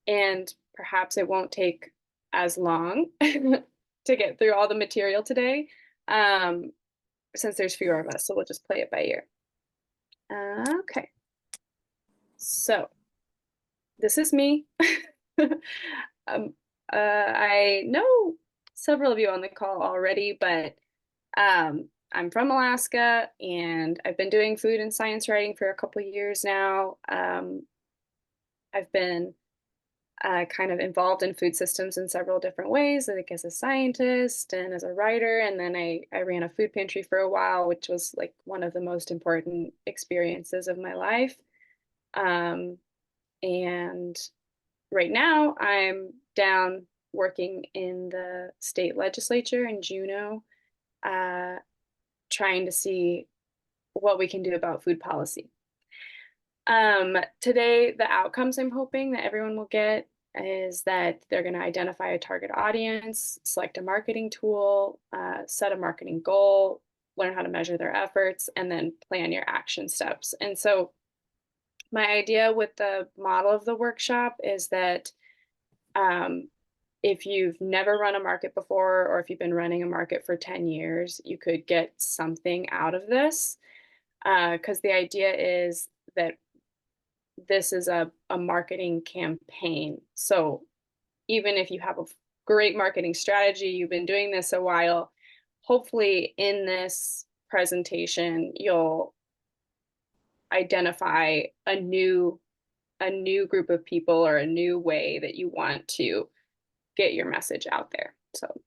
and perhaps it won't take as long to get through all the material today, since there's fewer of us, so we'll just play it by ear. Okay, so this is me. um, I know several of you on the call already, but I'm from Alaska and I've been doing food and science writing for a couple years now. I've been kind of involved in food systems in several different ways, like as a scientist and as a writer. And then I ran a food pantry for a while, which was like one of the most important experiences of my life. Um, and right now I'm down working in the state legislature in Juneau, uh, trying to see what we can do about food policy. Today, the outcomes I'm hoping that everyone will get is that they're going to identify a target audience, select a marketing tool, set a marketing goal, learn how to measure their efforts, and then plan your action steps. And so, my idea with the model of the workshop is that um, if you've never run a market before, or if you've been running a market for 10 years, you could get something out of this. Because the idea is that this is a marketing campaign. So even if you have a great marketing strategy, you've been doing this a while, hopefully in this presentation, you'll identify a new group of people or a new way that you want to get your message out there. So,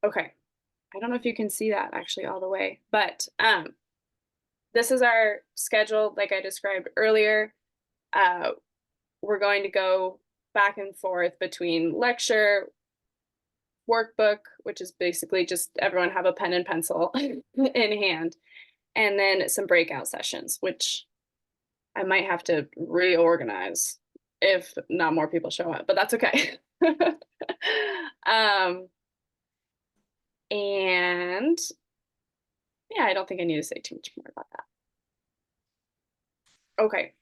okay. I don't know if you can see that actually all the way, but this is our schedule like I described earlier. Uh, we're going to go back and forth between lecture, workbook, which is basically just everyone have a pen and pencil in hand, and then some breakout sessions, which I might have to reorganize if not more people show up, but that's okay. um, and yeah, I don't think I need to say too much more about that. Okay.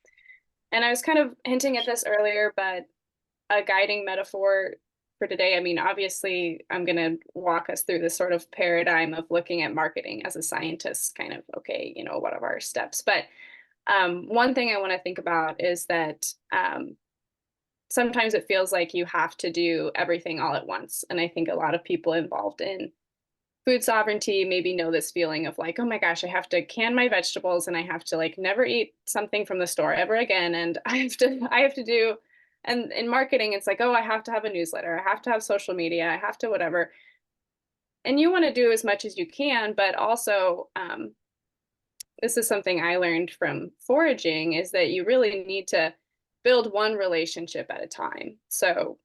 And I was kind of hinting at this earlier, but a guiding metaphor for today, I mean, obviously, I'm going to walk us through this sort of paradigm of looking at marketing as a scientist, kind of, okay, what are our steps? But one thing I want to think about is that sometimes it feels like you have to do everything all at once. And I think a lot of people involved in food sovereignty maybe know this feeling of like, oh my gosh, I have to can my vegetables and I have to like never eat something from the store ever again. And I have to do, and in marketing, it's like, oh, I have to have a newsletter. I have to have social media. I have to whatever. And you want to do as much as you can, but also this is something I learned from foraging is that you really need to build one relationship at a time. So,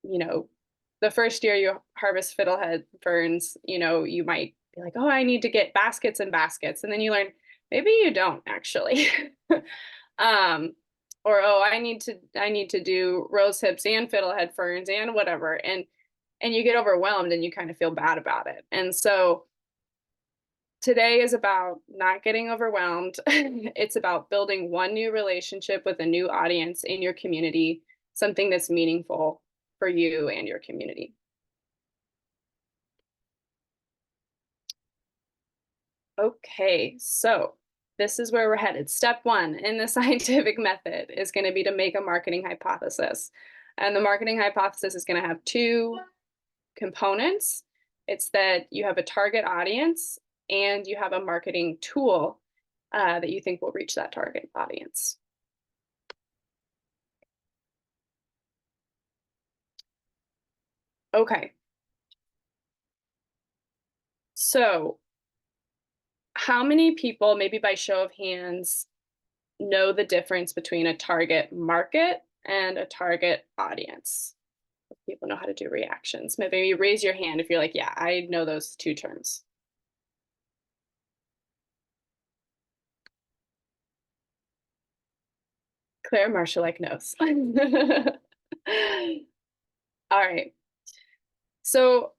you know, the first year you harvest fiddlehead ferns, you might be like, oh, I need to get baskets and baskets. And then you learn maybe you don't actually. um, or oh, I need to do rose hips and fiddlehead ferns and whatever. And you get overwhelmed and you kind of feel bad about it. And so today is about not getting overwhelmed. It's about building one new relationship with a new audience in your community, something that's meaningful for you and your community. Okay, so this is where we're headed. Step one in the scientific method is going to be to make a marketing hypothesis. And the marketing hypothesis is going to have two components. It's that you have a target audience and you have a marketing tool that you think will reach that target audience. Okay. So how many people, maybe by show of hands, know the difference between a target market and a target audience? People know how to do reactions. Maybe raise your hand if you're like, yeah, I know those two terms. Claire Marshall like knows. All right. So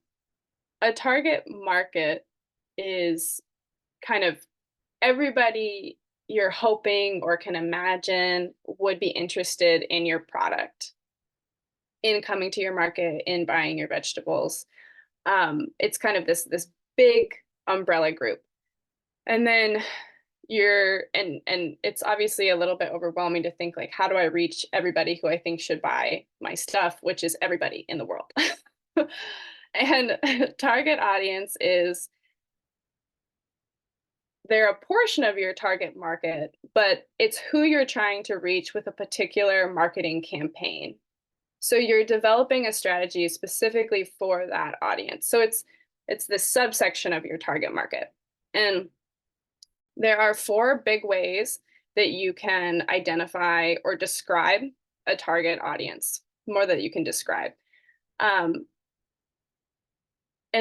a target market is kind of everybody you're hoping or can imagine would be interested in your product, in coming to your market, in buying your vegetables. It's kind of this big umbrella group. And then and it's obviously a little bit overwhelming to think like, how do I reach everybody who I think should buy my stuff, which is everybody in the world. And target audience is, they're a portion of your target market, but it's who you're trying to reach with a particular marketing campaign. So you're developing a strategy specifically for that audience. So it's this subsection of your target market. And there are 4 big ways that you can identify or describe a target audience, more that you can describe. And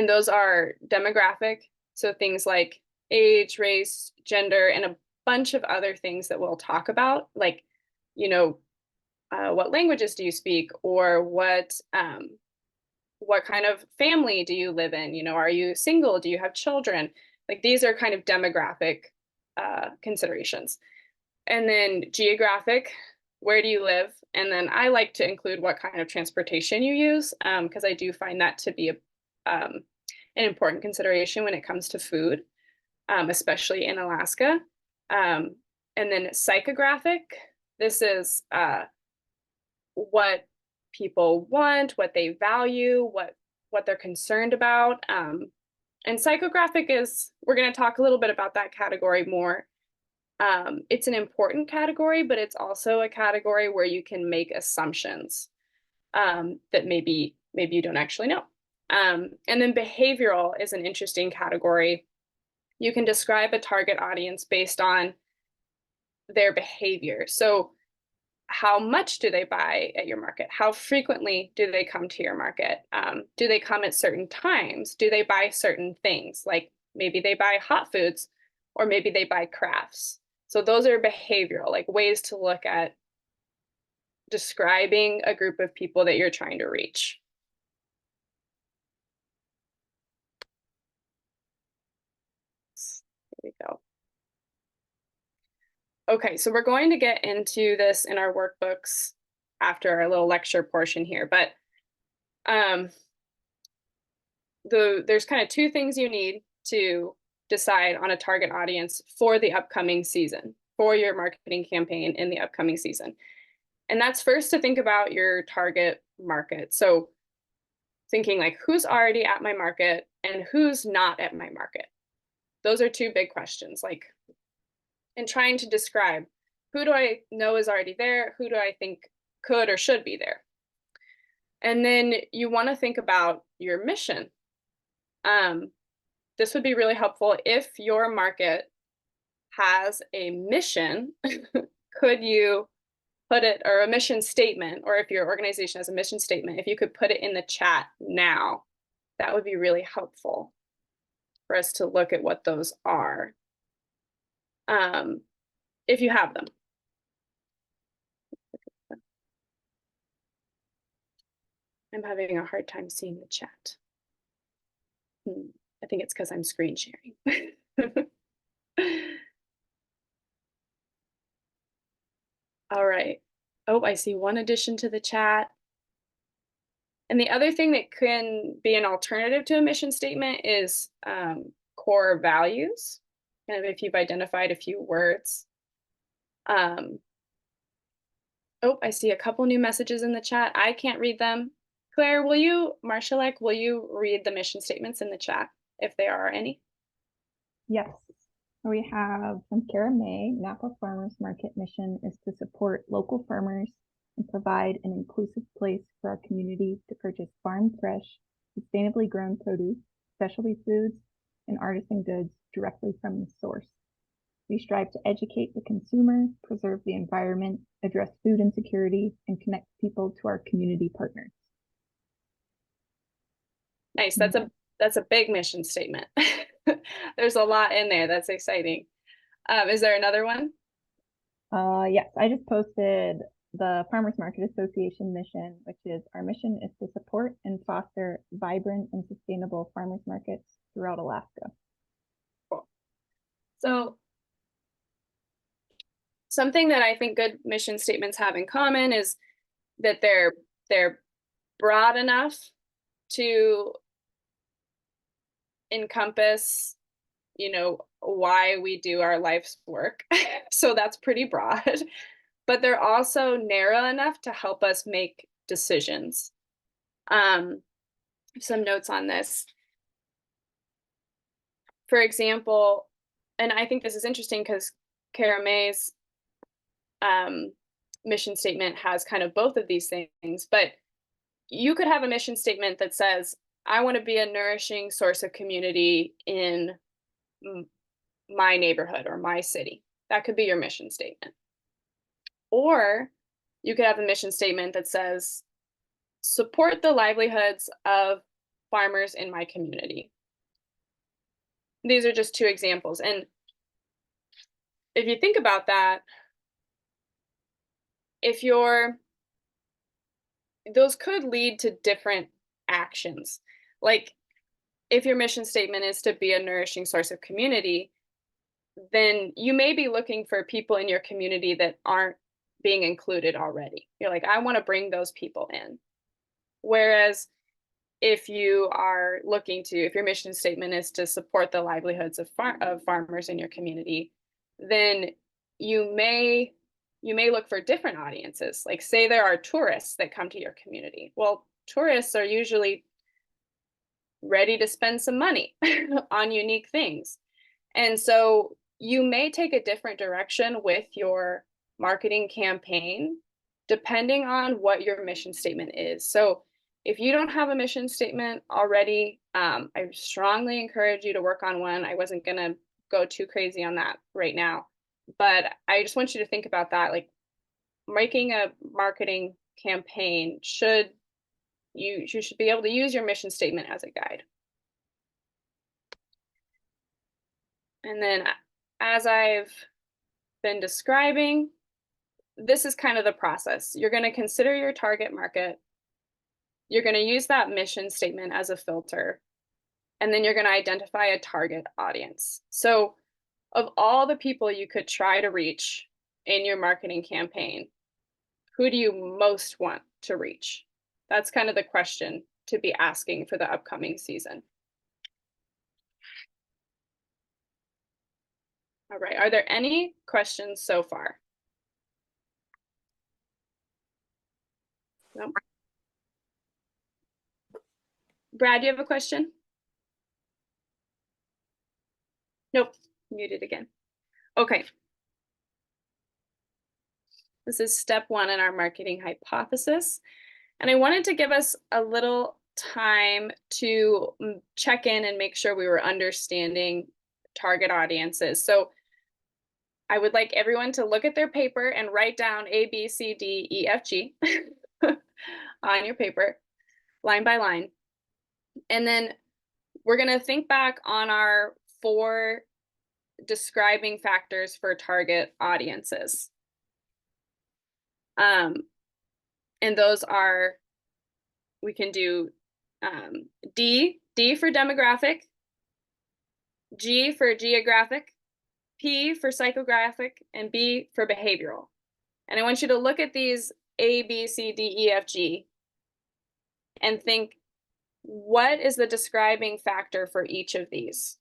those are demographic, so things like age, race, gender, and a bunch of other things that we'll talk about, like, you know, what languages do you speak, or what kind of family do you live in? You know, are you single? Do you have children? Like, these are kind of demographic considerations. And then geographic, where do you live? And then I like to include what kind of transportation you use, because I do find that to be an important consideration when it comes to food, especially in Alaska. And then psychographic, this is what people want, what they value, what they're concerned about. And psychographic is, we're going to talk a little bit about that category more. It's an important category, but it's also a category where you can make assumptions that maybe you don't actually know. And then behavioral is an interesting category. You can describe a target audience based on their behavior. So how much do they buy at your market? How frequently do they come to your market? Do they come at certain times? Do they buy certain things? Like maybe they buy hot foods, or maybe they buy crafts. So those are behavioral, like ways to look at describing a group of people that you're trying to reach. Here we go. Okay, so we're going to get into this in our workbooks after our little lecture portion here, but there's kind of 2 things you need to decide on a target audience for the upcoming season, for your marketing campaign in the upcoming season. And that's first to think about your target market. So thinking like, who's already at my market and who's not at my market? Those are 2 big questions, like, and trying to describe, who do I know is already there? Who do I think could or should be there? And then you want to think about your mission. This would be really helpful if your market has a mission. Could you put it, or a mission statement, or if your organization has a mission statement, if you could put it in the chat now, that would be really helpful for us to look at what those are, if you have them. I'm having a hard time seeing the chat. I think it's because I'm screen sharing. All right. Oh, I see one addition to the chat. And the other thing that can be an alternative to a mission statement is core values, kind of if you've identified a few words. Oh, I see a couple new messages in the chat. I can't read them. Claire, Marshalek, will you read the mission statements in the chat if there are any? Yes. We have from Kara May, Napa Farmers Market mission is to support local farmers and provide an inclusive place for our community to purchase farm fresh, sustainably grown produce, specialty foods, and artisan goods directly from the source. We strive to educate the consumer, preserve the environment, address food insecurity, and connect people to our community partners. Nice. That's a big mission statement. There's a lot in there. That's exciting. Is there another one? Yes, I just posted the Farmers Market Association mission, which is, our mission is to support and foster vibrant and sustainable farmers markets throughout Alaska. Cool. So something that I think good mission statements have in common is that they're broad enough to encompass, why we do our life's work. So that's pretty broad, but they're also narrow enough to help us make decisions. Some notes on this. For example, and I think this is interesting because Kara May's mission statement has kind of both of these things, but you could have a mission statement that says, I want to be a nourishing source of community in my neighborhood or my city. That could be your mission statement. Or you could have a mission statement that says, support the livelihoods of farmers in my community. These are just two examples. And if you think about that, those could lead to different actions. Like if your mission statement is to be a nourishing source of community, then you may be looking for people in your community that aren't being included already. You're like, I want to bring those people in. Whereas if your mission statement is to support the livelihoods of farmers in your community, then you may look for different audiences. Like say there are tourists that come to your community. Well, tourists are usually ready to spend some money on unique things. And so you may take a different direction with your marketing campaign, depending on what your mission statement is. So if you don't have a mission statement already, I strongly encourage you to work on one. I wasn't going to go too crazy on that right now, but I just want you to think about that. Like making a marketing campaign you should be able to use your mission statement as a guide. And then as I've been describing, this is kind of the process. You're going to consider your target market. You're going to use that mission statement as a filter. And then you're going to identify a target audience. So of all the people you could try to reach in your marketing campaign, who do you most want to reach? That's kind of the question to be asking for the upcoming season. All right, are there any questions so far? No. Brad, you have a question? Nope, muted again. Okay. This is step 1 in our marketing hypothesis. And I wanted to give us a little time to check in and make sure we were understanding target audiences. So I would like everyone to look at their paper and write down A, B, C, D, E, F, G on your paper, line by line. And then we're going to think back on our 4 describing factors for target audiences. And those are, we can do D for demographic, G for geographic, P for psychographic, and B for behavioral. And I want you to look at these A, B, C, D, E, F, G and think, what is the describing factor for each of these?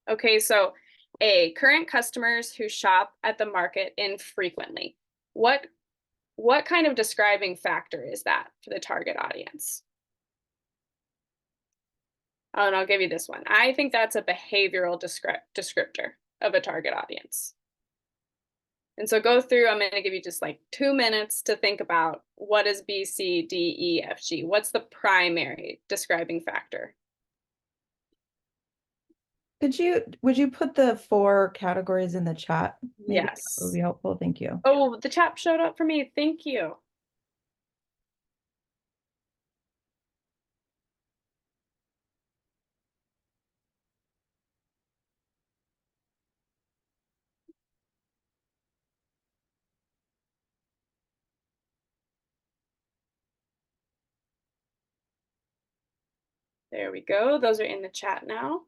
Okay, so A, current customers who shop at the market infrequently. What kind of describing factor is that for the target audience? Oh, and I'll give you this one. I think that's a behavioral descriptor of a target audience. And so go through, I'm going to give you just like 2 minutes to think about what is B, C, D, E, F, G. What's the primary describing factor? Would you put the 4 categories in the chat? Maybe Yes. that would be helpful. Thank you. Oh, the chat showed up for me. Thank you. There we go. Those are in the chat now.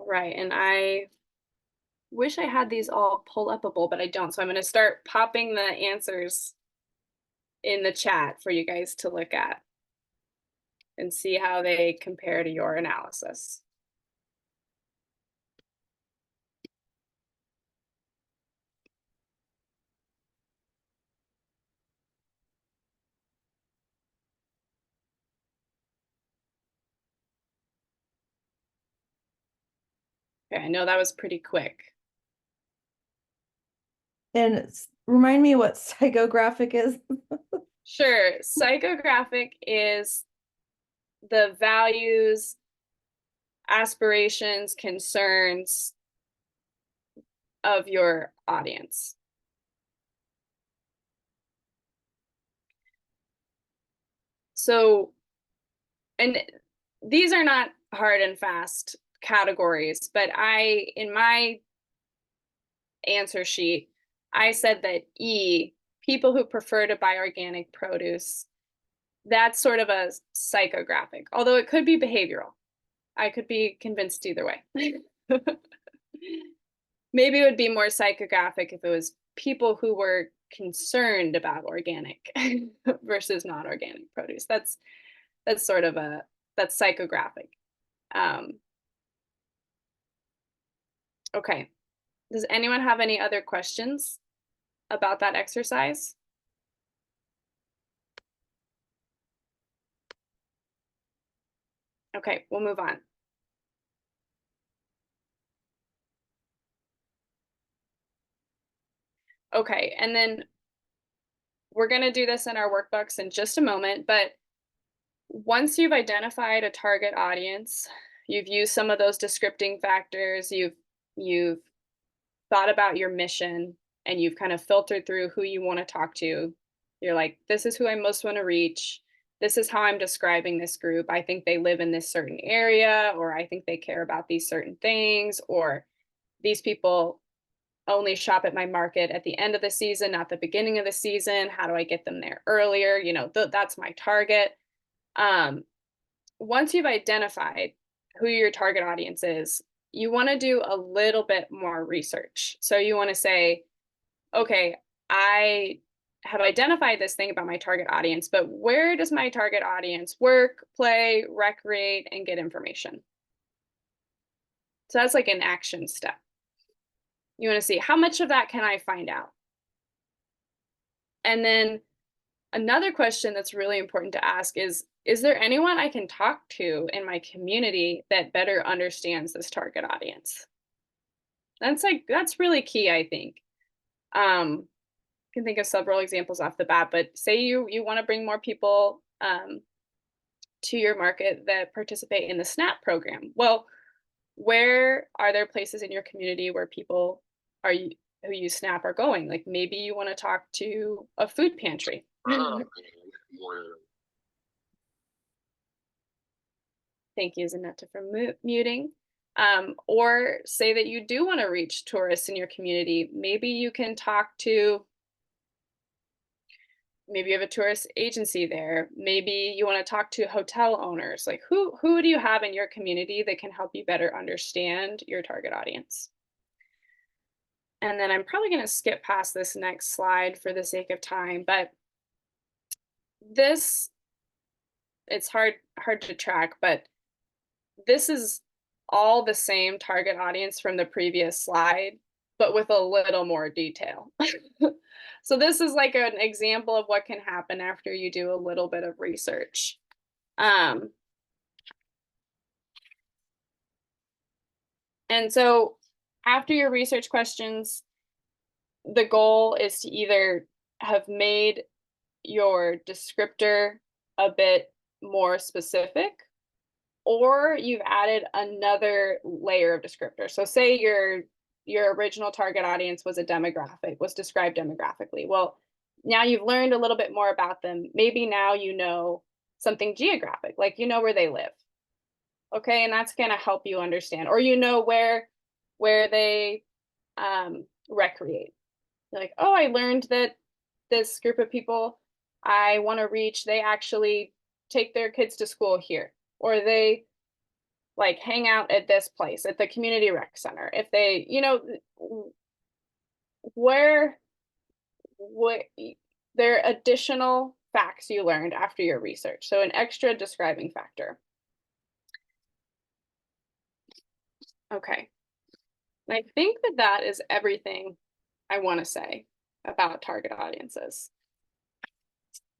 All right, and I wish I had these all pull-upable, but I don't. So I'm going to start popping the answers in the chat for you guys to look at and see how they compare to your analysis. Okay, I know that was pretty quick. And remind me what psychographic is. Sure, psychographic is the values, aspirations, concerns of your audience. So, and these are not hard and fast categories, but in my answer sheet, I said that E, people who prefer to buy organic produce, that's sort of a psychographic, although it could be behavioral. I could be convinced either way. Maybe it would be more psychographic if it was people who were concerned about organic versus non-organic produce. That's sort of that's psychographic. Okay. Does anyone have any other questions about that exercise? Okay, we'll move on. Okay, and then we're going to do this in our workbooks in just a moment, but once you've identified a target audience, you've used some of those descripting factors, you've thought about your mission, and you've kind of filtered through who you want to talk to. You're like, this is who I most want to reach. This is how I'm describing this group. I think they live in this certain area, or I think they care about these certain things, or these people only shop at my market at the end of the season, not the beginning of the season. How do I get them there earlier? You know, that's my target. Once you've identified who your target audience is, you want to do a little bit more research. So you want to say, okay, I have identified this thing about my target audience, but where does my target audience work, play, recreate, and get information? So that's like an action step. You want to see how much of that can I find out? And then another question that's really important to ask is there anyone I can talk to in my community that better understands this target audience? That's really key, I think. I can think of several examples off the bat, but say you want to bring more people to your market that participate in the SNAP program. Well, where are there places in your community where people who use SNAP are going? Like maybe you want to talk to a food pantry. Thank you, Zanetta, for muting. Or say that you do want to reach tourists in your community. Maybe you can talk to, maybe you have a tourist agency there. Maybe you want to talk to hotel owners. Like who do you have in your community that can help you better understand your target audience? And then I'm probably going to skip past this next slide for the sake of time, but it's hard to track, but this is all the same target audience from the previous slide, but with a little more detail. So this is like an example of what can happen after you do a little bit of research. And so after your research questions, the goal is to either have made your descriptor a bit more specific, or you've added another layer of descriptor. So say your original target audience was was described demographically. Well, now you've learned a little bit more about them. Maybe now you know something geographic, like you know where they live. Okay, and that's going to help you understand, or you know where they recreate. You're like, oh, I learned that this group of people I want to reach, they actually take their kids to school here, or they like hang out at this place, at the community rec center. If they, where what there are additional facts you learned after your research. So an extra describing factor. Okay. And I think that that is everything I want to say about target audiences.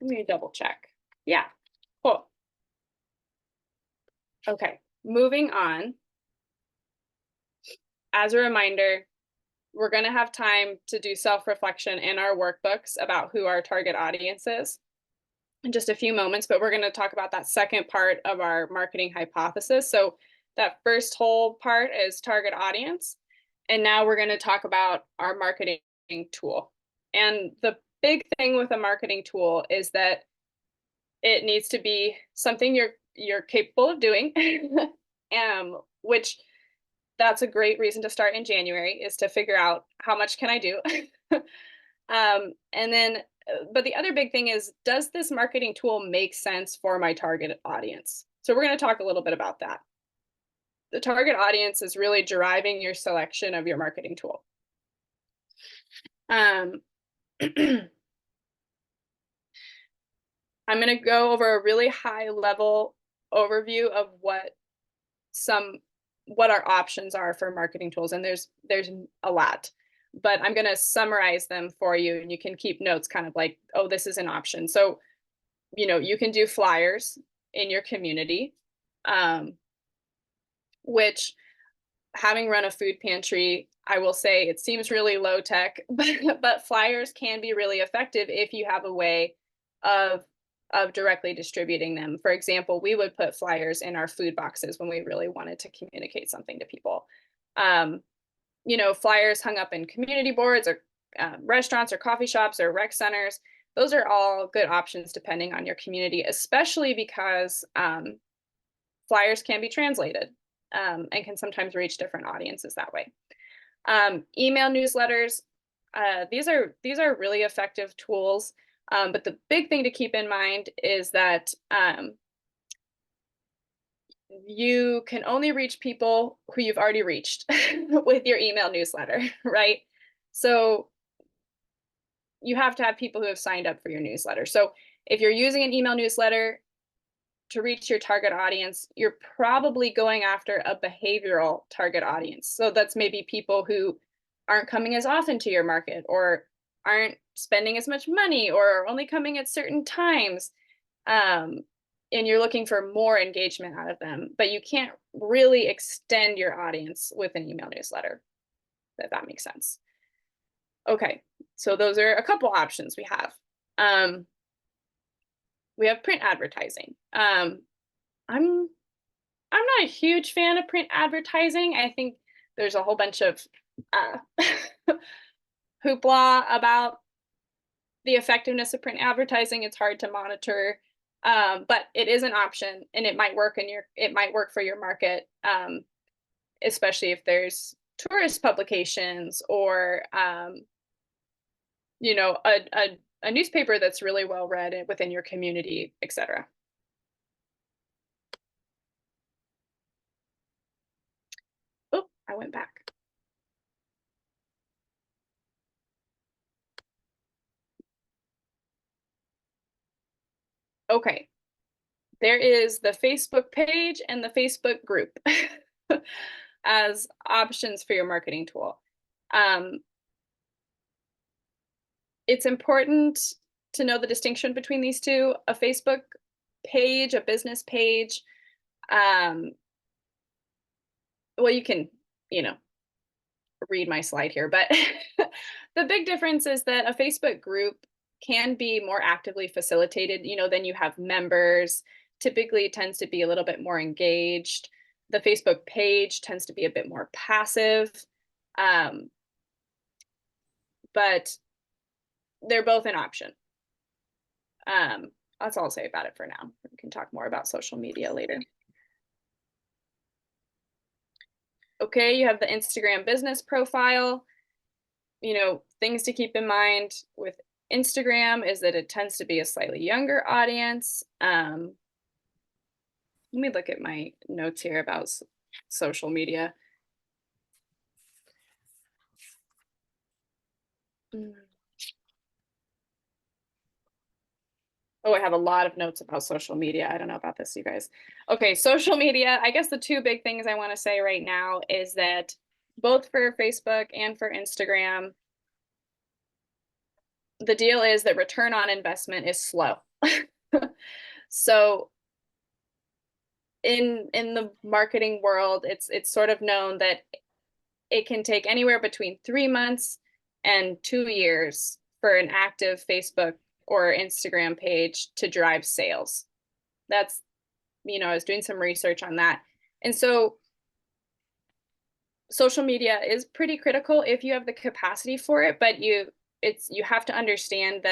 Let me double check. Yeah, cool. Okay, moving on. As a reminder, we're going to have time to do self-reflection in our workbooks about who our target audience is in just a few moments, but we're going to talk about that second part of our marketing hypothesis. So that first whole part is target audience. And now we're going to talk about our marketing tool. And the big thing with a marketing tool is that it needs to be something you're capable of doing, which that's a great reason to start in January, is to figure out how much can I do. And then, but the other big thing is, does this marketing tool make sense for my target audience? So we're going to talk a little bit about that. The target audience is really driving your selection of your marketing tool. I'm going to go over a really high level overview of what our options are for marketing tools. And there's a lot, but I'm going to summarize them for you, and you can keep notes kind of like, oh, this is an option. So, you can do flyers in your community, which, having run a food pantry, I will say it seems really low tech, but flyers can be really effective if you have a way of directly distributing them. For example, we would put flyers in our food boxes when we really wanted to communicate something to people. Flyers hung up in community boards or restaurants or coffee shops or rec centers. Those are all good options depending on your community, especially because flyers can be translated and can sometimes reach different audiences that way. Email newsletters, these are really effective tools. But the big thing to keep in mind is that you can only reach people who you've already reached with your email newsletter, right? So you have to have people who have signed up for your newsletter. So if you're using an email newsletter to reach your target audience, you're probably going after a behavioral target audience. So that's maybe people who aren't coming as often to your market, or aren't spending as much money, or only coming at certain times. And you're looking for more engagement out of them, but you can't really extend your audience with an email newsletter, if that makes sense. Okay, so those are a couple options we have. We have print advertising. I'm not a huge fan of print advertising. I think there's a whole bunch of hoopla about the effectiveness of print advertising. It's hard to monitor, but it is an option, and it might work for your market, especially if there's tourist publications or a newspaper that's really well read within your community, etc. Oh, I went back. Okay, there is the Facebook page and the Facebook group as options for your marketing tool. It's important to know the distinction between these two. A Facebook page, a business page, well, you can, read my slide here, but the big difference is that a Facebook group can be more actively facilitated. Then you have members. Typically, it tends to be a little bit more engaged. The Facebook page tends to be a bit more passive, but they're both an option. That's all I'll say about it for now. We can talk more about social media later. Okay, you have the Instagram business profile. Things to keep in mind with Instagram is that it tends to be a slightly younger audience. let me look at my notes here about social media. Oh, I have a lot of notes about social media. I don't know about this, you guys. Okay, social media. I guess the two big things I want to say right now is that both for Facebook and for Instagram, the deal is that return on investment is slow. So in the marketing world, it's sort of known that it can take anywhere between 3 months and 2 years for an active Facebook or Instagram page to drive sales. That's, I was doing some research on that. And so social media is pretty critical if you have the capacity for it, but you have to understand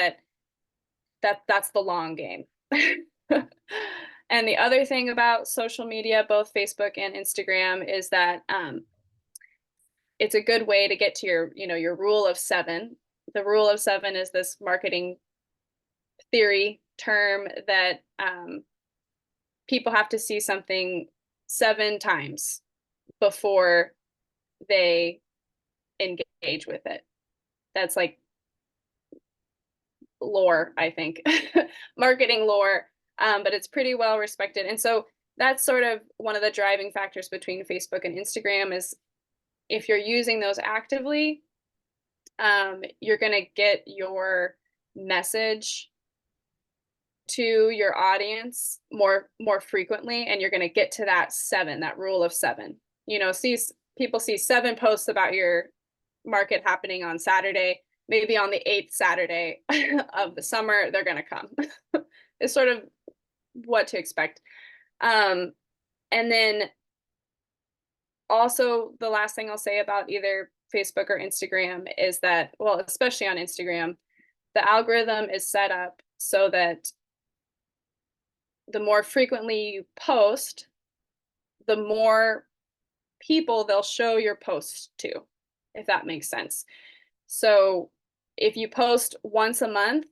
that's the long game. And the other thing about social media, both Facebook and Instagram, is that it's a good way to get to your rule of seven. The rule of seven is this marketing theory term that people have to see something 7 times before they engage with it. That's like lore, I think, marketing lore, but it's pretty well respected. And so that's sort of one of the driving factors between Facebook and Instagram is if you're using those actively, you're going to get your message to your audience more frequently, and you're going to get to that rule of seven. People see 7 posts about your market happening on Saturday. Maybe on the 8th Saturday of the summer, they're going to come. It's sort of what to expect. And then also the last thing I'll say about either Facebook or Instagram is that, well, especially on Instagram, the algorithm is set up so that the more frequently you post, the more people they'll show your posts to, if that makes sense. So if you post once a month,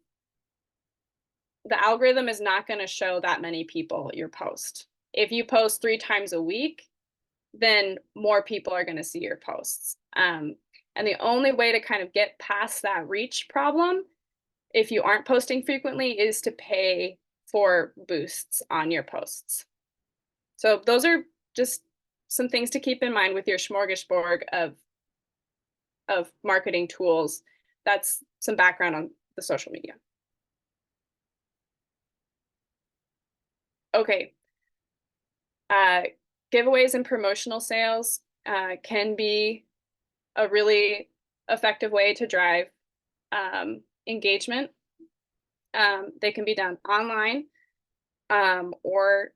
the algorithm is not going to show that many people your post. If you post 3 times a week, then more people are going to see your posts. And the only way to kind of get past that reach problem, if you aren't posting frequently, is to pay for boosts on your posts. So those are just some things to keep in mind with your smorgasbord of marketing tools. That's some background on the social media. Okay. Giveaways and promotional sales can be a really effective way to drive engagement. They can be done online or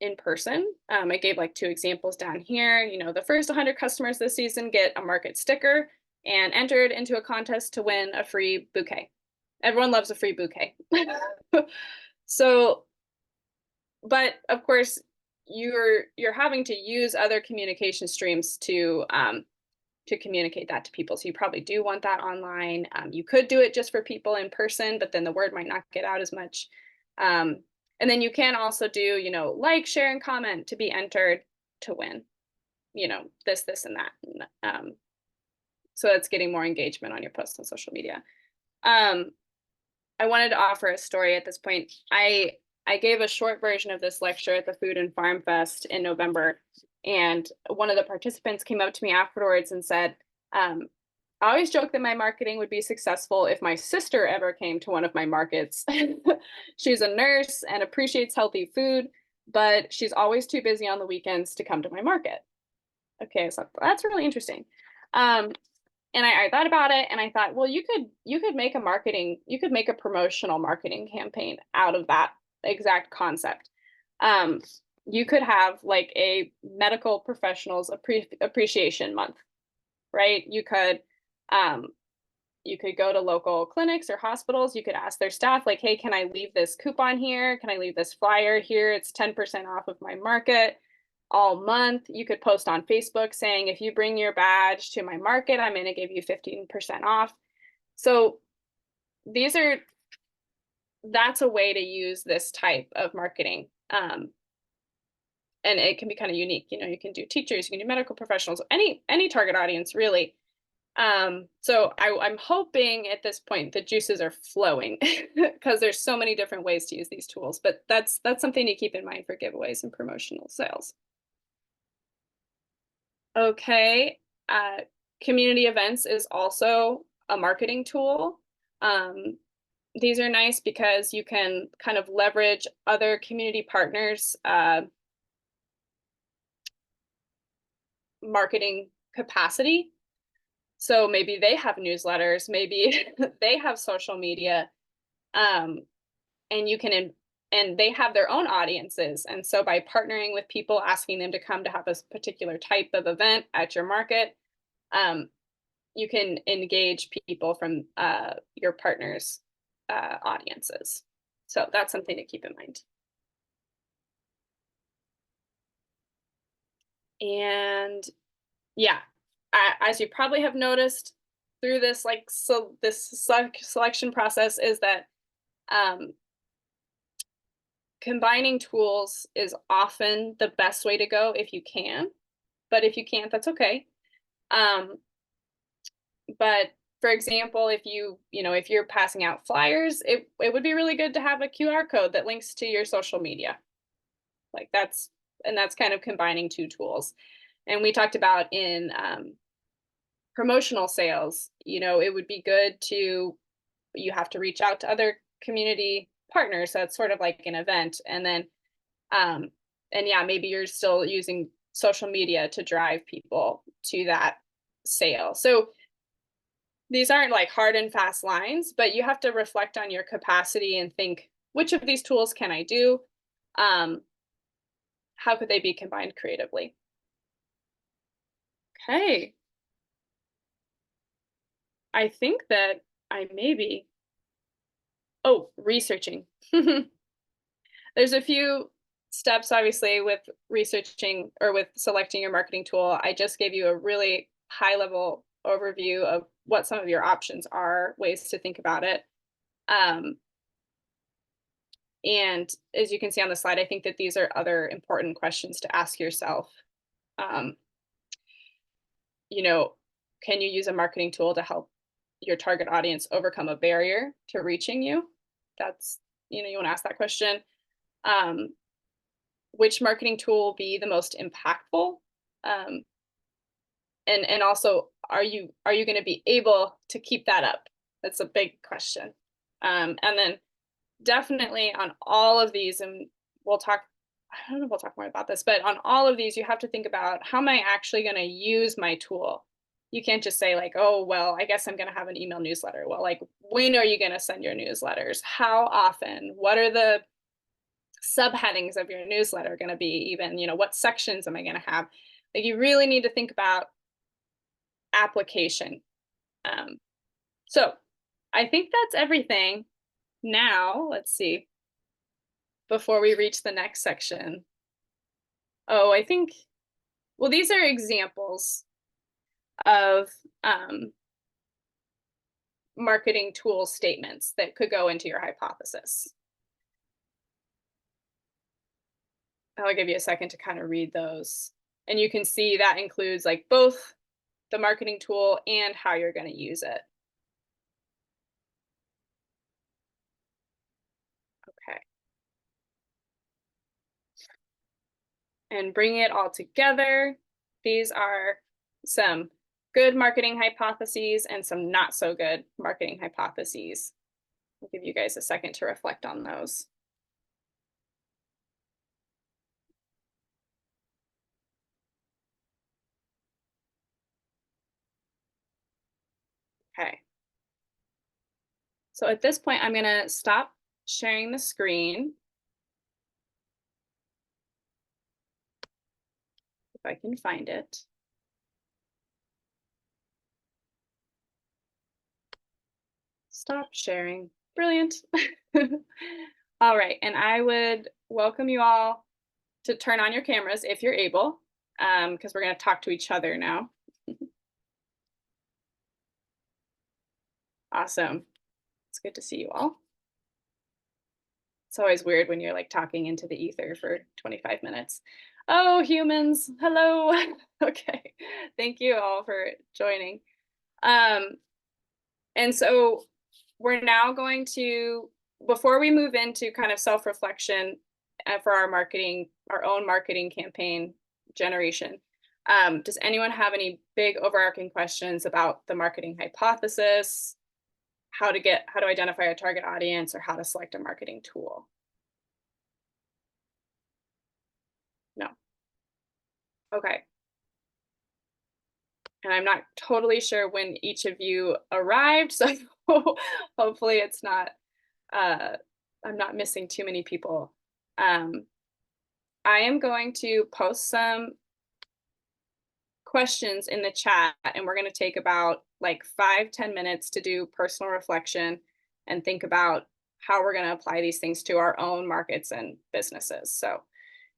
in person. I gave like 2 examples down here. The first 100 customers this season get a market sticker and entered into a contest to win a free bouquet. Everyone loves a free bouquet. So, but of course, you're having to use other communication streams to communicate that to people. So you probably do want that online. You could do it just for people in person, but then the word might not get out as much. And then you can also do, like, share, and comment to be entered to win, this, and that. So it's getting more engagement on your posts on social media. I wanted to offer a story at this point. I gave a short version of this lecture at the Food and Farm Fest in November, and one of the participants came up to me afterwards and said, I always joke that my marketing would be successful if my sister ever came to one of my markets. She's a nurse and appreciates healthy food, but she's always too busy on the weekends to come to my market. Okay, so that's really interesting. And I thought about it, and I thought, well, you could make a promotional marketing campaign out of that exact concept. You could have like a medical professionals appreciation month, right? You could go to local clinics or hospitals. You could ask their staff, like, hey, can I leave this coupon here? Can I leave this flyer here? It's 10% off of my market all month. You could post on Facebook saying, if you bring your badge to my market, I'm going to give you 15% off. So that's a way to use this type of marketing. and it can be kind of unique. You know, you can do teachers, you can do medical professionals, any target audience really. So I'm hoping at this point the juices are flowing because there's so many different ways to use these tools, but that's something to keep in mind for giveaways and promotional sales. Okay, community events is also a marketing tool. These are nice because you can kind of leverage other community partners' marketing capacity. So maybe they have newsletters, maybe they have social media, and you can, and they have their own audiences. And so by partnering with people, asking them to come to have a particular type of event at your market, you can engage people from your partner's audiences. So that's something to keep in mind. And yeah, as you probably have noticed through this selection process is that combining tools is often the best way to go if you can, but if you can't, that's okay. But for example, if if you're passing out flyers, it would be really good to have a QR code that links to your social media. Like that's kind of combining two tools. And we talked about in promotional sales, it would be good you have to reach out to other community partners. So it's sort of like an event. And then, and yeah, maybe you're still using social media to drive people to that sale. So these aren't like hard and fast lines, but you have to reflect on your capacity and think, which of these tools can I do? How could they be combined creatively? Okay. I think that I maybe, researching. There's a few steps, obviously, with researching or with selecting your marketing tool. I just gave you a really high level overview of what some of your options are, ways to think about it. And as you can see on the slide, I think that these are other important questions to ask yourself. Can you use a marketing tool to help your target audience overcome a barrier to reaching you? That's, you want to ask that question. Which marketing tool will be the most impactful? And also, are you going to be able to keep that up? That's a big question. And then definitely on all of these, and I don't know if we'll talk more about this, but on all of these, you have to think about, how am I actually going to use my tool? You can't just say like, oh, well, I guess I'm going to have an email newsletter. Well, like, when are you going to send your newsletters? How often? What are the subheadings of your newsletter going to be? Even, what sections am I going to have? Like, you really need to think about application. So I think that's everything. Now, let's see, before we reach the next section. Oh, I think, well, these are examples of marketing tool statements that could go into your hypothesis. I'll give you a second to kind of read those. And you can see that includes like both the marketing tool and how you're going to use it. Okay. And bringing it all together, these are some good marketing hypotheses and some not so good marketing hypotheses. I'll give you guys a second to reflect on those. Okay. So at this point, I'm going to stop sharing the screen. If I can find it. Stop sharing. Brilliant. All right, and I would welcome you all to turn on your cameras if you're able, because we're going to talk to each other now. Awesome. It's good to see you all. It's always weird when you're like talking into the ether for 25 minutes. Oh, humans, hello. Okay. Thank you all for joining. Um, and so we're now going to, before we move into kind of self-reflection for our marketing, our own marketing campaign generation, does anyone have any big overarching questions about the marketing hypothesis, how to identify a target audience, or how to select a marketing tool? No. Okay. And I'm not totally sure when each of you arrived, so hopefully it's not, I'm not missing too many people. I am going to post some questions in the chat, and we're going to take about like 5-10 minutes to do personal reflection and think about how we're going to apply these things to our own markets and businesses. So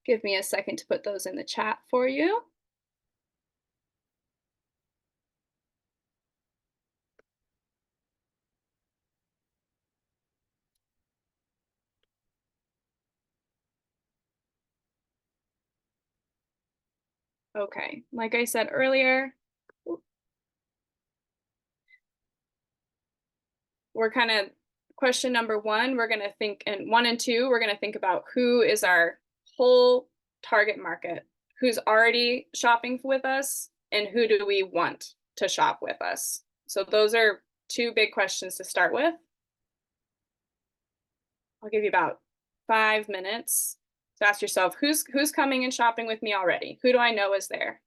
give me a second to put those in the chat for you. Okay, like I said earlier, we're kind of question number one, we're going to think, and 1 and 2, we're going to think about who is our whole target market, who's already shopping with us, and who do we want to shop with us. So those are 2 big questions to start with. I'll give you about 5 minutes to ask yourself, who's coming and shopping with me already? Who do I know is there?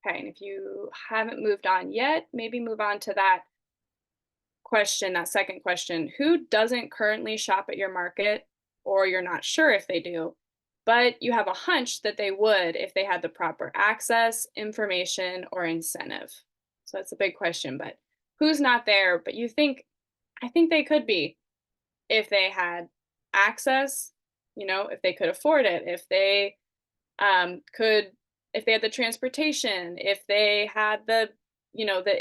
Okay, and if you haven't moved on yet, maybe move on to that question, that second question. Who doesn't currently shop at your market, or you're not sure if they do, but you have a hunch that they would if they had the proper access, information, or incentive? So that's a big question, but who's not there, but you think, I think they could be if they had access, if they could afford it, if they could, if they had the transportation, if they had the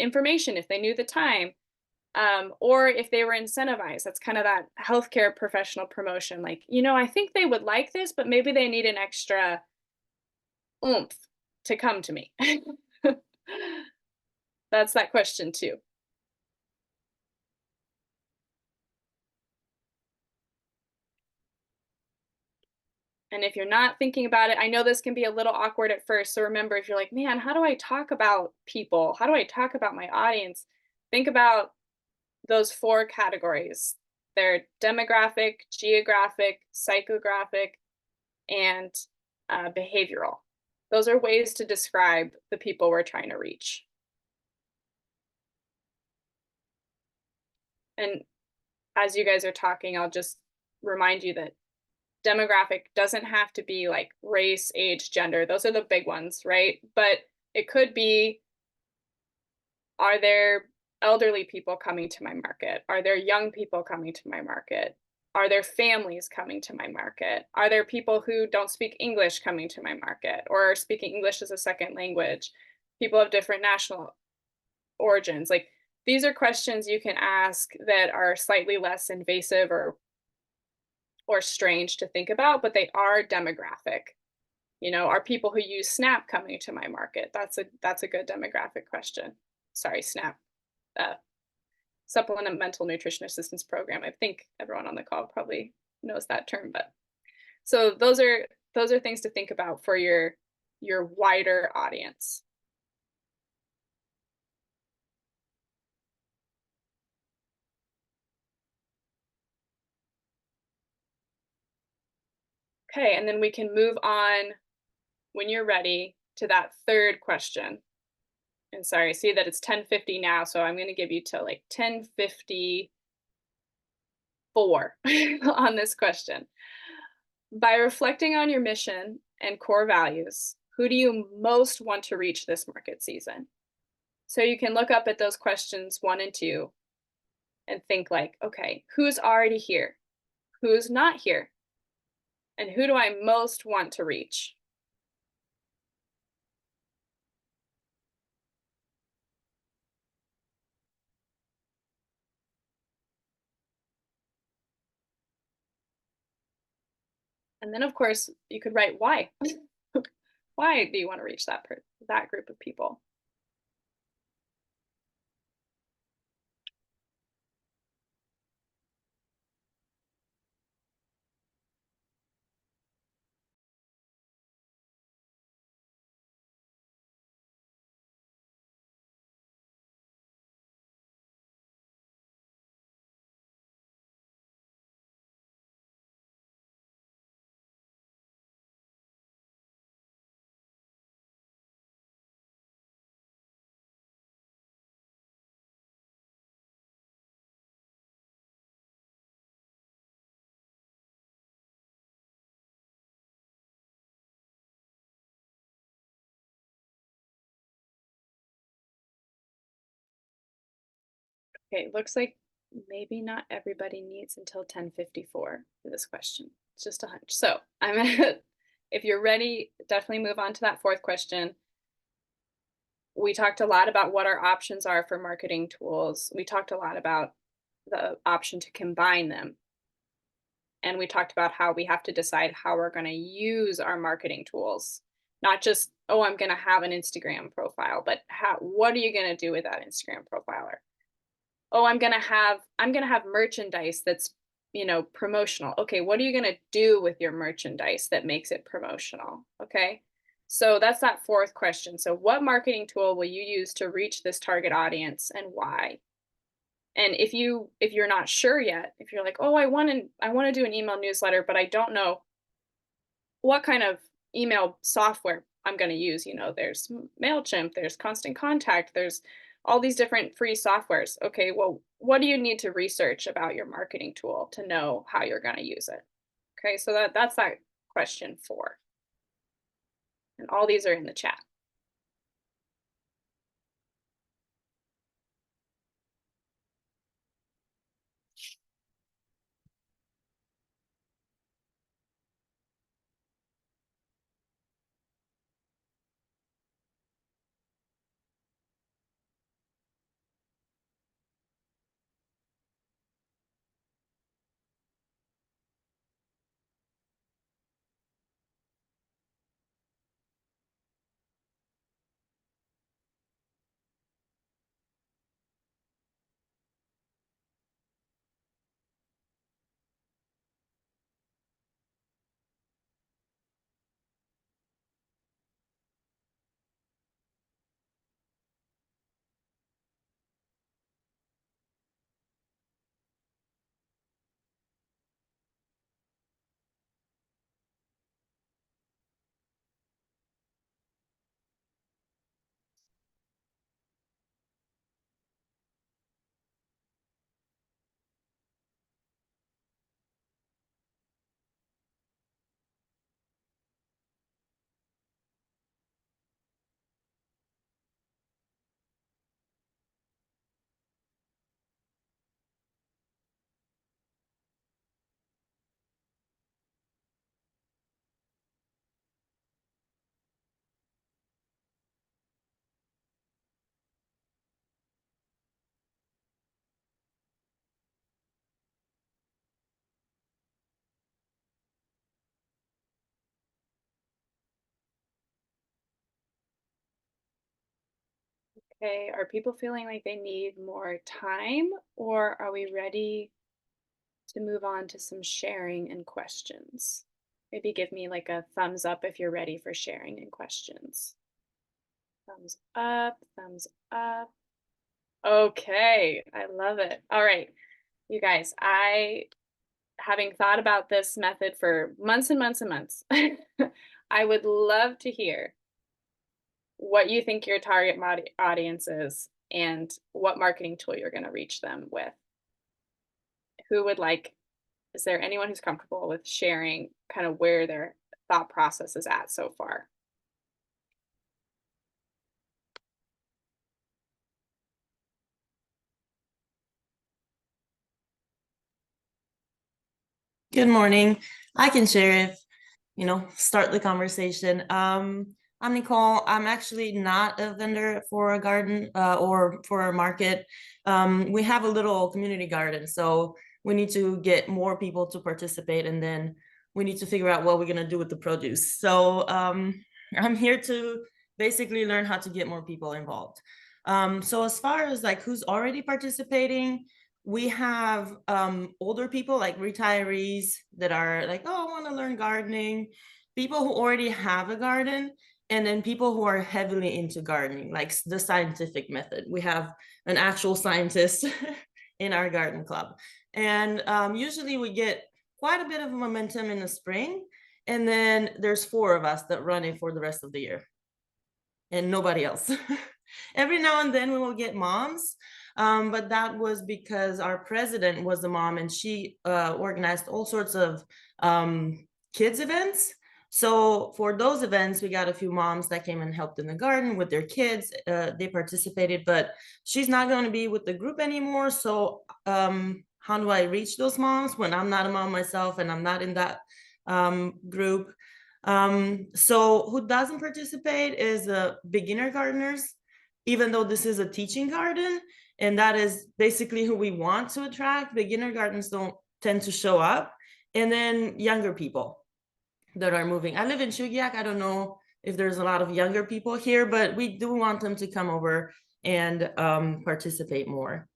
information, if they knew the time, or if they were incentivized. That's kind of that healthcare professional promotion. Like, I think they would like this, but maybe they need an extra oomph to come to me. That's that question too. And if you're not thinking about it, I know this can be a little awkward at first. So remember, if you're like, man, how do I talk about people? How do I talk about my audience? Think about those 4 categories. They're demographic, geographic, psychographic, and behavioral. Those are ways to describe the people we're trying to reach. And as you guys are talking, I'll just remind you that demographic doesn't have to be like race, age, gender. Those are the big ones, right? But it could be, are there elderly people coming to my market? Are there young people coming to my market? Are there families coming to my market? Are there people who don't speak English coming to my market, or are speaking English as a second language? People of different national origins. Like, these are questions you can ask that are slightly less invasive or strange to think about, but they are demographic. Are people who use SNAP coming to my market? That's a good demographic question. Sorry, SNAP, Supplemental Nutrition Assistance Program. I think everyone on the call probably knows that term, but so those are things to think about for your wider audience. Okay, and then we can move on when you're ready to that third question. And sorry, see that it's 10:50 now, so I'm going to give you till like 10:54 on this question. By reflecting on your mission and core values, who do you most want to reach this market season? So you can look up at those questions 1 and 2 and think like, okay, who's already here? Who's not here? And who do I most want to reach? And then of course you could write why. Why do you want to reach that group of people? Okay, looks like maybe not everybody needs until 10:54 for this question. It's just a hunch. So I'm at, if you're ready, definitely move on to that fourth question. We talked a lot about what our options are for marketing tools. We talked a lot about the option to combine them. And we talked about how we have to decide how we're going to use our marketing tools. Not just, oh, I'm going to have an Instagram profile, but what are you going to do with that Instagram profile? Oh, I'm going to have merchandise that's, promotional. Okay, what are you going to do with your merchandise that makes it promotional? Okay? So that's that fourth question. So what marketing tool will you use to reach this target audience and why? And if you're not sure yet, if you're like, "Oh, I want to do an email newsletter, but I don't know what kind of email software I'm going to use." There's MailChimp, there's Constant Contact, there's all these different free softwares. Okay, well, what do you need to research about your marketing tool to know how you're going to use it? Okay, so that's that question 4. And all these are in the chat. Okay, are people feeling like they need more time, or are we ready to move on to some sharing and questions? Maybe give me like a thumbs up if you're ready for sharing and questions. Thumbs up, thumbs up. Okay, I love it. All right, you guys, I having thought about this method for months and months and months, I would love to hear what you think your target audience is and what marketing tool you're going to reach them with. Who would like, is there anyone who's comfortable with sharing kind of where their thought process is at so far? Good morning. I can share if, start the conversation. I'm Nicole. I'm actually not a vendor for a garden or for a market. We have a little community garden, so we need to get more people to participate, and then we need to figure out what we're going to do with the produce. So I'm here to basically learn how to get more people involved. So as far as like who's already participating, we have older people like retirees that are like, oh, I want to learn gardening, people who already have a garden, and then people who are heavily into gardening, like the scientific method. We have an actual scientist in our garden club. And usually we get quite a bit of momentum in the spring. And then there's 4 of us that run it for the rest of the year and nobody else. Every now and then we will get moms, but that was because our president was a mom and she organized all sorts of kids events. So for those events, we got a few moms that came and helped in the garden with their kids. They participated, but she's not going to be with the group anymore. So how do I reach those moms when I'm not a mom myself and I'm not in that group? So who doesn't participate is beginner gardeners, even though this is a teaching garden, and that is basically who we want to attract. Beginner gardens don't tend to show up. And then younger people that are moving. I live in Chugiak. I don't know if there's a lot of younger people here, but we do want them to come over and participate more.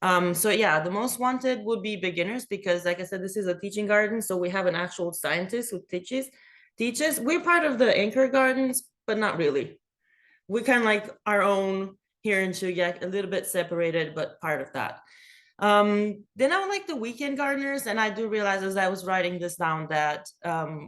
So yeah, the most wanted would be beginners because like I said, this is a teaching garden. So we have an actual scientist who teaches. We're part of the anchor gardens, but not really. We kind of like our own here in Chugiak, a little bit separated, but part of that. Then I would like the weekend gardeners, and I do realize as I was writing this down that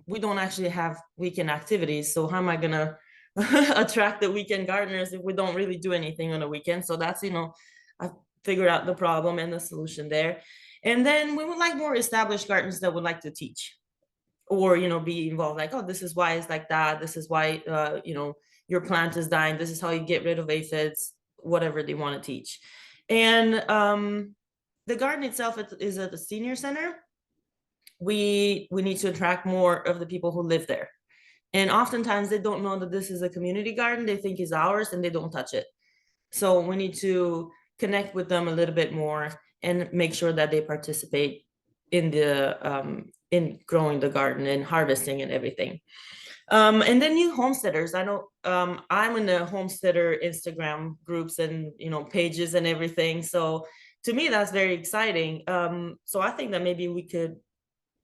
we don't actually have weekend activities. So how am I gonna attract the weekend gardeners if we don't really do anything on the weekend? So that's, I figured out the problem and the solution there. And then we would like more established gardeners that would like to teach or, be involved, like, oh, this is why it's like that. This is why, your plant is dying. This is how you get rid of aphids, whatever they want to teach. And the garden itself is at the senior center. We need to attract more of the people who live there. And oftentimes they don't know that this is a community garden. They think it's ours and they don't touch it. So we need to connect with them a little bit more and make sure that they participate in the in growing the garden and harvesting and everything. And then new homesteaders. I know I'm in the homesteader Instagram groups and pages and everything. So to me, that's very exciting. So I think that maybe we could,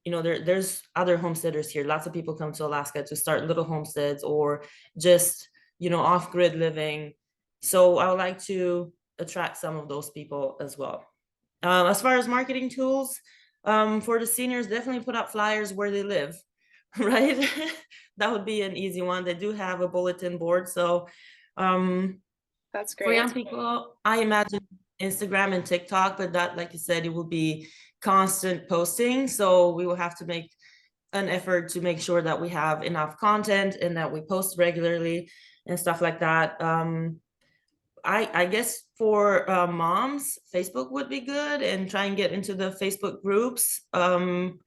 there's other homesteaders here. Lots of people come to Alaska to start little homesteads or just, off-grid living. So I would like to attract some of those people as well. As far as marketing tools, for the seniors, definitely put up flyers where they live, right? That would be an easy one. They do have a bulletin board. So That's for great. young people, I imagine Instagram and TikTok, but that, like you said, it will be constant posting. So we will have to make an effort to make sure that we have enough content and that we post regularly and stuff like that. I guess for moms, Facebook would be good, and try and get into the Facebook groups. One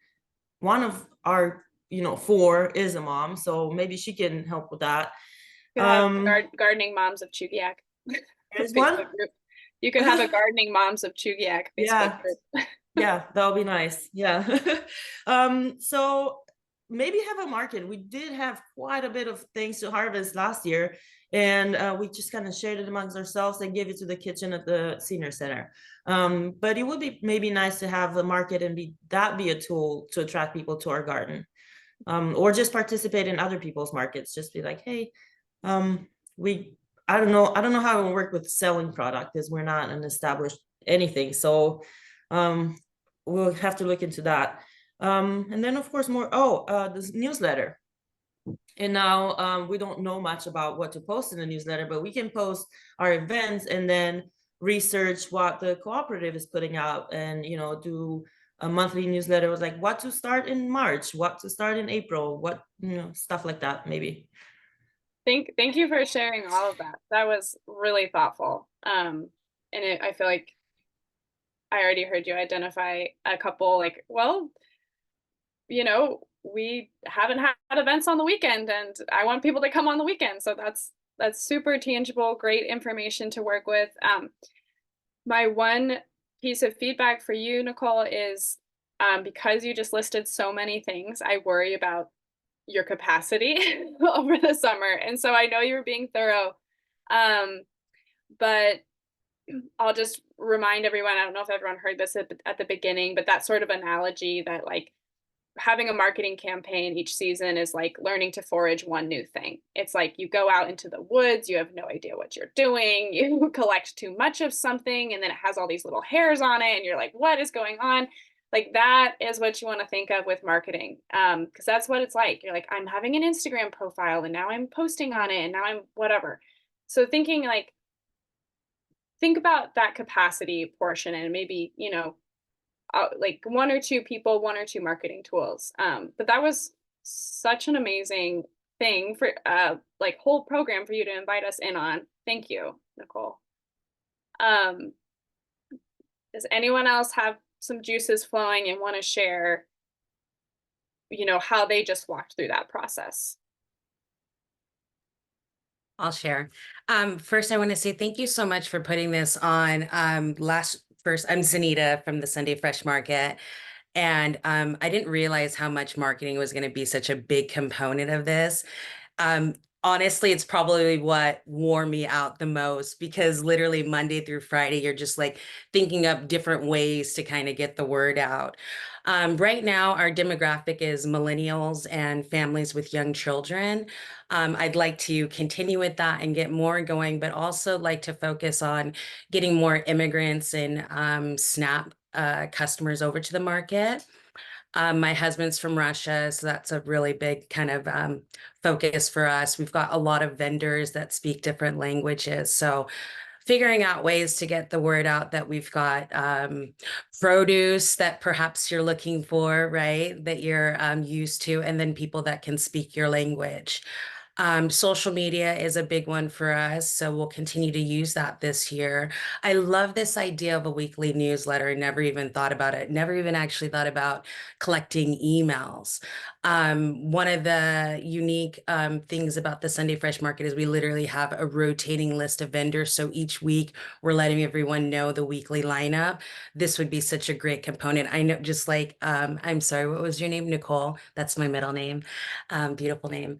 of our 4 is a mom, so maybe she can help with that. You have gardening moms of Chugiak. There's one. Group. You could have a gardening moms of Chugiak Facebook group. Yeah, that'll be nice. Yeah. So maybe have a market. We did have quite a bit of things to harvest last year, and we just kind of shared it amongst ourselves and gave it to the kitchen at the senior center. But it would be maybe nice to have a market and be a tool to attract people to our garden, or just participate in other people's markets. Just be like, hey, I don't know how it will work with selling product because we're not an established anything. So we'll have to look into that. And then of course this newsletter. And now we don't know much about what to post in the newsletter, but we can post our events and then research what the cooperative is putting out, and do a monthly newsletter with like what to start in March, what to start in April, what stuff like that maybe. Thank you for sharing all of that. That was really thoughtful. I feel like I already heard you identify a couple like, well, we haven't had events on the weekend and I want people to come on the weekend. So that's super tangible, great information to work with. My one piece of feedback for you, Nicole, is because you just listed so many things, I worry about your capacity over the summer. And so I know you were being thorough, but I'll just remind everyone, I don't know if everyone heard this at the beginning, but that sort of analogy that like having a marketing campaign each season is like learning to forage one new thing. It's like you go out into the woods, you have no idea what you're doing, you collect too much of something, and then it has all these little hairs on it, and you're like, what is going on? Like that is what you want to think of with marketing, because that's what it's like. You're like, I'm having an Instagram profile, and now I'm posting on it, and now I'm whatever. So thinking like, think about that capacity portion, and maybe like one or two people, one or two marketing tools. But that was such an amazing thing for like whole program for you to invite us in on. Thank you, Nicole. Um, does anyone else have some juices flowing and want to share, how they just walked through that process? I'll share. First, I want to say thank you so much for putting this on. I'm Zanita from the Sunday Fresh Market. And I didn't realize how much marketing was going to be such a big component of this. Um, Honestly, it's probably what wore me out the most, because literally Monday through Friday, you're just like thinking up different ways to kind of get the word out. Right now, our demographic is millennials and families with young children. I'd like to continue with that and get more going, but also like to focus on getting more immigrants and SNAP customers over to the market. My husband's from Russia, so that's a really big kind of focus for us. We've got a lot of vendors that speak different languages. So figuring out ways to get the word out that we've got produce that perhaps you're looking for, right? That you're used to, and then people that can speak your language. Social media is a big one for us, so we'll continue to use that this year. I love this idea of a weekly newsletter. I never even thought about it. Never even actually thought about collecting emails. One of the unique things about the Sunday Fresh Market is we literally have a rotating list of vendors. So each week we're letting everyone know the weekly lineup. This would be such a great component. I know, just like, I'm sorry, what was your name? Nicole. That's my middle name. Beautiful name.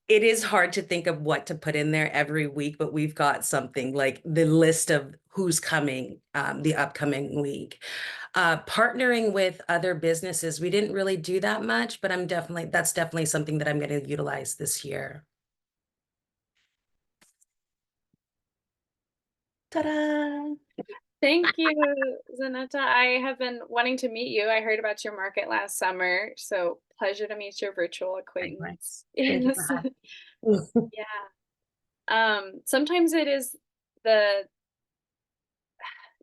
It is hard to think of what to put in there every week, but we've got something like the list of who's coming the upcoming week. Partnering with other businesses, we didn't really do that much, but that's definitely something that I'm going to utilize this year. Ta-da! Thank you, Zanetta. I have been wanting to meet you. I heard about your market last summer, so pleasure to meet your virtual acquaintance. Thank you Yes. for having me. Yeah. Sometimes it is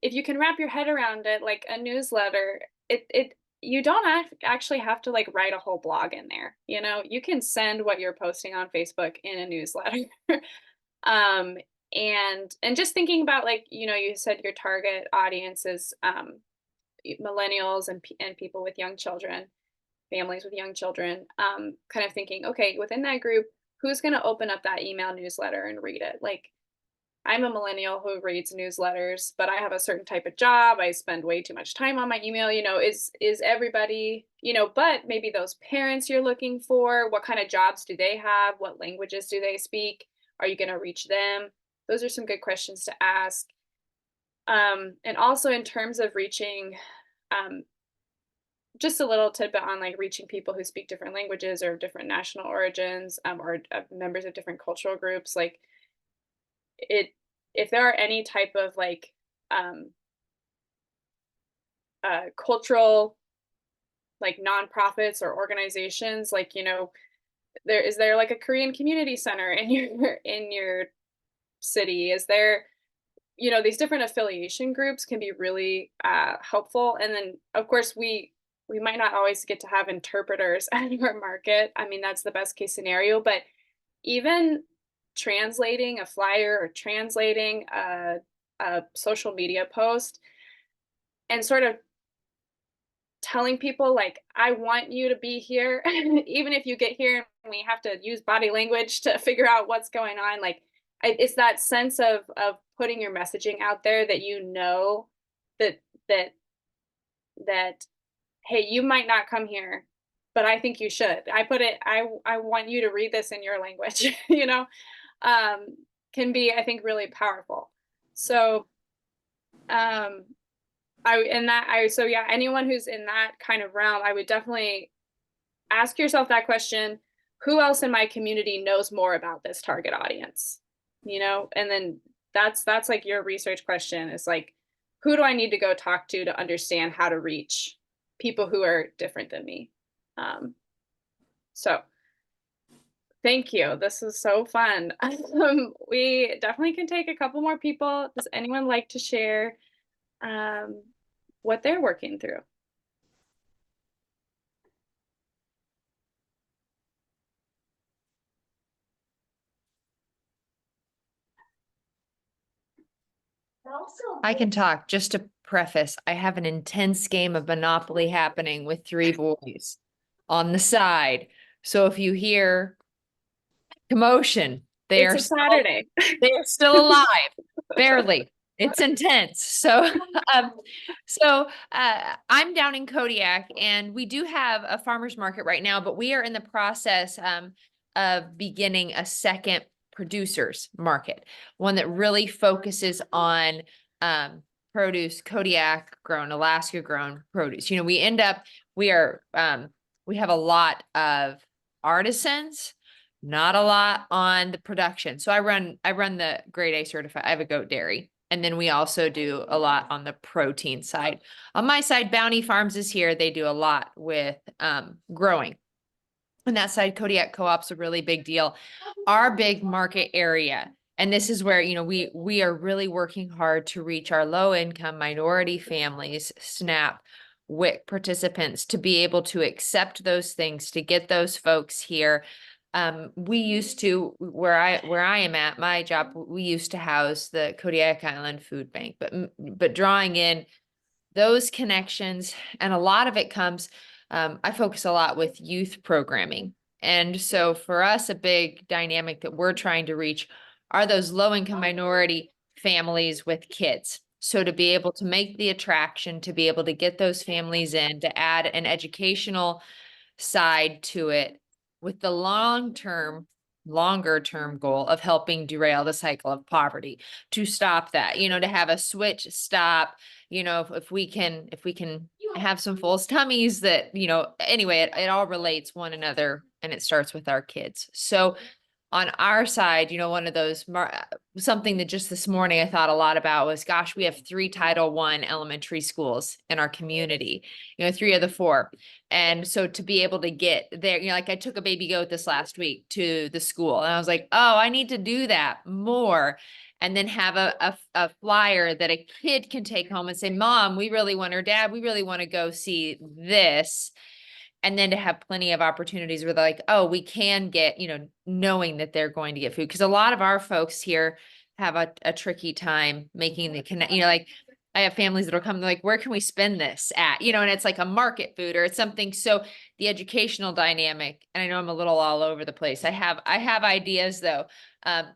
if you can wrap your head around it, like a newsletter, you don't actually have to like write a whole blog in there. You can send what you're posting on Facebook in a newsletter. um, and just thinking about like, you said your target audience is millennials and people with young children, families with young children, kind of thinking, okay, within that group, who's going to open up that email newsletter and read it? Like, I'm a millennial who reads newsletters, but I have a certain type of job. I spend way too much time on my email. Is everybody, but maybe those parents you're looking for, what kind of jobs do they have? What languages do they speak? Are you going to reach them? Those are some good questions to ask. And also in terms of reaching, just a little tidbit on like reaching people who speak different languages or different national origins, or members of different cultural groups. Like if there are any type of like cultural like nonprofits or organizations, like, is there like a Korean community center in your city? Is there, these different affiliation groups can be really helpful. And then of course we might not always get to have interpreters at our market. I mean, that's the best case scenario, but even translating a flyer or translating a social media post and sort of telling people like, I want you to be here, even if you get here and we have to use body language to figure out what's going on. Like, it's that sense of putting your messaging out there that that that that hey, you might not come here, but I think you should. I want you to read this in your language, um, can be, I think, really powerful. So, so yeah, anyone who's in that kind of realm, I would definitely ask yourself that question: who else in my community knows more about this target audience? And then that's like your research question is like, who do I need to go talk to understand how to reach people who are different than me? So thank you. This is so fun. We definitely can take a couple more people. Does anyone like to share what they're working through? I can talk. Just to preface, I have an intense game of Monopoly happening with 3 boys on the side. So if you hear commotion, they It's are a Saturday. they are still alive, barely. It's intense. So, um, I'm down in Kodiak, and we do have a farmer's market right now, but we are in the process of beginning a second producers market, one that really focuses on produce, Kodiak grown, Alaska grown produce. We have a lot of artisans, not a lot on the production. So I run the grade A certified. I have a goat dairy. And then we also do a lot on the protein side. On my side, Bounty Farms is here. They do a lot with growing. On that side, Kodiak Co-op's a really big deal. Our big market area, and this is where, we are really working hard to reach our low income minority families, SNAP, WIC participants, to be able to accept those things, to get those folks here. We used to, where I am at my job, we used to house the Kodiak Island Food Bank, but drawing in those connections, and a lot of it comes, I focus a lot with youth programming. And so for us, a big dynamic that we're trying to reach are those low income minority families with kids. So to be able to make the attraction, to be able to get those families in, to add an educational side to it, with the longer term goal of helping derail the cycle of poverty, to stop that, to have a switch stop, if we can have some full tummies that, anyway, it all relates one another, and it starts with our kids. So on our side, one of those, something that just this morning I thought a lot about was, gosh, we have 3 Title I elementary schools in our community, 3 of the 4. And so to be able to get there, like I took a baby goat this last week to the school, and I was like, oh, I need to do that more. And then have a flyer that a kid can take home and say, Mom, we really want, or Dad, we really want to go see this. And then to have plenty of opportunities where they're like, oh, we can get, knowing that they're going to get food. Because a lot of our folks here have a tricky time making the connect, like I have families that'll come, they're like, where can we spend this at? And it's like a market food or it's something. So the educational dynamic, and I know I'm a little all over the place. I have ideas though.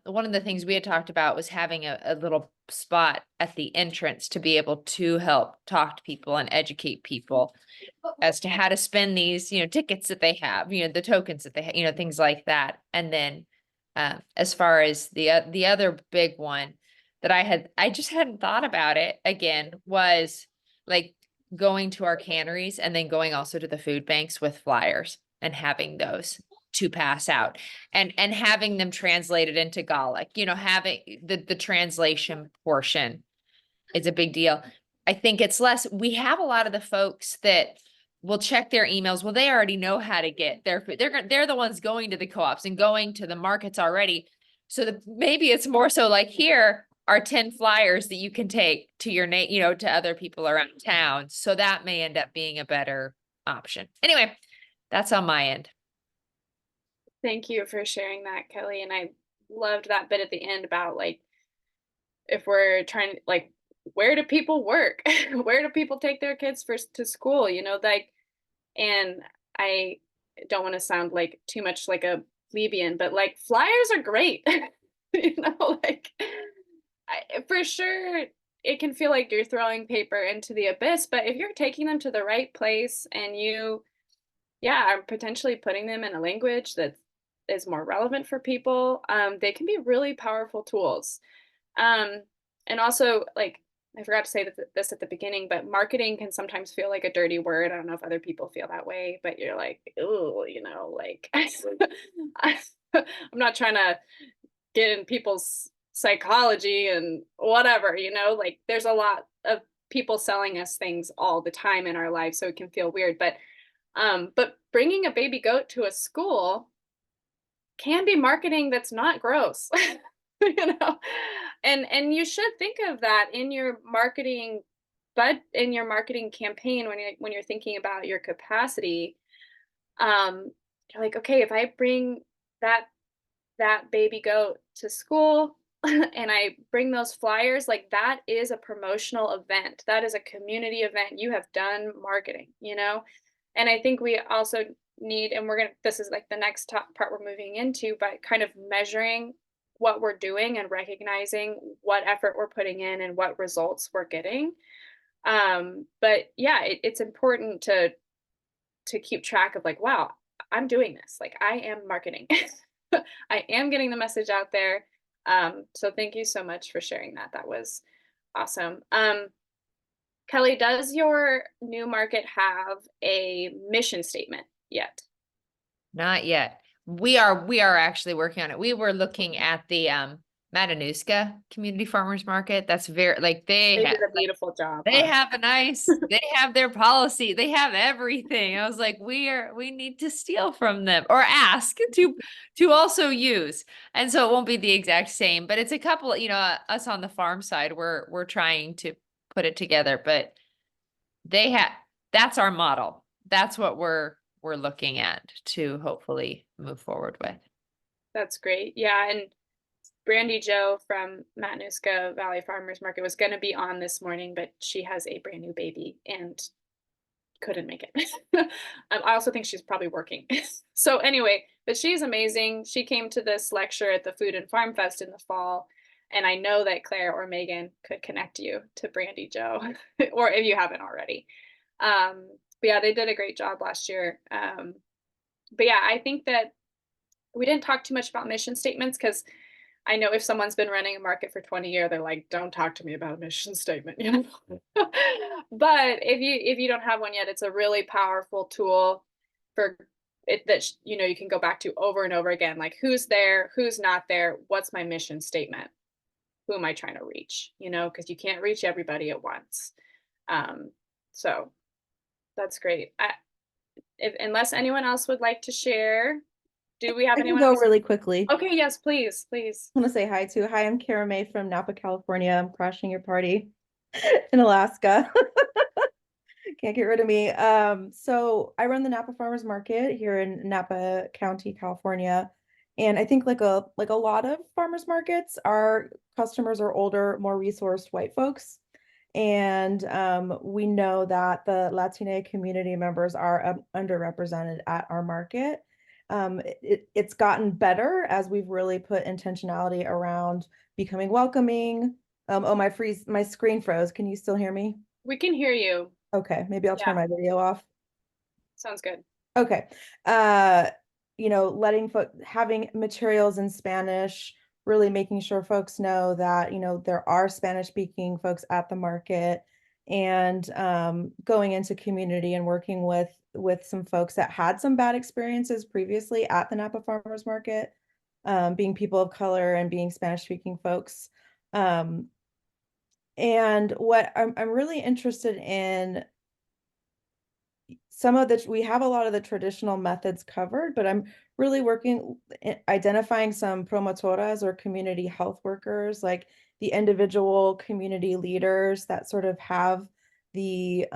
One of the things we had talked about was having a little spot at the entrance to be able to help talk to people and educate people as to how to spend these, tickets that they have, the tokens that they have, things like that. And then as far as the other big one that I just hadn't thought about it again, was like going to our canneries and then going also to the food banks with flyers and having those to pass out, and having them translated into Gaelic, having the translation portion is a big deal. I think it's less, we have a lot of the folks that we'll check their emails. Well, they already know how to get their food. They're the ones going to the co-ops and going to the markets already. So maybe it's more so like, here are 10 flyers that you can take to your to other people around town. So that may end up being a better option. Anyway, that's on my end. Thank you for sharing that, Kelly. And I loved that bit at the end about like, if we're trying to like, where do people work? Where do people take their kids to school? Like, and I don't want to sound like too much like a plebeian, but like flyers are great. Like for sure it can feel like you're throwing paper into the abyss, but if you're taking them to the right place and you, yeah, are potentially putting them in a language that is more relevant for people, they can be really powerful tools. And also, like, I forgot to say this at the beginning, but marketing can sometimes feel like a dirty word. I don't know if other people feel that way, but you're like, oh, like, I'm not trying to get in people's psychology and whatever, like, there's a lot of people selling us things all the time in our lives, so it can feel weird. But bringing a baby goat to a school can be marketing that's not gross. And you should think of that in your marketing, but in your marketing campaign, when you're thinking about your capacity. You're like, okay, if I bring that baby goat to school and I bring those flyers, like, that is a promotional event, that is a community event, you have done marketing. And I think we also need, and this is like the next top part we're moving into, but kind of measuring what we're doing and recognizing what effort we're putting in and what results we're getting. But yeah, it's important to keep track of like, wow, I'm doing this. Like, I am marketing. I am getting the message out there. So thank you so much for sharing that. That was awesome. Kelly, does your new market have a mission statement yet? Not yet. We are actually working on it. We were looking at the Matanuska Community Farmers Market. That's very like They did a beautiful job. they have they have their policy, they have everything. I was like, we need to steal from them or ask to also use. And so it won't be the exact same, but it's a couple, us on the farm side, we're trying to put it together, but that's our model. That's what we're looking at to hopefully move forward with. That's great. Yeah. And Brandy Joe from Matanuska Valley Farmers Market was going to be on this morning, but she has a brand new baby and couldn't make it. I also think she's probably working. So anyway, but she's amazing. She came to this lecture at the Food and Farm Fest in the fall. And I know that Claire or Megan could connect you to Brandy Joe, or if you haven't already. But yeah, they did a great job last year. But yeah, I think that we didn't talk too much about mission statements, because I know if someone's been running a market for 20 years, they're like, don't talk to me about a mission statement, But if you don't have one yet, it's a really powerful tool for it that, you can go back to over and over again. Like, who's there, who's not there, what's my mission statement? Who am I trying to reach? Because you can't reach everybody at once. So that's great. Unless anyone else would like to share, do we have I can anyone go else? really quickly. Okay, yes, please. I want to say hi to. Hi, I'm Kara May from Napa, California. I'm crashing your party in Alaska. Can't get rid of me. So I run the Napa Farmers Market here in Napa County, California. And I think like a lot of farmers markets, our customers are older, more resourced white folks. And we know that the Latina community members are underrepresented at our market. It's gotten better as we've really put intentionality around becoming welcoming. Oh, my screen froze. Can you still hear me? We can hear you. Okay, maybe I'll turn my video off. Sounds good. Okay. Letting having materials in Spanish, really making sure folks know that, there are Spanish speaking folks at the market, and going into community and working with some folks that had some bad experiences previously at the Napa Farmers Market, being people of color and being Spanish speaking folks. And what I'm really interested in we have a lot of the traditional methods covered, but I'm really working identifying some promotoras or community health workers, like the individual community leaders that sort of have the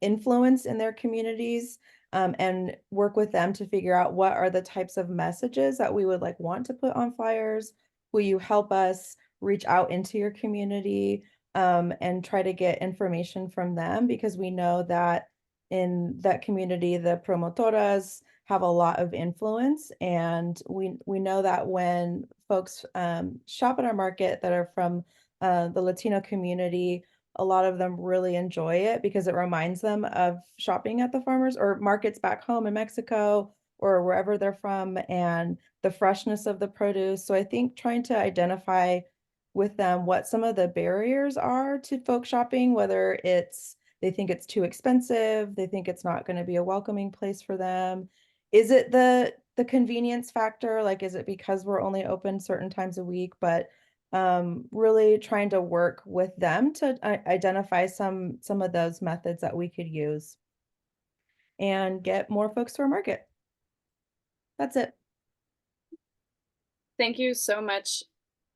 influence in their communities, and work with them to figure out what are the types of messages that we would like want to put on flyers. Will you help us reach out into your community, and try to get information from them, because we know that in that community, the promotoras have a lot of influence, and we know that when folks shop at our market that are from the Latino community, a lot of them really enjoy it because it reminds them of shopping at the farmers or markets back home in Mexico or wherever they're from, and the freshness of the produce. So I think trying to identify with them what some of the barriers are to folk shopping, whether it's they think it's too expensive, they think it's not going to be a welcoming place for them. Is it the convenience factor? Like, is it because we're only open certain times a week? But really trying to work with them to identify some of those methods that we could use and get more folks to our market. That's it. Thank you so much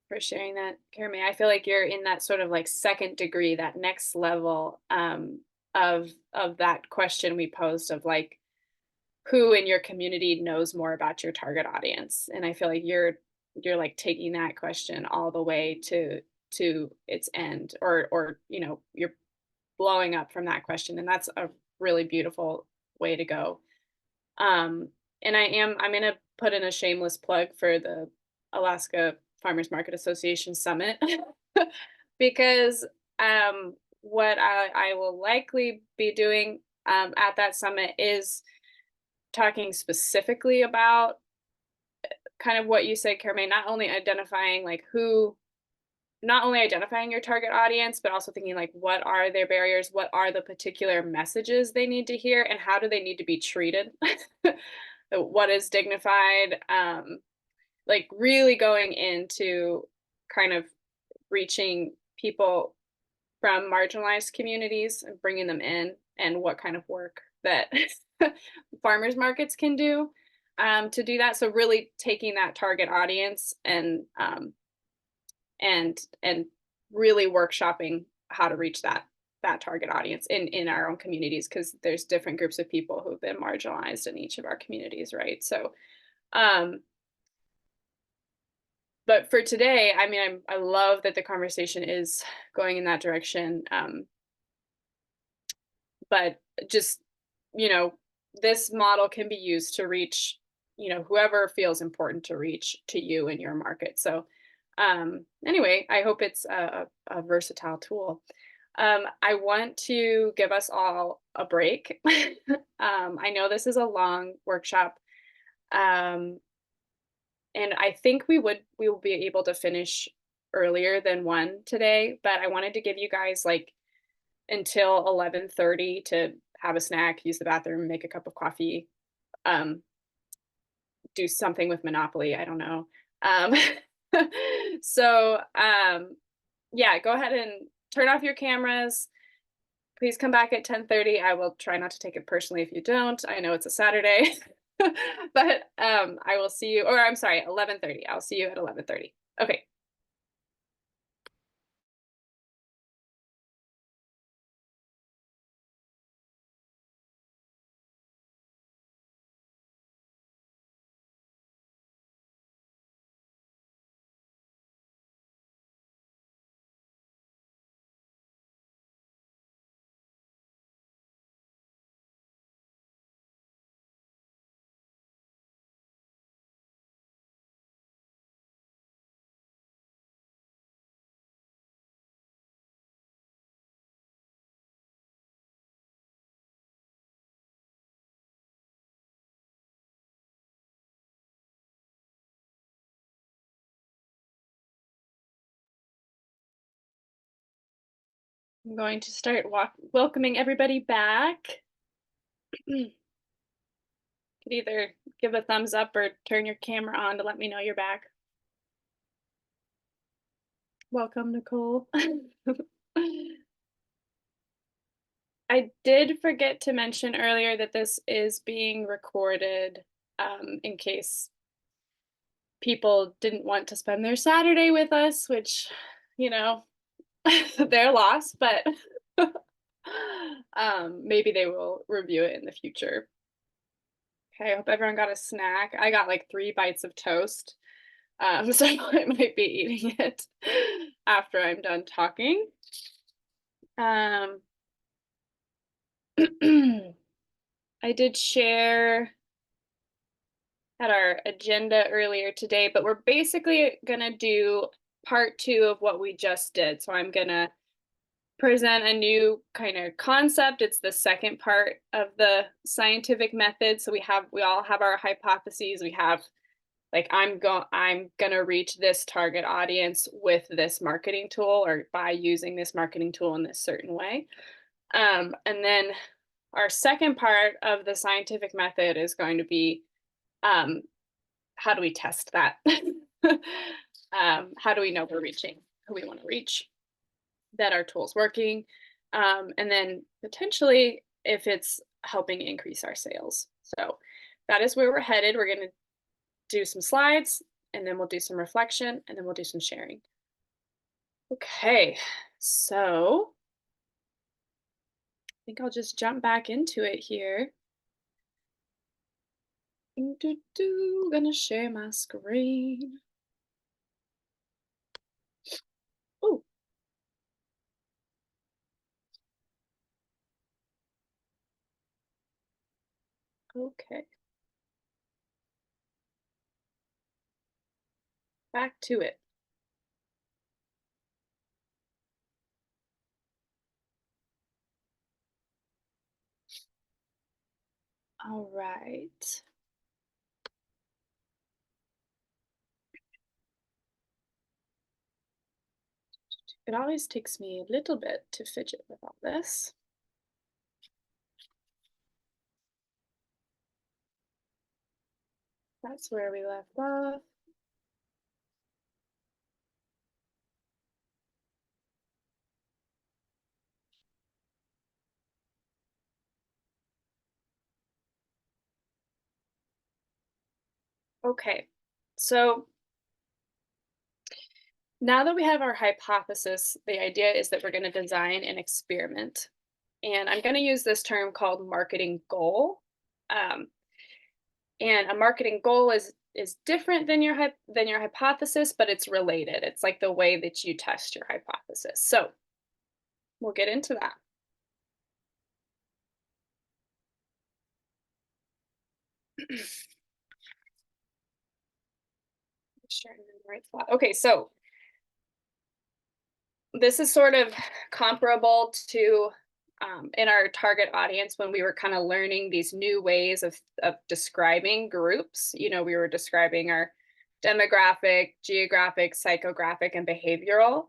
for sharing that, Carrie. I feel like you're in that sort of like second degree, that next level of that question we posed of like, who in your community knows more about your target audience? And I feel like you're like taking that question all the way to its end, or you know, you're blowing up from that question, and that's a really beautiful way to go. And I'm gonna put in a shameless plug for the Alaska Farmers Market Association Summit because what I will likely be doing at that summit is talking specifically about kind of what you said, Carmen, not only identifying like not only identifying your target audience, but also thinking like, what are their barriers? What are the particular messages they need to hear, and how do they need to be treated? What is dignified? Like really going into kind of reaching people from marginalized communities and bringing them in, and what kind of work that farmers markets can do to do that. So really taking that target audience and really workshopping how to reach that target audience in our own communities, because there's different groups of people who've been marginalized in each of our communities, right? So but for today, I mean, I love that the conversation is going in that direction. But just, you know, this model can be used to reach, you know, whoever feels important to reach to you in your market. So anyway, I hope it's a versatile tool. I want to give us all a break. I know this is a long workshop. And I think we will be able to finish earlier than 1 today, but I wanted to give you guys like until 11:30 to have a snack, use the bathroom, make a cup of coffee, do something with Monopoly, I don't know. So yeah, go ahead and turn off your cameras. Please come back at 10:30. I will try not to take it personally if you don't. I know it's a Saturday. But I will see you, or I'm sorry, 11:30. I'll see you at 11:30. Okay. I'm going to start welcoming everybody back. You could either give a thumbs up or turn your camera on to let me know you're back. Welcome, Nicole. I did forget to mention earlier that this is being recorded in case people didn't want to spend their Saturday with us, which, you know, their loss, but maybe they will review it in the future. Okay, I hope everyone got a snack. I got like 3 bites of toast. So I might be eating it after I'm done talking. I did share at our agenda earlier today, but we're basically gonna do part 2 of what we just did. So I'm gonna present a new kind of concept. It's the second part of the scientific method. So we all have our hypotheses. We have like I'm gonna reach this target audience with this marketing tool or by using this marketing tool in this certain way. And then our second part of the scientific method is going to be how do we test that? How do we know we're reaching who we want to reach, that our tool's working, and then potentially if it's helping increase our sales. So that is where we're headed. We're going to do some slides, and then we'll do some reflection, and then we'll do some sharing. Okay, so I think I'll just jump back into it here. Gonna share my screen. Oh. Okay. Back to it. All right. It always takes me a little bit to fidget with all this. That's where we left off. Okay, so now that we have our hypothesis, the idea is that we're going to design an experiment. And I'm going to use this term called marketing goal. And a marketing goal is different than your hypothesis, but it's related. It's like the way that you test your hypothesis. So we'll get into that. Sure, in the right spot. Okay, so this is sort of comparable to in our target audience when we were kind of learning these new ways of describing groups. You know, we were describing our demographic, geographic, psychographic, and behavioral.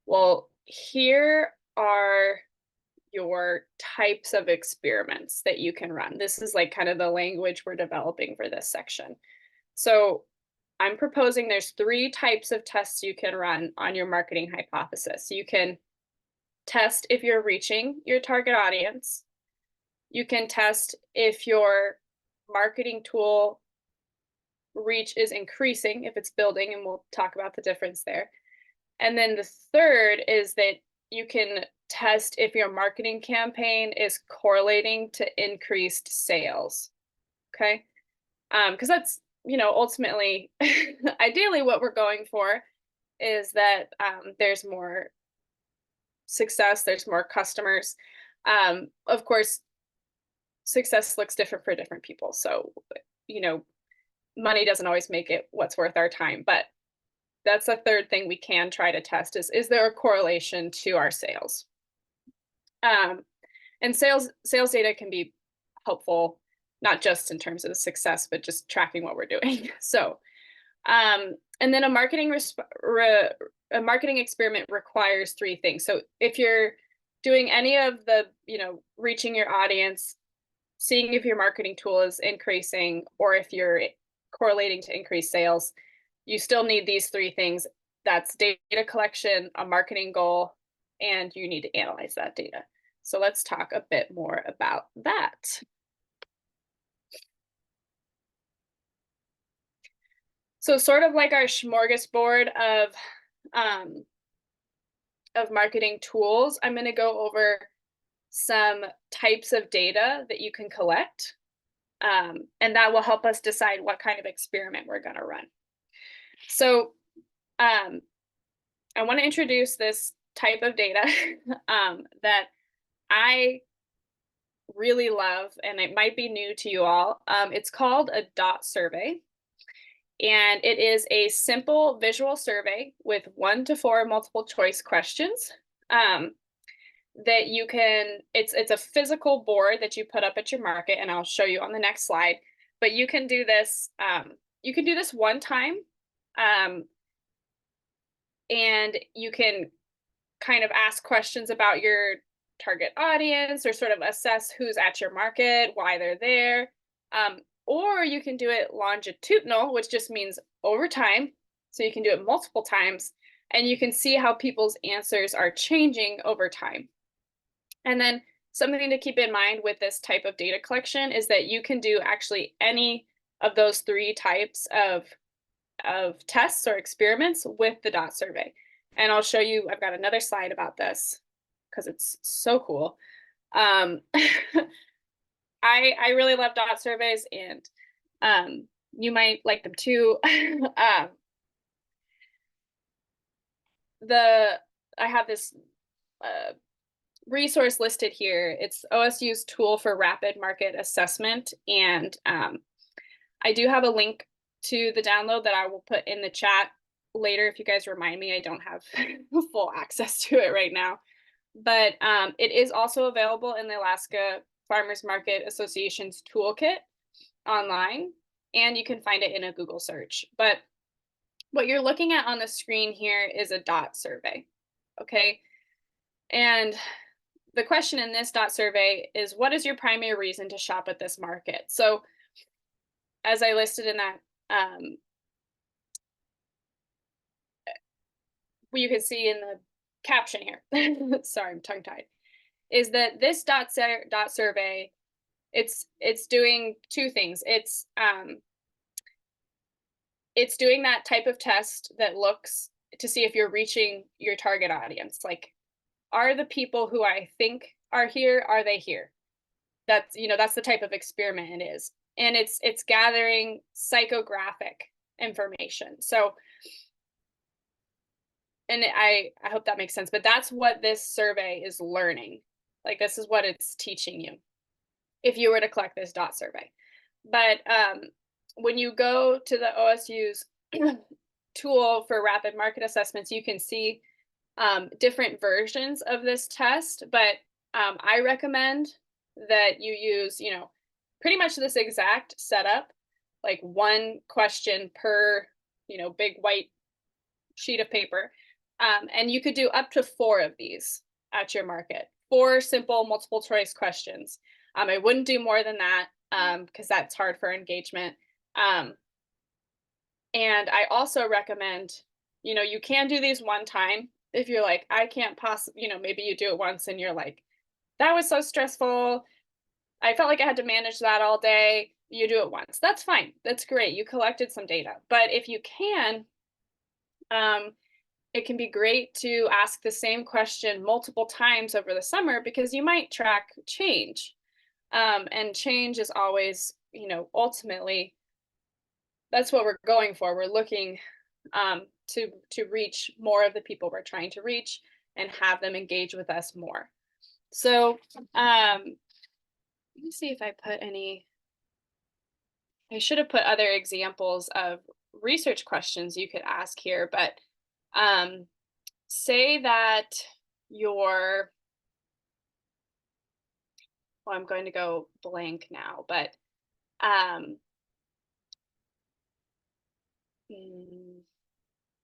Well, here are your types of experiments that you can run. This is like kind of the language we're developing for this section. So I'm proposing there's 3 types of tests you can run on your marketing hypothesis. You can test if you're reaching your target audience. You can test if your marketing tool reach is increasing, if it's building, and we'll talk about the difference there. And then the third is that you can test if your marketing campaign is correlating to increased sales. Okay, because that's, you know, ultimately, ideally what we're going for is that there's more success, there's more customers. Of course, success looks different for different people. So, you know, money doesn't always make it what's worth our time, but that's the third thing we can try to test is there a correlation to our sales? And sales data can be helpful, not just in terms of success, but just tracking what we're doing. So, and then a marketing experiment requires 3 things. So if you're doing any of the, you know, reaching your audience, seeing if your marketing tool is increasing, or if you're correlating to increased sales, you still need these 3 things. That's data collection, a marketing goal, and you need to analyze that data. So let's talk a bit more about that. So sort of like our smorgasbord of marketing tools, I'm going to go over some types of data that you can collect, and that will help us decide what kind of experiment we're going to run. So I want to introduce this type of data that I really love, and it might be new to you all. It's called a dot survey. And it is a simple visual survey with 1 to 4 multiple choice questions that you can, it's a physical board that you put up at your market, and I'll show you on the next slide. But you can do this, one time, and you can kind of ask questions about your target audience or sort of assess who's at your market, why they're there. Or you can do it longitudinal, which just means over time. So you can do it multiple times, and you can see how people's answers are changing over time. And then something to keep in mind with this type of data collection is that you can do actually any of those 3 types of tests or experiments with the dot survey. And I'll show you, I've got another slide about this because it's so cool. I really love dot surveys, and you might like them too. I have this resource listed here. It's OSU's tool for rapid market assessment, and I do have a link to the download that I will put in the chat later if you guys remind me. I don't have full access to it right now, but it is also available in the Alaska Farmers Market Association's toolkit online, and you can find it in a Google search. But what you're looking at on the screen here is a dot survey, okay? And the question in this dot survey is, what is your primary reason to shop at this market? So as I listed in that, what you can see in the caption here, sorry, I'm tongue-tied, is that this dot survey, it's doing 2 things. It's doing that type of test that looks to see if you're reaching your target audience. Like, are the people who I think are here, are they here? That's, that's the type of experiment it is. And it's gathering psychographic information. So, and I hope that makes sense, but that's what this survey is learning. Like, this is what it's teaching you if you were to collect this dot survey. But when you go to the OSU's tool for rapid market assessments, you can see different versions of this test, but I recommend that you use, pretty much this exact setup, like 1 question per, big white sheet of paper. And you could do up to 4 of these at your market, 4 simple multiple choice questions. I wouldn't do more than that because that's hard for engagement. And I also recommend, you can do these one time. If you're like, I can't possibly, maybe you do it once and you're like, that was so stressful. I felt like I had to manage that all day. You do it once. That's fine. That's great. You collected some data. But if you can, it can be great to ask the same question multiple times over the summer because you might track change. And change is always, ultimately, that's what we're going for. We're looking to reach more of the people we're trying to reach and have them engage with us more. So let me see if I put any, I should have put other examples of research questions you could ask here, but say that you're, well, I'm going to go blank now, but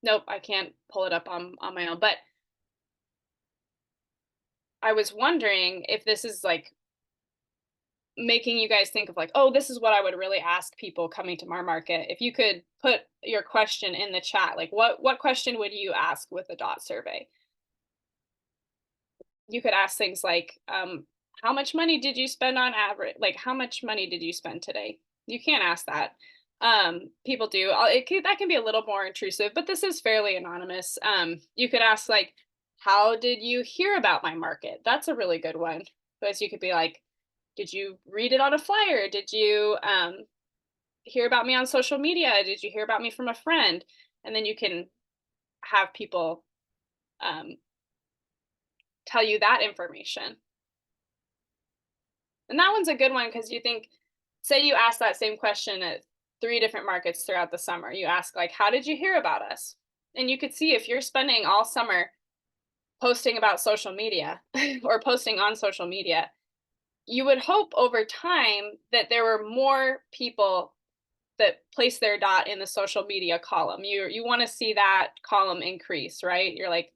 nope, I can't pull it up on my own. But I was wondering if this is like making you guys think of like, oh, this is what I would really ask people coming to our market. If you could put your question in the chat, like what question would you ask with a dot survey? you could ask things like, how much money did you spend on average? Like, how much money did you spend today? You can't ask that. People do. That can be a little more intrusive, but this is fairly anonymous. You could ask like, how did you hear about my market? That's a really good one. Because you could be like, did you read it on a flyer? Did you hear about me on social media? Did you hear about me from a friend? And then you can have people tell you that information. And that one's a good one because you think, say you ask that same question at 3 different markets throughout the summer. You ask like, how did you hear about us? And you could see if you're spending all summer posting about social media or posting on social media, you would hope over time that there were more people that place their dot in the social media column. You want to see that column increase, right? You're like,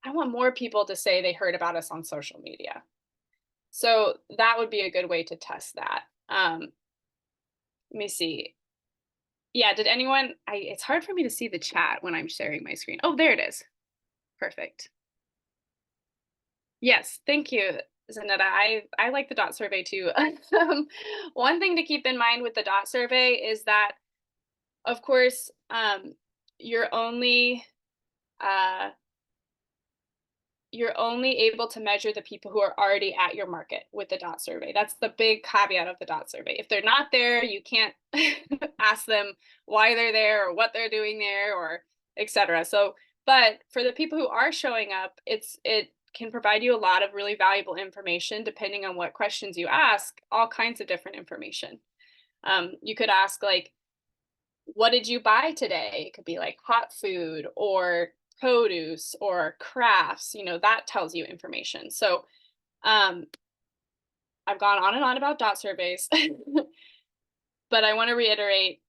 I want more people to say they heard about us on social media. So that would be a good way to test that. Let me see. Yeah, did anyone, it's hard for me to see the chat when I'm sharing my screen. Oh, there it is. Perfect. Yes, thank you, Zanetta. I like the dot survey too. One thing to keep in mind with the dot survey is that, of course, you're only able to measure the people who are already at your market with the dot survey. That's the big caveat of the dot survey. If they're not there, you can't ask them why they're there or what they're doing there or etc. So, but for the people who are showing up, it can provide you a lot of really valuable information depending on what questions you ask, all kinds of different information. You could ask like, what did you buy today? It could be like hot food or produce or crafts, that tells you information. So I've gone on and on about dot surveys, but I want to reiterate.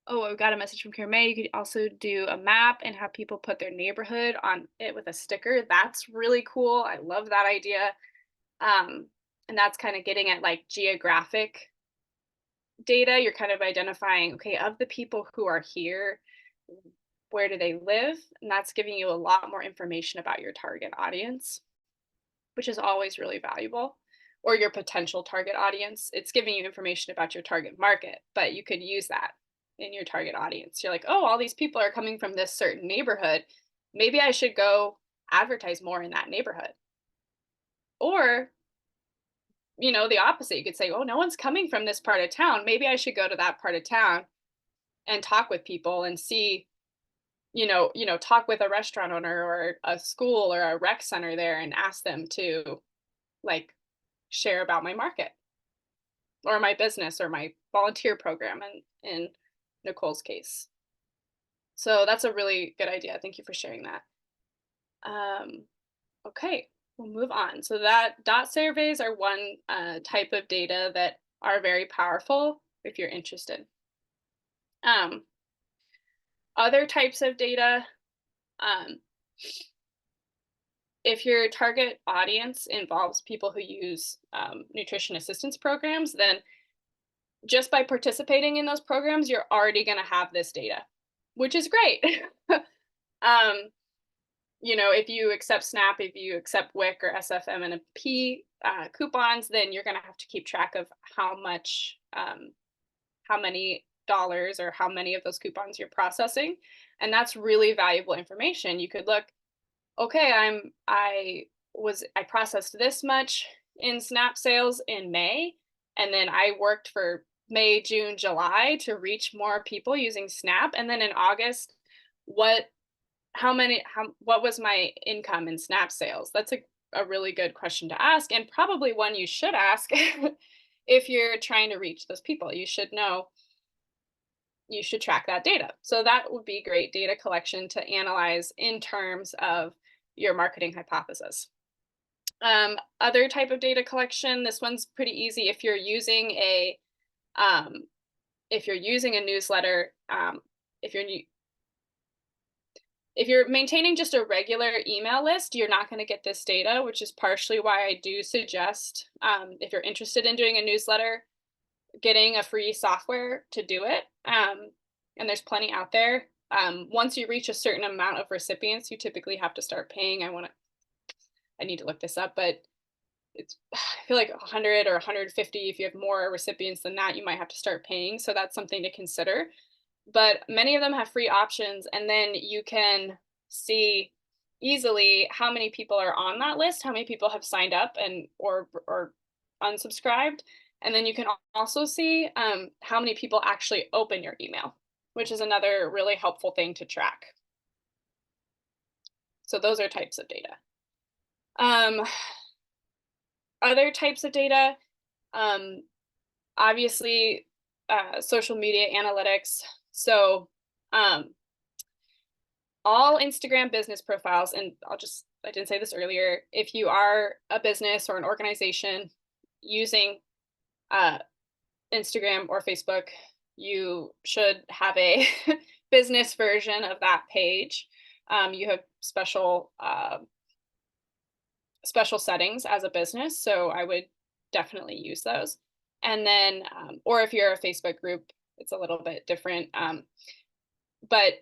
Oh, I got a message from Karen May. You could also do a map and have people put their neighborhood on it with a sticker. That's really cool. I love that idea. And that's kind of getting at like geographic data. You're kind of identifying, okay, of the people who are here, where do they live? And that's giving you a lot more information about your target audience, which is always really valuable, or your potential target audience. It's giving you information about your target market, but you could use that in your target audience. You're like, oh, all these people are coming from this certain neighborhood. Maybe I should go advertise more in that neighborhood. Or, the opposite. You could say, oh, no one's coming from this part of town. Maybe I should go to that part of town and talk with people and see, talk with a restaurant owner or a school or a rec center there and ask them to like share about my market or my business or my volunteer program in Nicole's case. So that's a really good idea. Thank you for sharing that. Okay, we'll move on. So that dot surveys are one type of data that are very powerful if you're interested. Other types of data, if your target audience involves people who use nutrition assistance programs, then just by participating in those programs, you're already going to have this data, which is great. If you accept SNAP, if you accept WIC or SFM&P coupons, then you're going to have to keep track of how many dollars or how many of those coupons you're processing. And that's really valuable information. You could look, okay, I processed this much in SNAP sales in May, and then I worked for May, June, July to reach more people using SNAP. And then in August, what was my income in SNAP sales? That's a really good question to ask, and probably one you should ask if you're trying to reach those people. You should know, you should track that data. So that would be great data collection to analyze in terms of your marketing hypothesis. Other type of data collection, this one's pretty easy. If you're using a newsletter, if you're maintaining just a regular email list, you're not going to get this data, which is partially why I do suggest, if you're interested in doing a newsletter, getting a free software to do it. And there's plenty out there. Once you reach a certain amount of recipients, you typically have to start paying. I want to I need to look this up, but it's, I feel like 100 or 150. If you have more recipients than that, you might have to start paying. So that's something to consider. But many of them have free options, and then you can see easily how many people are on that list, how many people have signed up and or unsubscribed. And then you can also see how many people actually open your email, which is another really helpful thing to track. So those are types of data. Other types of data, obviously, social media analytics. So all Instagram business profiles, and I didn't say this earlier, if you are a business or an organization using Instagram or Facebook, you should have a business version of that page. You have special settings as a business, so I would definitely use those. And then, or if you're a Facebook group, it's a little bit different. But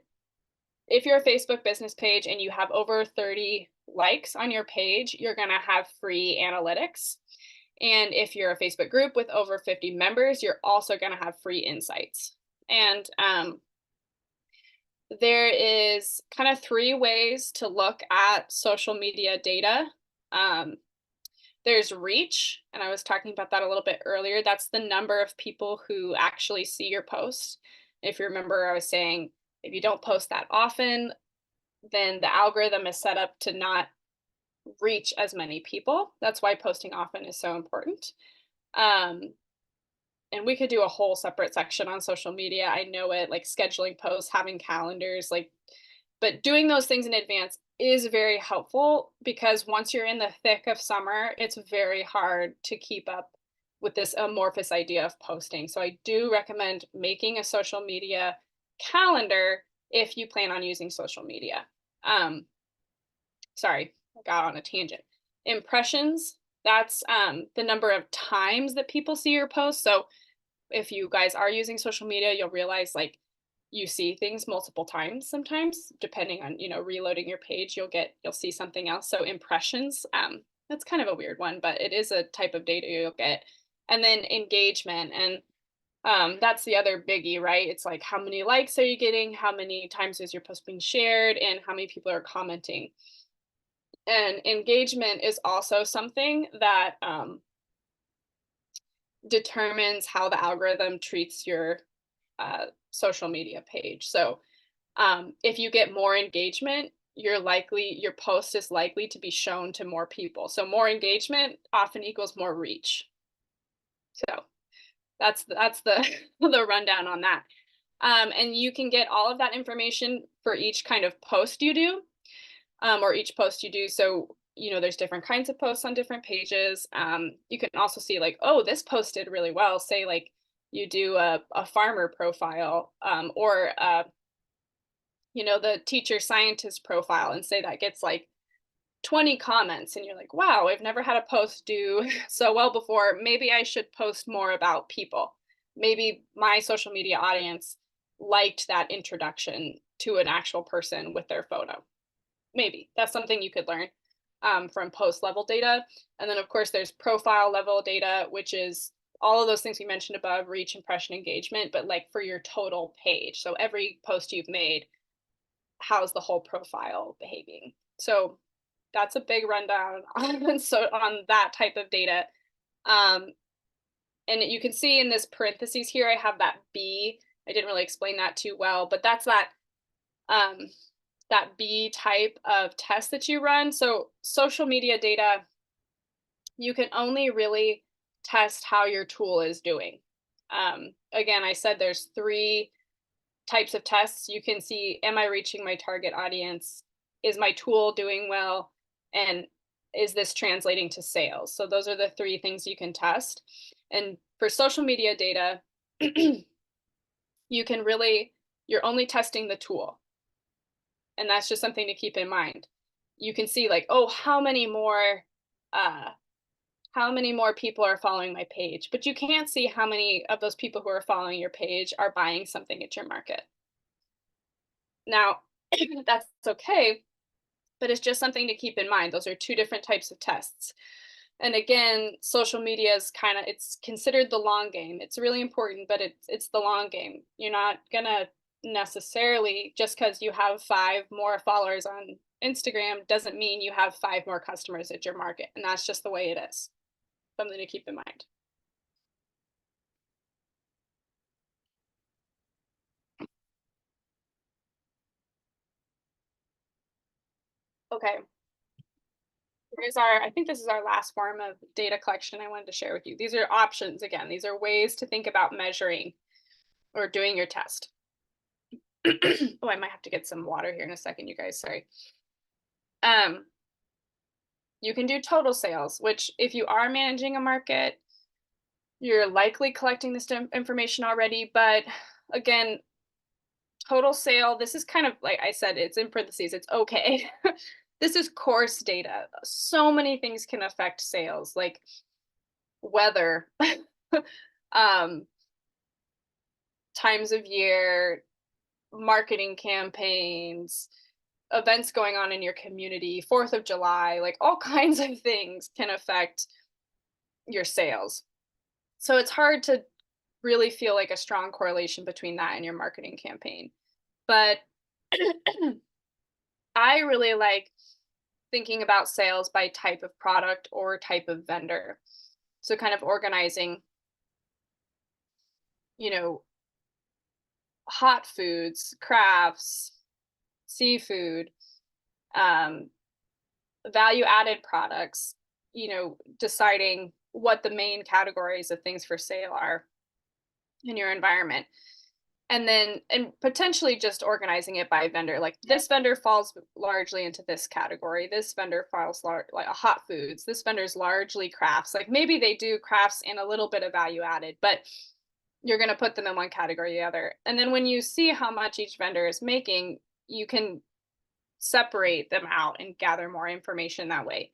if you're a Facebook business page and you have over 30 likes on your page, you're going to have free analytics. And if you're a Facebook group with over 50 members, you're also going to have free insights. And there is kind of 3 ways to look at social media data. There's reach, and I was talking about that a little bit earlier. That's the number of people who actually see your post. If you remember, I was saying if you don't post that often, then the algorithm is set up to not reach as many people. That's why posting often is so important. And we could do a whole separate section on social media. I know it, like scheduling posts, having calendars, but doing those things in advance is very helpful, because once you're in the thick of summer, it's very hard to keep up with this amorphous idea of posting. So I do recommend making a social media calendar if you plan on using social media. Sorry, I got on a tangent. Impressions, that's the number of times that people see your post. So if you guys are using social media, you'll realize like you see things multiple times sometimes, depending on, reloading your page, you'll see something else. So impressions, that's kind of a weird one, but it is a type of data you'll get. And then engagement, and that's the other biggie, right? It's like, how many likes are you getting? How many times is your post being shared? And how many people are commenting? And engagement is also something that determines how the algorithm treats your social media page. So if you get more engagement, your post is likely to be shown to more people. So more engagement often equals more reach. So that's the the rundown on that. And you can get all of that information for each kind of post you do, or each post you do. So there's different kinds of posts on different pages. You can also see like, oh, this post did really well. Say like you do a farmer profile, or the teacher scientist profile, and say that gets like 20 comments, and you're like, wow, I've never had a post do so well before. Maybe I should post more about people. Maybe my social media audience liked that introduction to an actual person with their photo. Maybe that's something you could learn from post level data. And then of course there's profile level data, which is all of those things we mentioned above: reach, impression, engagement, but like for your total page. So every post you've made, how's the whole profile behaving? So that's a big rundown on that type of data. And you can see in this parentheses here, I have that B. I didn't really explain that too well, but that's that B type of test that you run. So social media data, you can only really test how your tool is doing. Again, I said there's 3 types of tests. You can see, am I reaching my target audience? Is my tool doing well? And is this translating to sales? So those are the 3 things you can test. And for social media data, you're only testing the tool. And that's just something to keep in mind. You can see like, oh, how many more people are following my page, but you can't see how many of those people who are following your page are buying something at your market. Now, that's okay, but it's just something to keep in mind. Those are two different types of tests. And again, social media is it's considered the long game. It's really important, but it's the long game. You're not gonna necessarily, just because you have 5 more followers on Instagram doesn't mean you have 5 more customers at your market. And that's just the way it is. Something to keep in mind. Okay. I think this is our last form of data collection I wanted to share with you. These are options. Again, these are ways to think about measuring or doing your test. Oh, I might have to get some water here in a second, you guys, sorry. You can do total sales, which if you are managing a market, you're likely collecting this information already, but again, total sale, this is kind of, like I said, it's in parentheses, it's okay. This is course data. So many things can affect sales, like weather, times of year, marketing campaigns, events going on in your community, 4th of July, like all kinds of things can affect your sales. So it's hard to really feel like a strong correlation between that and your marketing campaign. But I really like thinking about sales by type of product or type of vendor. So kind of organizing, hot foods, crafts, seafood, value added products, deciding what the main categories of things for sale are in your environment. And potentially just organizing it by vendor. Like this vendor falls largely into this category. This vendor falls like hot foods. This vendor's largely crafts. Like maybe they do crafts and a little bit of value added, but you're going to put them in one category or the other. And then when you see how much each vendor is making, you can separate them out and gather more information that way.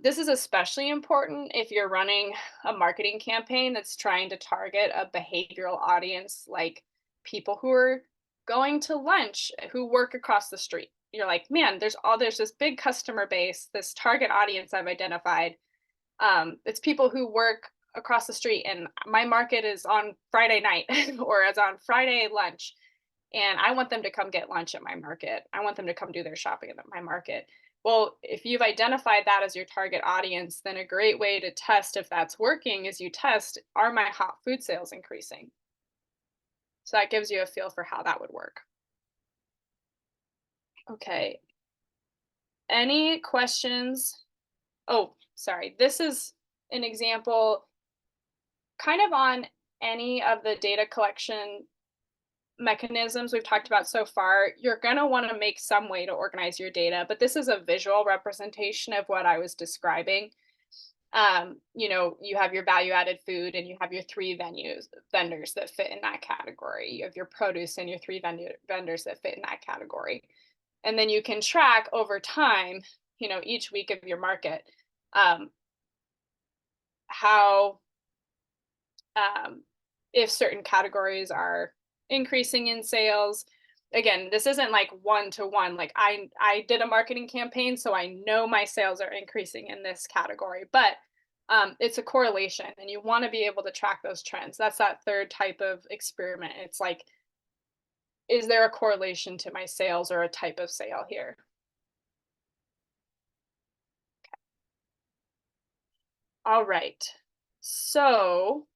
This is especially important if you're running a marketing campaign that's trying to target a behavioral audience, like people who are going to lunch, who work across the street. You're like, man, there's this big customer base, this target audience I've identified. It's people who work across the street, and my market is on Friday night or it's on Friday lunch. And I want them to come get lunch at my market. I want them to come do their shopping at my market. Well, if you've identified that as your target audience, then a great way to test if that's working is you test, are my hot food sales increasing? So that gives you a feel for how that would work. Okay. Any questions? Oh, sorry. This is an example kind of on any of the data collection mechanisms we've talked about so far. You're going to want to make some way to organize your data, but this is a visual representation of what I was describing. You have your value added food and you have your 3 vendors that fit in that category. You have your produce and your 3 vendors that fit in that category. And then you can track over time, each week of your market, how, if certain categories are increasing in sales. Again, this isn't like one-to-one. Like I did a marketing campaign, so I know my sales are increasing in this category, but it's a correlation and you want to be able to track those trends. That's that third type of experiment. It's like, is there a correlation to my sales or a type of sale here? Okay. All right. So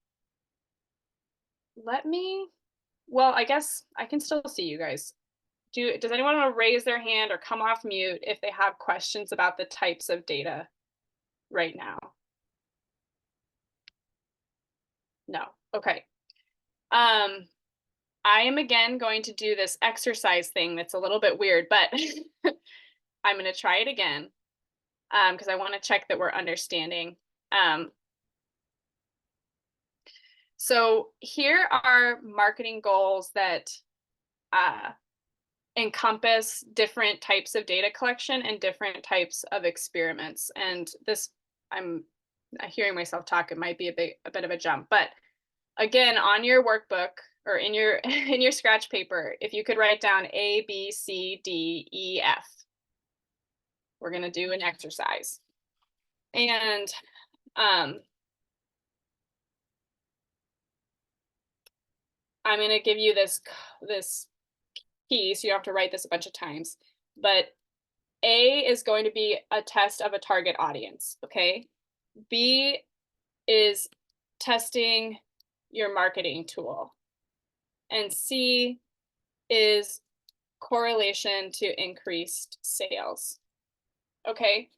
well, I guess I can still see you guys. Does anyone want to raise their hand or come off mute if they have questions about the types of data right now? No. Okay. I am again going to do this exercise thing that's a little bit weird, but I'm going to try it again because I want to check that we're understanding. So here are marketing goals that encompass different types of data collection and different types of experiments. And this, I'm hearing myself talk, it might be a bit of a jump, but again, on your workbook or in your scratch paper, if you could write down A, B, C, D, E, F. we're going to do an exercise. And I'm going to give you this key, so you have to write this a bunch of times. But A is going to be a test of a target audience, okay? B is testing your marketing tool. And C is correlation to increased sales. Okay,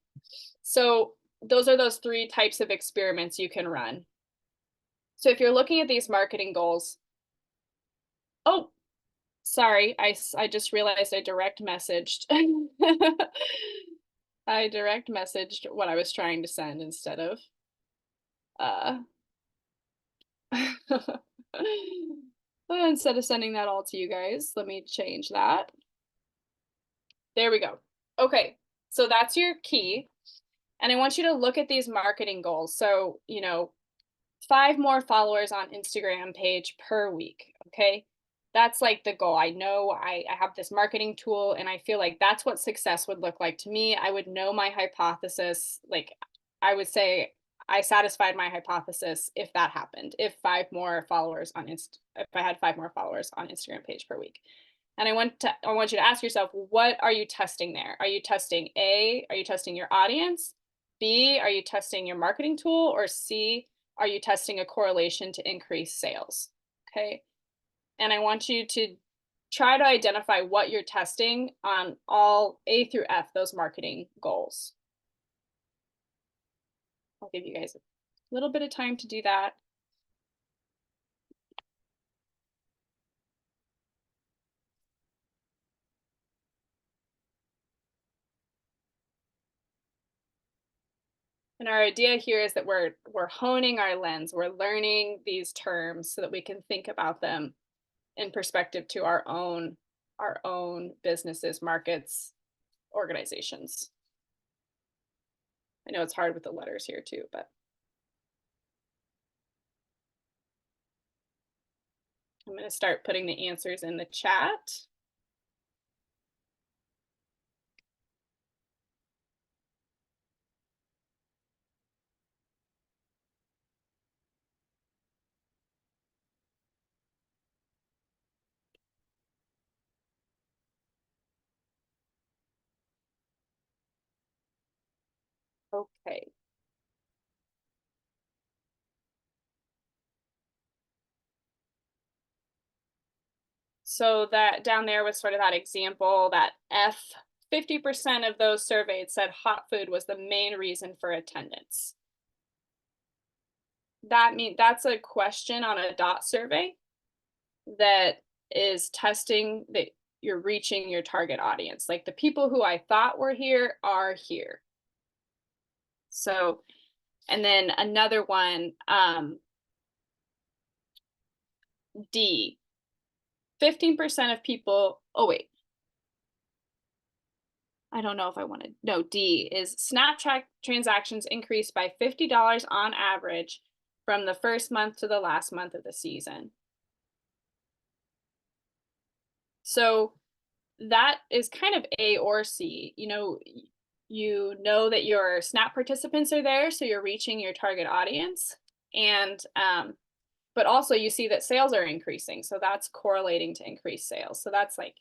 so those are those 3 types of experiments you can run. So if you're looking at these marketing goals, oh, sorry, I just realized I direct messaged. I direct messaged what I was trying to send instead of instead of sending that all to you guys. Let me change that. There we go. Okay, so that's your key. And I want you to look at these marketing goals. So, 5 more followers on Instagram page per week. Okay. That's like the goal. I know I have this marketing tool, and I feel like that's what success would look like to me. I would know my hypothesis. Like, I would say I satisfied my hypothesis if that happened, if 5 more followers on if I had 5 more followers on Instagram page per week. And I want you to ask yourself, what are you testing there? Are you testing A, are you testing your audience? B, are you testing your marketing tool? Or C, are you testing a correlation to increase sales? Okay. And I want you to try to identify what you're testing on all A through F, those marketing goals. I'll give you guys a little bit of time to do that. And our idea here is that we're honing our lens. We're learning these terms so that we can think about them in perspective to our own businesses, markets, organizations. I know it's hard with the letters here too, but I'm going to start putting the answers in the chat. Okay. So that down there was sort of that example, that F, 50% of those surveyed said hot food was the main reason for attendance. That's a question on a DOT survey that is testing that you're reaching your target audience. Like, the people who I thought were here are here. So, and then another one, D, 15% of people, oh wait, I don't know if I wanted, no, D is Snapchat transactions increased by $50 on average from the first month to the last month of the season. So that is kind of A or C. You know that your Snap participants are there, so you're reaching your target audience. And but also you see that sales are increasing, so that's correlating to increased sales. So that's like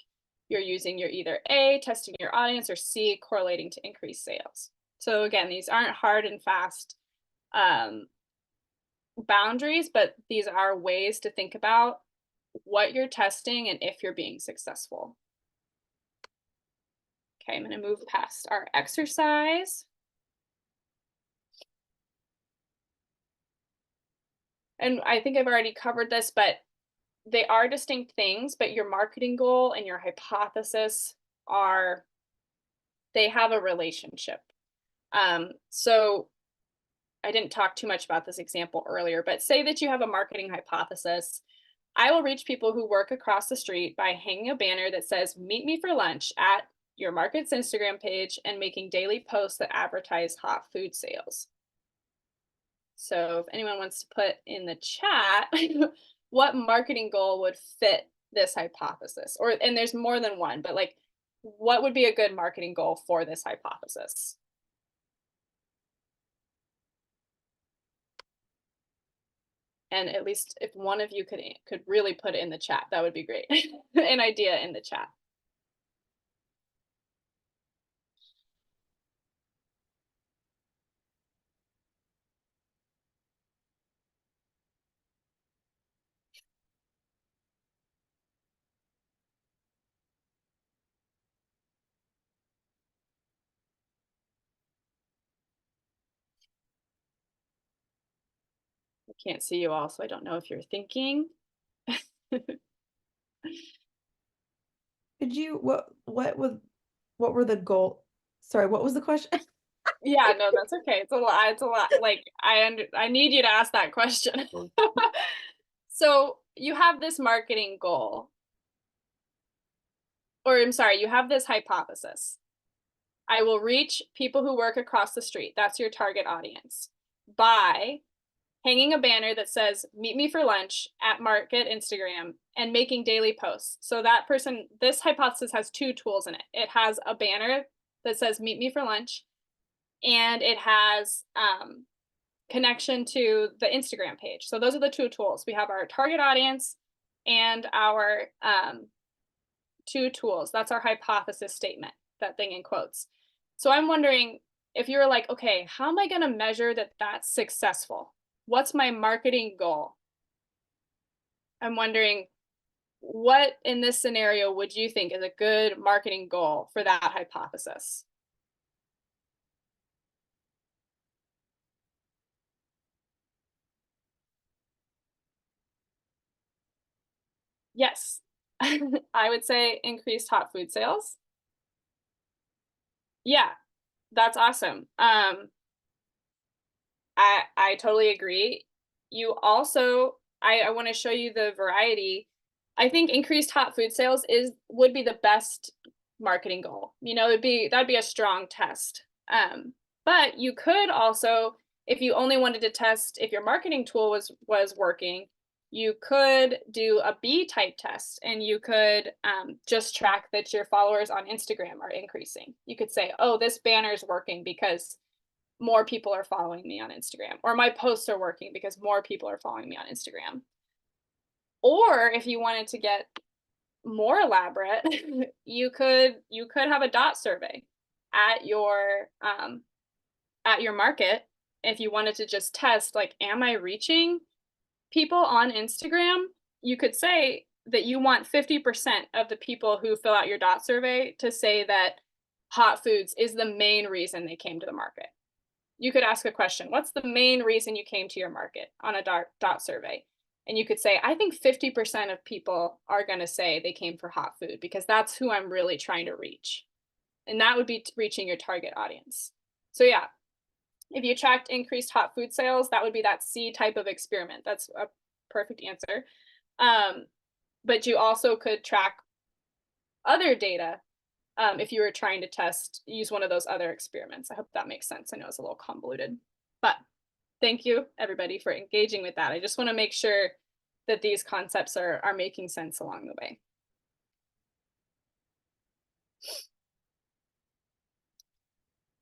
you're using your either A, testing your audience, or C, correlating to increased sales. So again, these aren't hard and fast boundaries, but these are ways to think about what you're testing and if you're being successful. Okay, I'm going to move past our exercise. And I think I've already covered this, but they are distinct things, but your marketing goal and your hypothesis they have a relationship. So I didn't talk too much about this example earlier, but say that you have a marketing hypothesis. I will reach people who work across the street by hanging a banner that says, "Meet me for lunch" at your market's Instagram page, and making daily posts that advertise hot food sales. So if anyone wants to put in the chat what marketing goal would fit this hypothesis, and there's more than one, but like what would be a good marketing goal for this hypothesis? And at least if one of you could really put it in the chat, that would be great. An idea in the chat. I can't see you all, so I don't know if you're thinking. Could you, what were the goal? Sorry, what was the question? Yeah, no, that's okay. It's a lot. It's a lot. Like I need you to ask that question. So you have this marketing goal, or I'm sorry, you have this hypothesis. I will reach people who work across the street. That's your target audience by hanging a banner that says, meet me for lunch at Market Instagram, and making daily posts. So that person, this hypothesis has two tools in it. It has a banner that says, meet me for lunch, and it has connection to the Instagram page. So those are the two tools. We have our target audience and our two tools. That's our hypothesis statement, that thing in quotes. So I'm wondering if you're like, okay, how am I going to measure that that's successful? What's my marketing goal? I'm wondering, what in this scenario would you think is a good marketing goal for that hypothesis? Yes, I would say increased hot food sales. Yeah, that's awesome. I totally agree. You also, I want to show you the variety. I think increased hot food sales would be the best marketing goal. You know, that'd be a strong test. But you could also, if you only wanted to test if your marketing tool was working, you could do a B type test, and you could just track that your followers on Instagram are increasing. You could say, oh, this banner is working because more people are following me on Instagram, or my posts are working because more people are following me on Instagram. Or if you wanted to get more elaborate, you could have a dot survey at your market. If you wanted to just test, like, am I reaching people on Instagram? You could say that you want 50% of the people who fill out your dot survey to say that hot foods is the main reason they came to the market. You could ask a question, what's the main reason you came to your market, on a dot survey? And you could say, I think 50% of people are going to say they came for hot food because that's who I'm really trying to reach. And that would be reaching your target audience. So yeah, if you tracked increased hot food sales, that would be that C type of experiment. That's a perfect answer. But you also could track other data if you were trying to use one of those other experiments. I hope that makes sense. I know it's a little convoluted, but thank you everybody for engaging with that. I just want to make sure that these concepts are making sense along the way.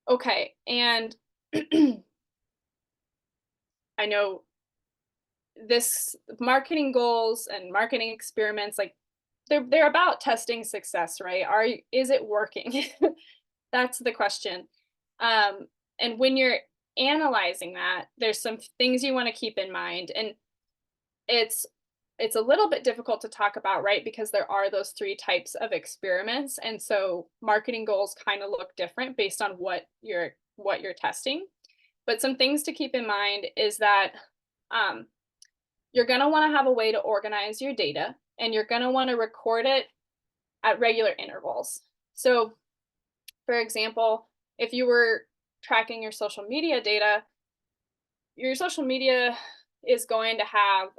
Okay, and I know this marketing goals and marketing experiments, like they're about testing success, right? Is it working? That's the question. And when you're analyzing that, there's some things you want to keep in mind, and it's a little bit difficult to talk about, right? Because there are those three types of experiments, and so marketing goals kind of look different based on what you're testing. But some things to keep in mind is that you're going to want to have a way to organize your data, and you're going to want to record it at regular intervals. So, for example, if you were tracking your social media data, your social media is going to have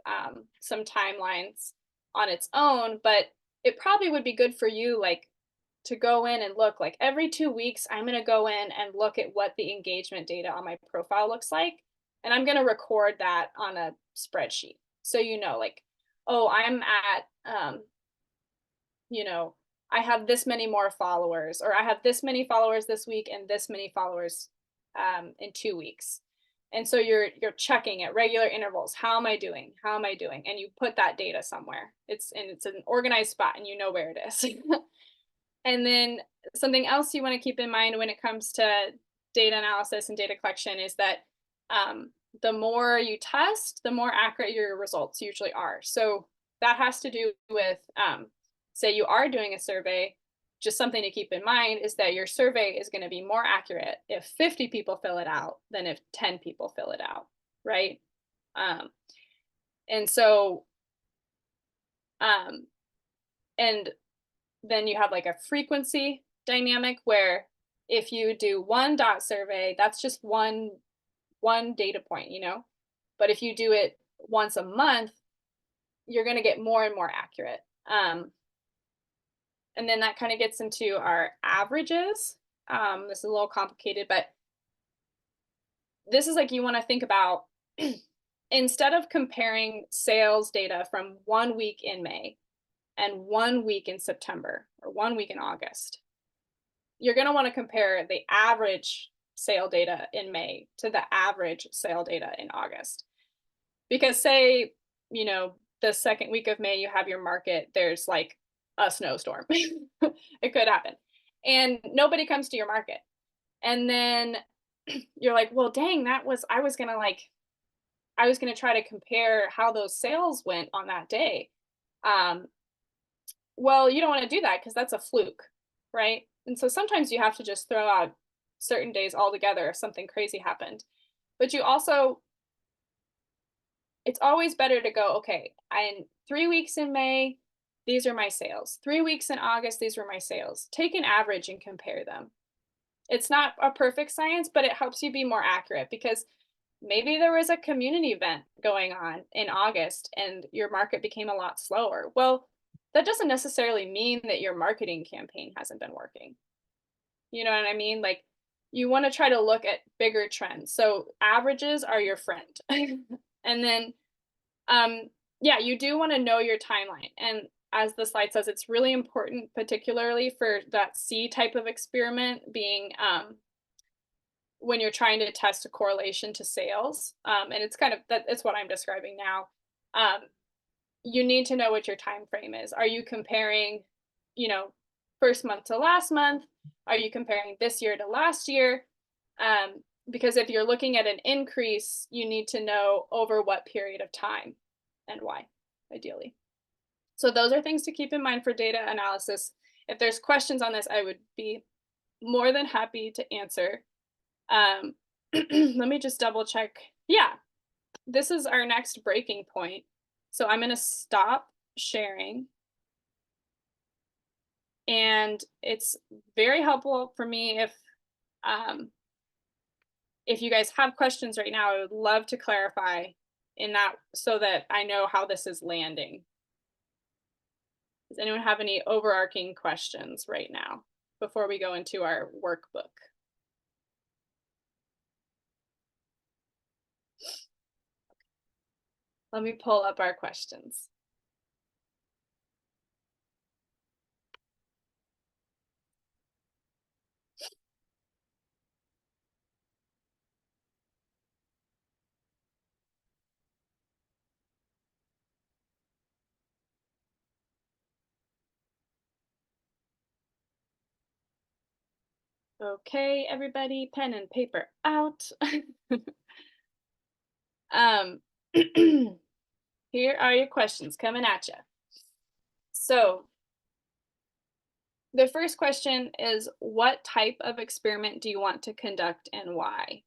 some timelines on its own, but it probably would be good for you, like, to go in and look, like, every 2 weeks, I'm going to go in and look at what the engagement data on my profile looks like. And I'm going to record that on a spreadsheet. So, like, oh, I'm at, I have this many more followers, or I have this many followers this week and this many followers in 2 weeks. And so you're checking at regular intervals. How am I doing? How am I doing? And you put that data somewhere. It's an organized spot and you know where it is. And then something else you want to keep in mind when it comes to data analysis and data collection is that the more you test, the more accurate your results usually are. So that has to do with, say you are doing a survey, just something to keep in mind is that your survey is going to be more accurate if 50 people fill it out than if 10 people fill it out, right? And so, and then you have like a frequency dynamic where if you do one dot survey, that's just one data point, you know? But if you do it once a month, you're going to get more and more accurate. And then that kind of gets into our averages. This is a little complicated, but this is like you want to think about instead of comparing sales data from 1 week in May and 1 week in September or 1 week in August, you're going to want to compare the average sale data in May to the average sale data in August. Because say, you know, the second week of May, you have your market, there's like a snowstorm. It could happen. And nobody comes to your market. And then you're like, well, dang, I was going to try to compare how those sales went on that day. Well, you don't want to do that because that's a fluke, right? And so sometimes you have to just throw out certain days altogether if something crazy happened. But you also, it's always better to go, okay, in 3 weeks in May, these are my sales. 3 weeks in August, these were my sales. Take an average and compare them. It's not a perfect science, but it helps you be more accurate because maybe there was a community event going on in August and your market became a lot slower. Well, that doesn't necessarily mean that your marketing campaign hasn't been working. You know what I mean? Like you want to try to look at bigger trends. So averages are your friend. And then, yeah, you do want to know your timeline. And as the slide says, it's really important, particularly for that C type of experiment being when you're trying to test a correlation to sales. And it's kind of, it's what I'm describing now. You need to know what your time frame is. Are you comparing, you know, first month to last month? Are you comparing this year to last year? Because if you're looking at an increase, you need to know over what period of time and why, ideally. So those are things to keep in mind for data analysis. If there's questions on this, I would be more than happy to answer. Let me just double check. Yeah, this is our next breaking point. So I'm going to stop sharing. And it's very helpful for me if you guys have questions right now, I would love to clarify in that so that I know how this is landing. Does anyone have any overarching questions right now before we go into our workbook? Let me pull up our questions. Okay, everybody, pen and paper out. Here are your questions coming at you. So the first question is, what type of experiment do you want to conduct and why?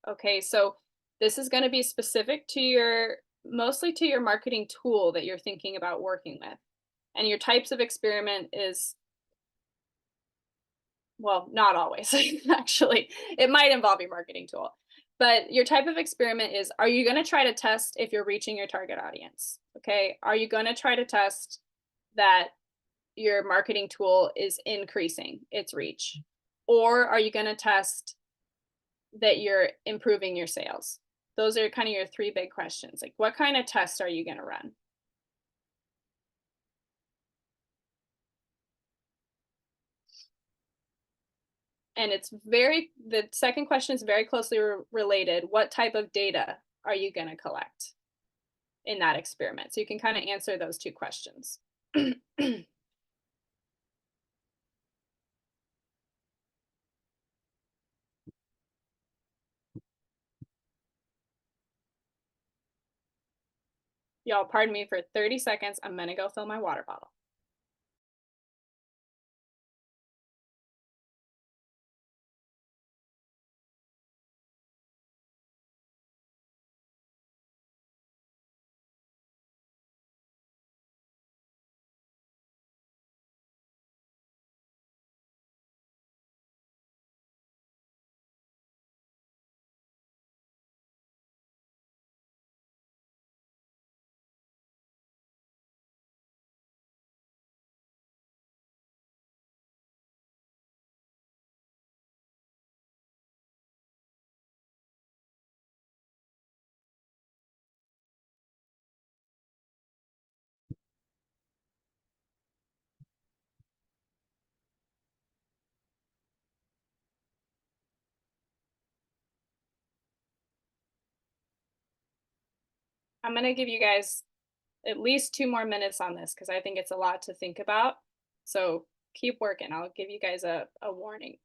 Okay, so this is going to be specific to mostly to your marketing tool that you're thinking about working with. And your types of experiment is, well, not always, actually. It might involve your marketing tool. But your type of experiment is, are you going to try to test if you're reaching your target audience? Okay, are you going to try to test that your marketing tool is increasing its reach? Or are you going to test that you're improving your sales? Those are kind of your 3 big questions. Like, what kind of tests are you going to run? And the second question is very closely related. What type of data are you going to collect in that experiment? So you can kind of answer those two questions. Y'all, pardon me for 30 seconds. I'm going to go fill my water bottle. I'm going to give you guys at least 2 more minutes on this because I think it's a lot to think about. So keep working. I'll give you guys a warning.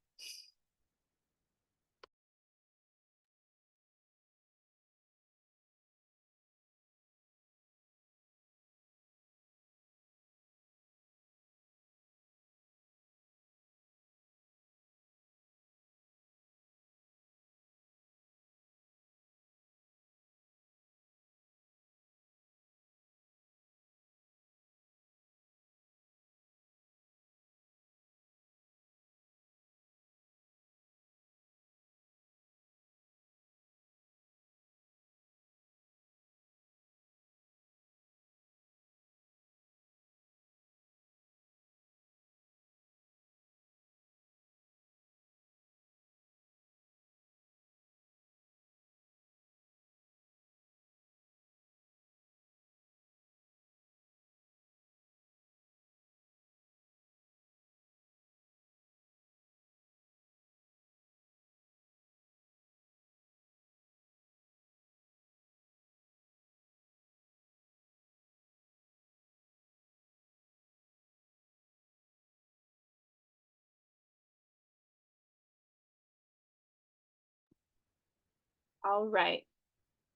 All right.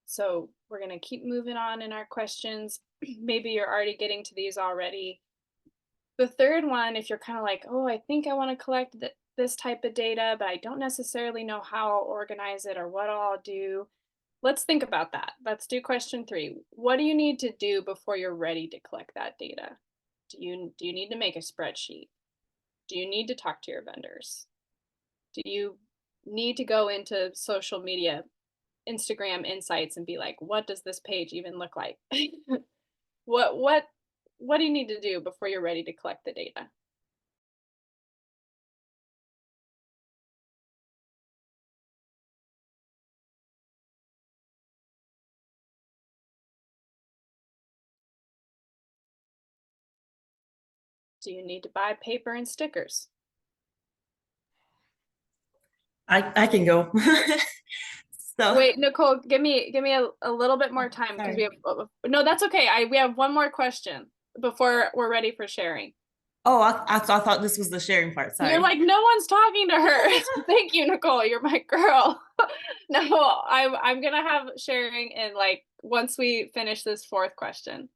So we're going to keep moving on in our questions. Maybe you're already getting to these already. The third one, if you're kind of like, oh, I think I want to collect this type of data, but I don't necessarily know how I'll organize it or what I'll do. Let's think about that. Let's do question 3. What do you need to do before you're ready to collect that data? Do you need to make a spreadsheet? Do you need to talk to your vendors? Do you need to go into social media, Instagram insights and be like, what does this page even look like? What do you need to do before you're ready to collect the data? Do you need to buy paper and stickers? I can go. So Wait, Nicole, give me a little bit more time because we sorry. have no, that's okay. We have one more question before we're ready for sharing. Oh, I thought this was the sharing part. You're Sorry. like, no one's talking to her. Thank you, Nicole. You're my girl. No, I'm gonna have sharing in like once we finish this 4th question.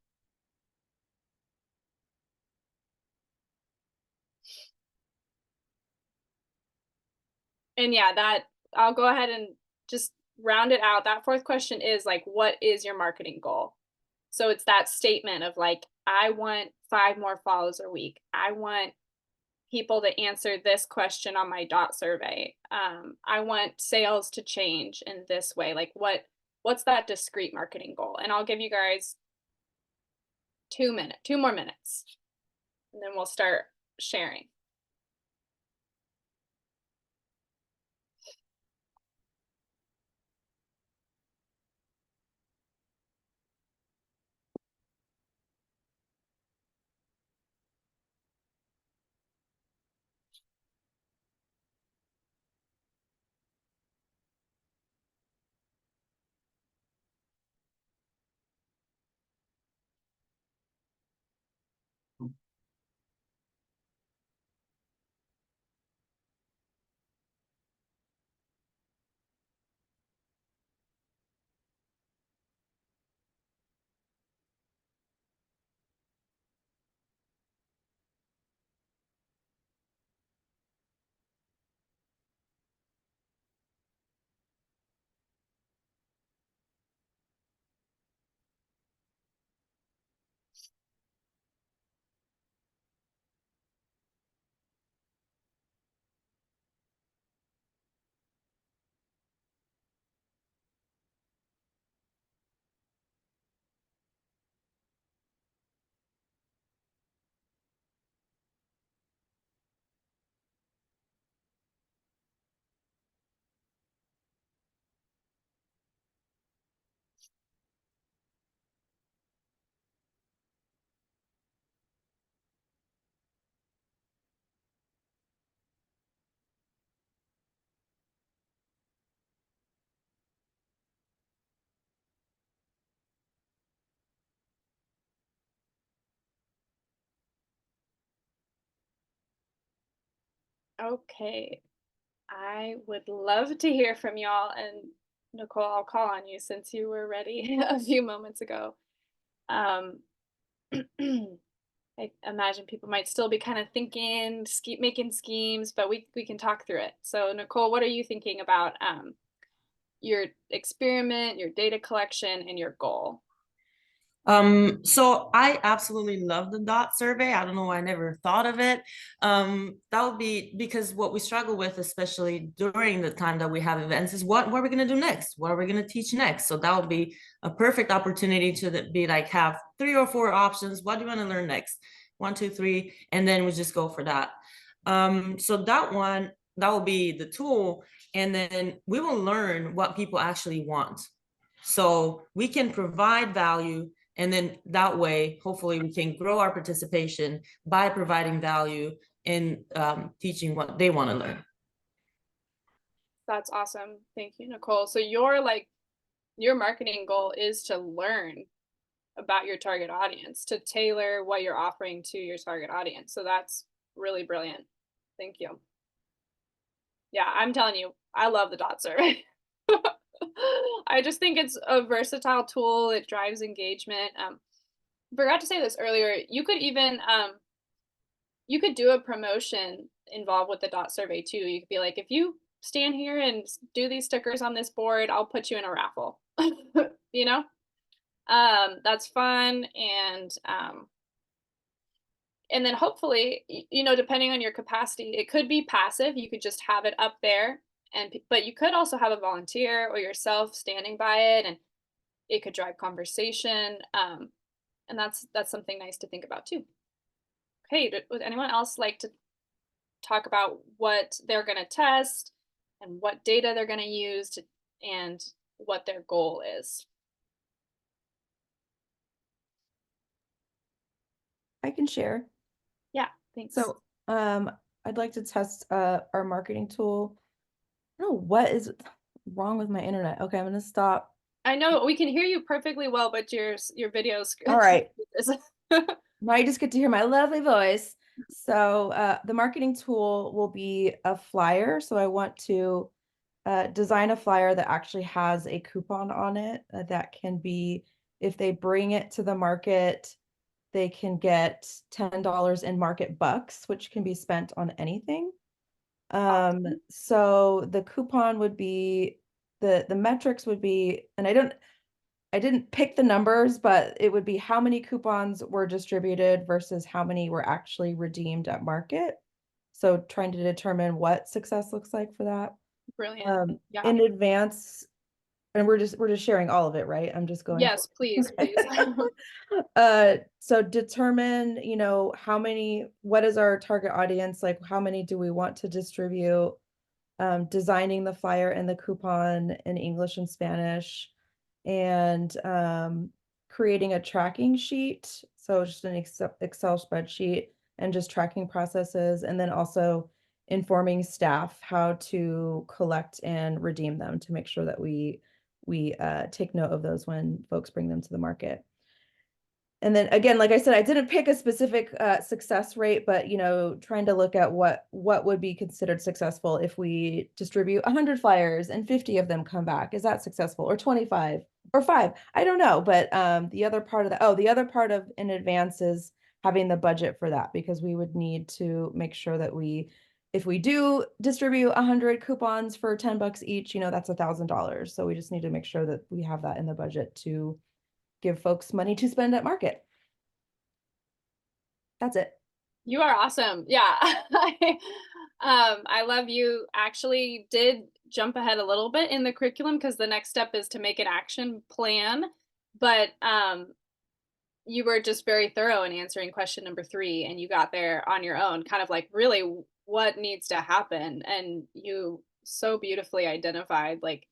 And yeah, that I'll go ahead and just round it out. That 4th question is like, what is your marketing goal? So it's that statement of like, I want 5 more follows a week. I want people to answer this question on my dot survey. I want sales to change in this way. Like what's that discrete marketing goal? And I'll give you guys 2 more minutes, and then we'll start sharing. Okay. I would love to hear from y'all. And Nicole, I'll call on you since you were ready a few moments ago. Um, I imagine people might still be kind of thinking, making schemes, but we can talk through it. So Nicole, what are you thinking about your experiment, your data collection, and your goal? So I absolutely love the dot survey. I don't know why I never thought of it. That would be because what we struggle with, especially during the time that we have events, is what are we going to do next? What are we going to teach next? So that would be a perfect opportunity to be like, have 3 or 4 options. What do you want to learn next? 1, 2, 3, and then we just go for that. So that will be the tool, and then we will learn what people actually want. So we can provide value, and then that way, hopefully, we can grow our participation by providing value in teaching what they want to learn. That's awesome. Thank you, Nicole. So your marketing goal is to learn about your target audience, to tailor what you're offering to your target audience. So that's really brilliant. Thank you. Yeah, I'm telling you, I love the dot survey. I just think it's a versatile tool. It drives engagement. Forgot to say this earlier. You could do a promotion involved with the dot survey too. You could be like, if you stand here and do these stickers on this board, I'll put you in a raffle. You know, that's fun, and then hopefully, depending on your capacity, it could be passive. You could just have it up there, but you could also have a volunteer or yourself standing by it, and it could drive conversation. And that's something nice to think about too. Okay, would anyone else like to talk about what they're going to test and what data they're going to use and what their goal is? I can share. Yeah, thanks. So, I'd like to test our marketing tool. I don't know what is wrong with my internet. Okay, I'm gonna stop. I know we can hear you perfectly well, but your video's All right. Now you just get to hear my lovely voice. So the marketing tool will be a flyer. So I want to design a flyer that actually has a coupon on it that can be, if they bring it to the market, they can get $10 in market bucks, which can be spent on anything. So the coupon would be, the metrics would be, and I didn't pick the numbers, but it would be how many coupons were distributed versus how many were actually redeemed at market. So trying to determine what success looks like for that. Brilliant. Yeah. In advance, and we're just sharing all of it, right? I'm just going. Yes, please, please. So determine, what is our target audience? Like, how many do we want to distribute? Designing the flyer and the coupon in English and Spanish, and creating a tracking sheet. So just an Excel spreadsheet and just tracking processes, and then also informing staff how to collect and redeem them to make sure that we take note of those when folks bring them to the market. And then again, like I said, I didn't pick a specific success rate, but trying to look at what would be considered successful if we distribute 100 flyers and 50 of them come back. Is that successful? Or 25 or 5? I don't know. But the other part of in advance is having the budget for that, because we would need to make sure that if we do distribute 100 coupons for $10 each, that's $1,000. So we just need to make sure that we have that in the budget to give folks money to spend at market. That's it. You are awesome. Yeah. I love you actually did jump ahead a little bit in the curriculum, because the next step is to make an action plan. But you were just very thorough in answering question number 3, and you got there on your own, kind of like really what needs to happen. And you so beautifully identified, like,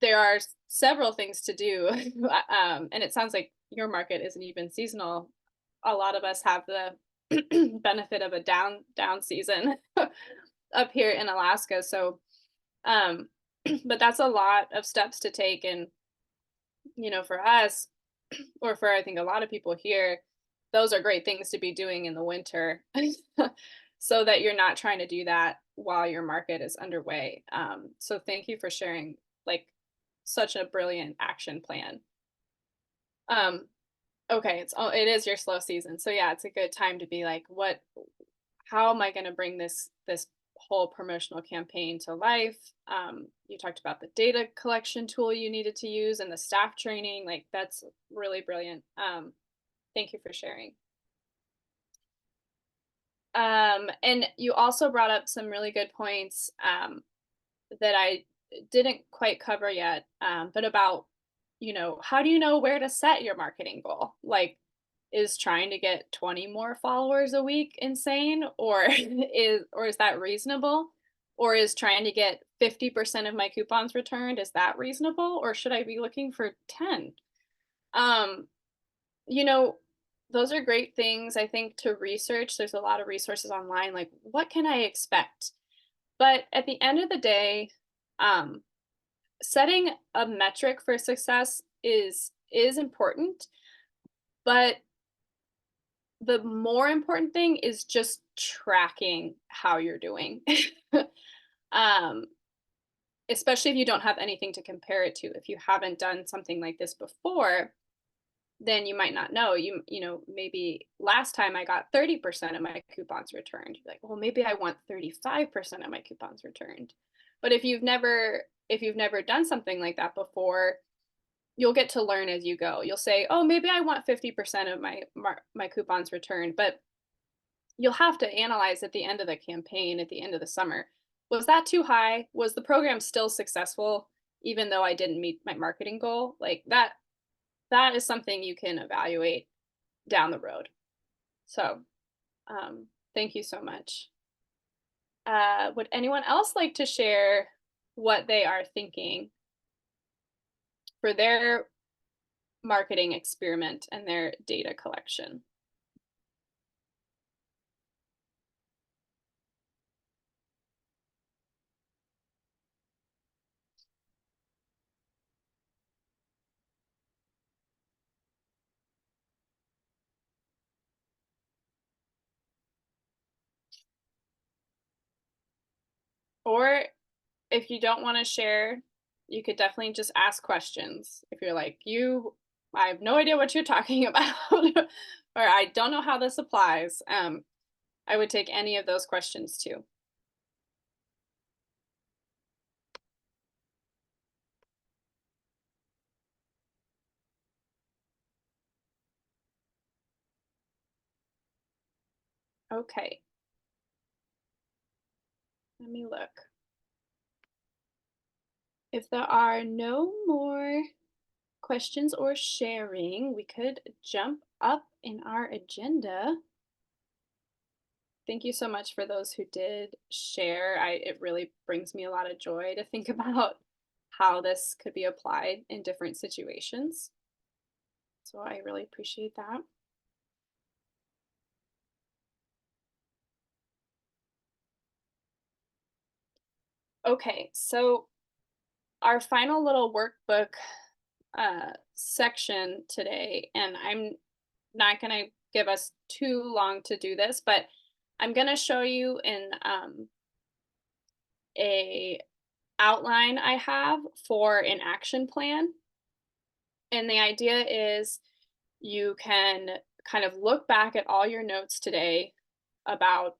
there are several things to do. And it sounds like your market isn't even seasonal. A lot of us have the benefit of a down season up here in Alaska. So, but that's a lot of steps to take. And, for us, or for I think a lot of people here, those are great things to be doing in the winter. so that you're not trying to do that while your market is underway. So thank you for sharing like such a brilliant action plan. Okay, it is your slow season. So yeah, it's a good time to be like, how am I going to bring this whole promotional campaign to life? You talked about the data collection tool you needed to use and the staff training. Like, that's really brilliant. Thank you for sharing. And you also brought up some really good points that I didn't quite cover yet, but about, how do you know where to set your marketing goal? Like, is trying to get 20 more followers a week insane, or is that reasonable? Or is trying to get 50% of my coupons returned, is that reasonable? Or should I be looking for 10? You know, those are great things, I think, to research. There's a lot of resources online, like what can I expect? But at the end of the day, setting a metric for success is important, but the more important thing is just tracking how you're doing. um, Especially if you don't have anything to compare it to. If you haven't done something like this before, then you might not know. Maybe last time I got 30% of my coupons returned. You're like, well, maybe I want 35% of my coupons returned. But if you've never done something like that before, you'll get to learn as you go. You'll say, oh, maybe I want 50% of my coupons returned, but you'll have to analyze at the end of the campaign, at the end of the summer. Was that too high? Was the program still successful, even though I didn't meet my marketing goal? Like that is something you can evaluate down the road. So thank you so much. Would anyone else like to share what they are thinking for their marketing experiment and their data collection? Or if you don't want to share, you could definitely just ask questions. If you're like, I have no idea what you're talking about, or I don't know how this applies, I would take any of those questions too. Okay. Let me look. If there are no more questions or sharing, we could jump up in our agenda. Thank you so much for those who did share. It really brings me a lot of joy to think about how this could be applied in different situations. So I really appreciate that. Okay, so our final little workbook section today, and I'm not going to give us too long to do this, but I'm going to show you in a outline I have for an action plan. And the idea is you can kind of look back at all your notes today about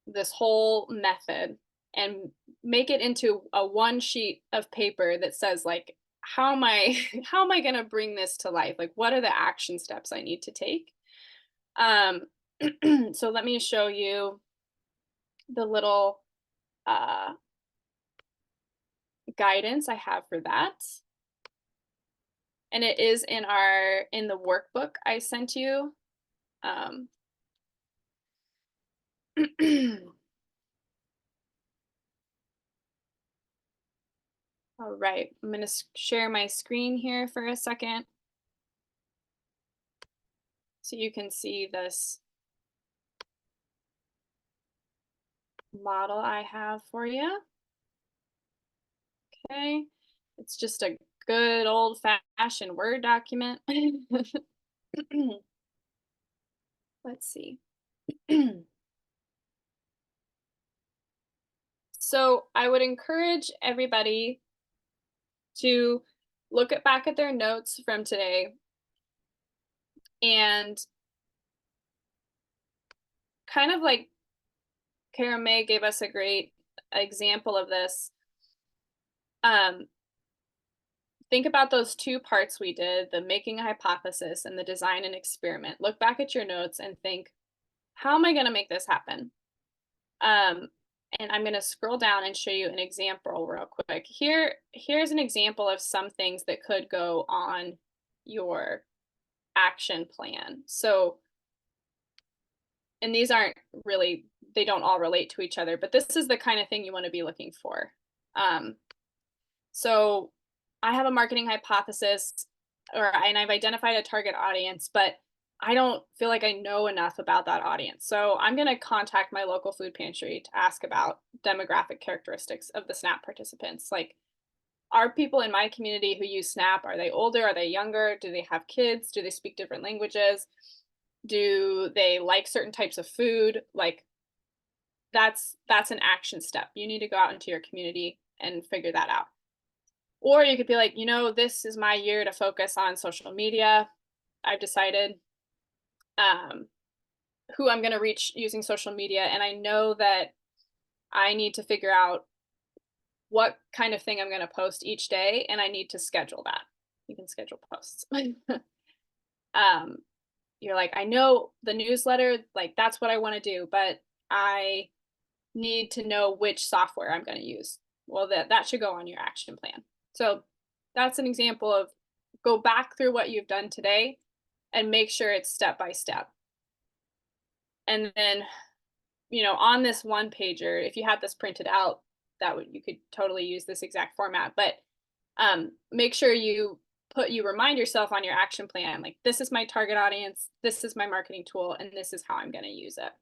this whole method and make it into a one sheet of paper that says, like, how am I going to bring this to life? Like, what are the action steps I need to take? So let me show you the little guidance I have for that. And it is in the workbook I sent you. All right, I'm going to share my screen here for a second so you can see this model I have for you. Okay, it's just a good old-fashioned Word document. Let's see. So I would encourage everybody to look back at their notes from today and kind of like Kara May gave us a great example of this. Think about those two parts we did, the making a hypothesis and the design and experiment. Look back at your notes and think, how am I going to make this happen? And I'm going to scroll down and show you an example real quick. Here's an example of some things that could go on your action plan. So, and these aren't really, they don't all relate to each other, but this is the kind of thing you want to be looking for. So I have a marketing hypothesis, and I've identified a target audience, but I don't feel like I know enough about that audience. So I'm going to contact my local food pantry to ask about demographic characteristics of the SNAP participants. Like, are people in my community who use SNAP, are they older? Are they younger? Do they have kids? Do they speak different languages? Do they like certain types of food? Like, that's an action step. You need to go out into your community and figure that out. Or you could be like, this is my year to focus on social media. I've decided who I'm going to reach using social media. And I know that I need to figure out what kind of thing I'm going to post each day. And I need to schedule that. You can schedule posts. You're like, I know the newsletter, like that's what I want to do, but I need to know which software I'm going to use. Well, that should go on your action plan. So that's an example of go back through what you've done today and make sure it's step by step. And then, on this one pager, if you had this printed out, you could totally use this exact format, but make sure you remind yourself on your action plan, like, this is my target audience, this is my marketing tool, and this is how I'm going to use it.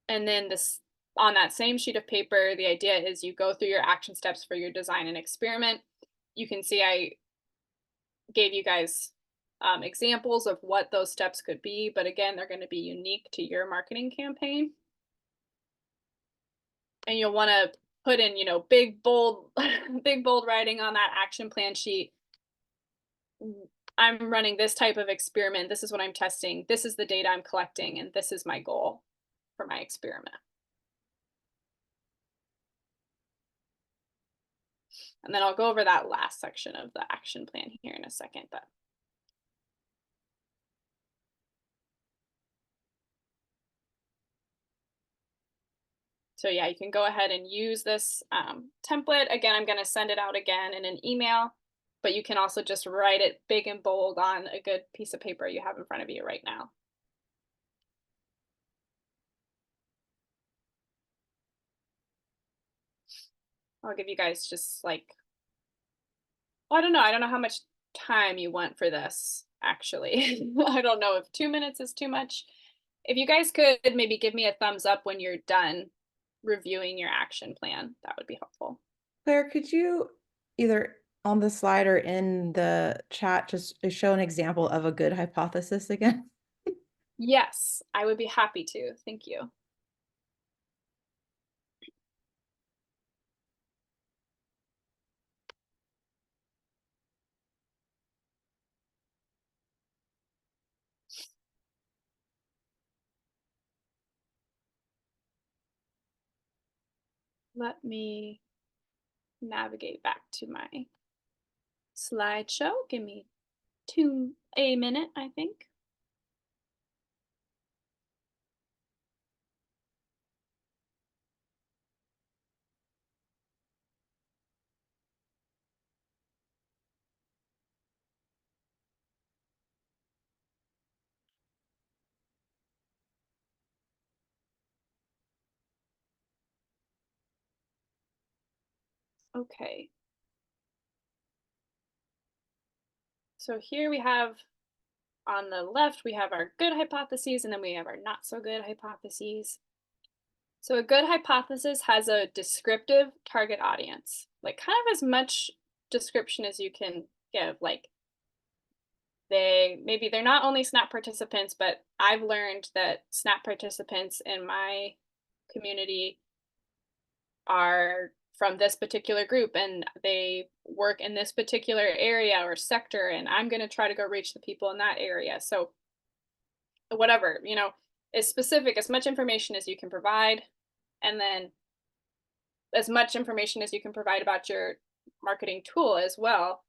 And then on that same sheet of paper, the idea is you go through your action steps for your design and experiment. You can see I gave you guys examples of what those steps could be, but again, they're going to be unique to your marketing campaign. And you'll want to put in, big, bold, big, bold writing on that action plan sheet. I'm running this type of experiment. This is what I'm testing. This is the data I'm collecting, and this is my goal for my experiment. And then I'll go over that last section of the action plan here in a second. But so yeah, you can go ahead and use this template. Again, I'm going to send it out again in an email, but you can also just write it big and bold on a good piece of paper you have in front of you right now. I'll give you guys just like, well, I don't know how much time you want for this, actually. I don't know if 2 minutes is too much. If you guys could maybe give me a thumbs up when you're done reviewing your action plan, that would be helpful. Claire, could you either on the slide or in the chat just show an example of a good hypothesis again? Yes, I would be happy to. Thank you. Let me navigate back to my slideshow. Give me a minute, I think. Okay. So here we have, on the left, we have our good hypotheses, and then we have our not so good hypotheses. So a good hypothesis has a descriptive target audience, like kind of as much description as you can give, like maybe they're not only SNAP participants, but I've learned that SNAP participants in my community are from this particular group and they work in this particular area or sector, and I'm going to try to go reach the people in that area. So whatever, as specific, as much information as you can provide, and then as much information as you can provide about your marketing tool as well.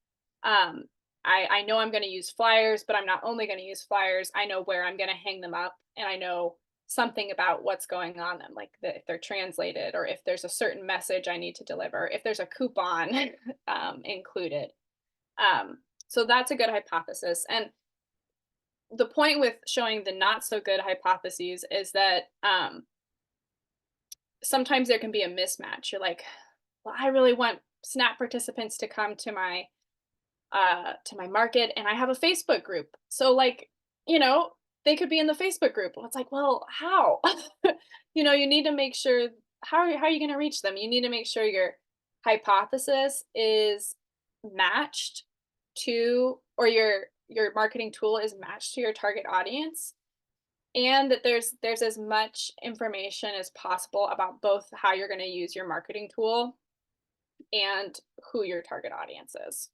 I know I'm going to use flyers, but I'm not only going to use flyers. I know where I'm going to hang them up, and I know something about what's going on them, like if they're translated, or if there's a certain message I need to deliver, if there's a coupon included. So that's a good hypothesis. And the point with showing the not so good hypotheses is that sometimes there can be a mismatch. You're like, well, I really want SNAP participants to come to my market, and I have a Facebook group. So like, they could be in the Facebook group. Well, it's like, well, how? You need to make sure, how are you going to reach them? You need to make sure your hypothesis is matched to, or your marketing tool is matched to your target audience, and that there's as much information as possible about both how you're going to use your marketing tool and who your target audience is.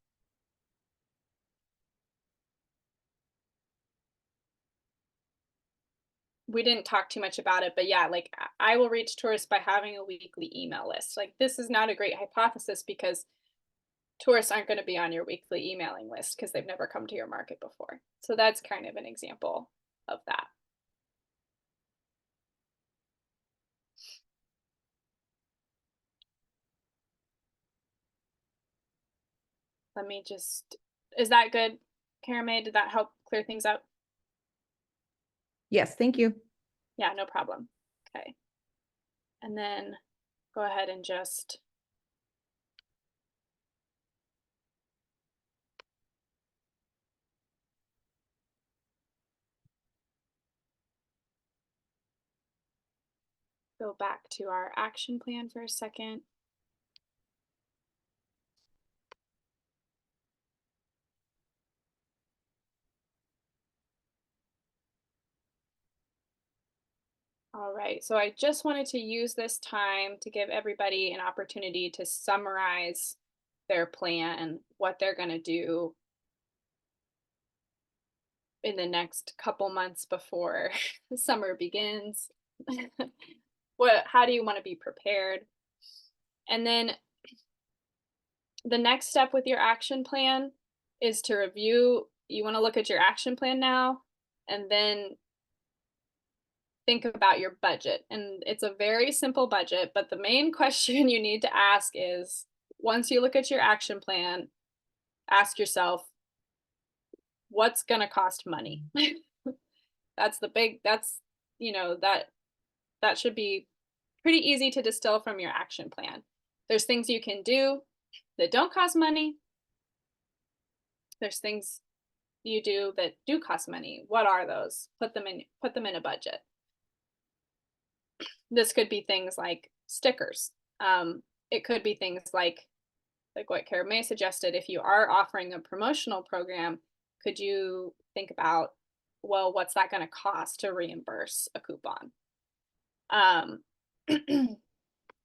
We didn't talk too much about it, but yeah, like I will reach tourists by having a weekly email list. Like, this is not a great hypothesis because tourists aren't going to be on your weekly emailing list because they've never come to your market before. So that's kind of an example of that. Let me just, is that good, Karen May? Did that help clear things up? Yes, thank you. Yeah, no problem. Okay. And then go ahead and just go back to our action plan for a second. All right, so I just wanted to use this time to give everybody an opportunity to summarize their plan, what they're going to do in the next couple months before summer begins. How do you want to be prepared? And then the next step with your action plan is to review. You want to look at your action plan now, and then think about your budget. And it's a very simple budget, but the main question you need to ask is, once you look at your action plan, ask yourself, what's going to cost money? That's that should be pretty easy to distill from your action plan. There's things you can do that don't cost money. There's things you do that do cost money. What are those? Put them in a budget. This could be things like stickers. It could be things like what Kara May suggested. If you are offering a promotional program, could you think about, well, what's that going to cost to reimburse a coupon?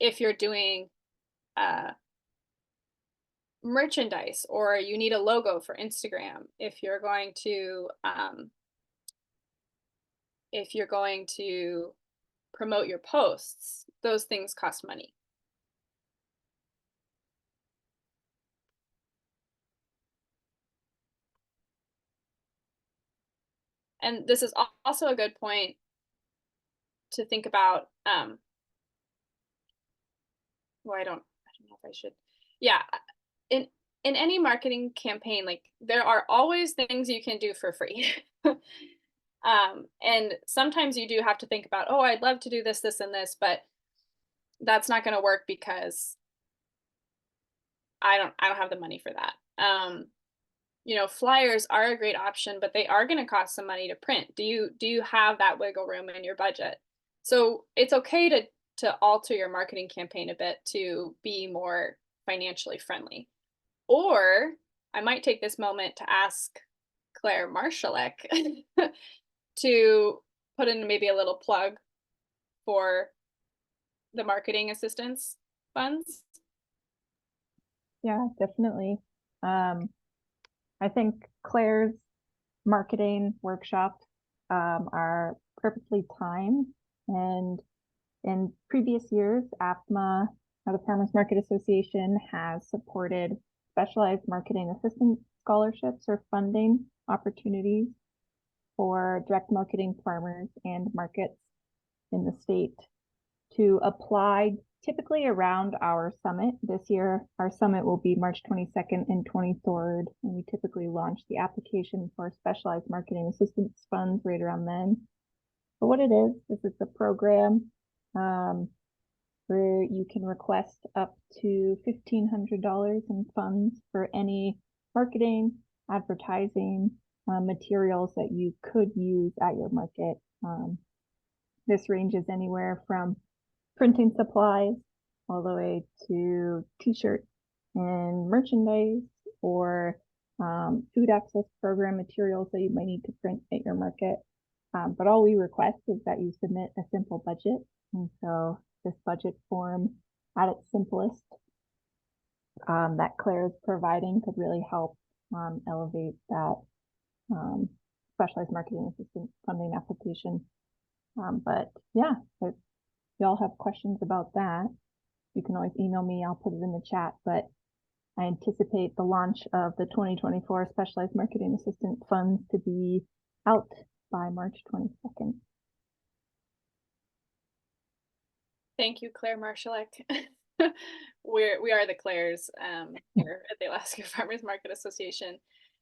If you're doing merchandise, or you need a logo for Instagram, if you're going to promote your posts, those things cost money. And this is also a good point to think about. Well, I don't know if I should. Yeah, in any marketing campaign, like, there are always things you can do for free. And sometimes you do have to think about, oh, I'd love to do this, this, and this, but that's not going to work because I don't have the money for that. Flyers are a great option, but they are going to cost some money to print. Do you have that wiggle room in your budget? So it's okay to alter your marketing campaign a bit to be more financially friendly. Or I might take this moment to ask Claire Marshallek to put in maybe a little plug for the marketing assistance funds. Yeah, definitely. I think Claire's marketing workshops are perfectly timed, and in previous years, AFMA, the Farmers Market Association, has supported specialized marketing assistance scholarships or funding opportunities for direct marketing farmers and markets in the state to apply typically around our summit. This year, our summit will be March 22nd and 23rd, and we typically launch the application for specialized marketing assistance funds right around then. But what it is it's a program where you can request up to $1,500 in funds for any marketing, advertising, materials that you could use at your market. This ranges anywhere from printing supplies all the way to t-shirts and merchandise, or food access program materials that you might need to print at your market. But all we request is that you submit a simple budget. And so this budget form at its simplest that Claire is providing could really help elevate that specialized marketing assistance funding application. But yeah, if y'all have questions about that, you can always email me. I'll put it in the chat. But I anticipate the launch of the 2024 Specialized Marketing Assistant Funds to be out by March 22nd. Thank you, Claire Marshallek. We are the Claires here at the Alaska Farmers Market Association.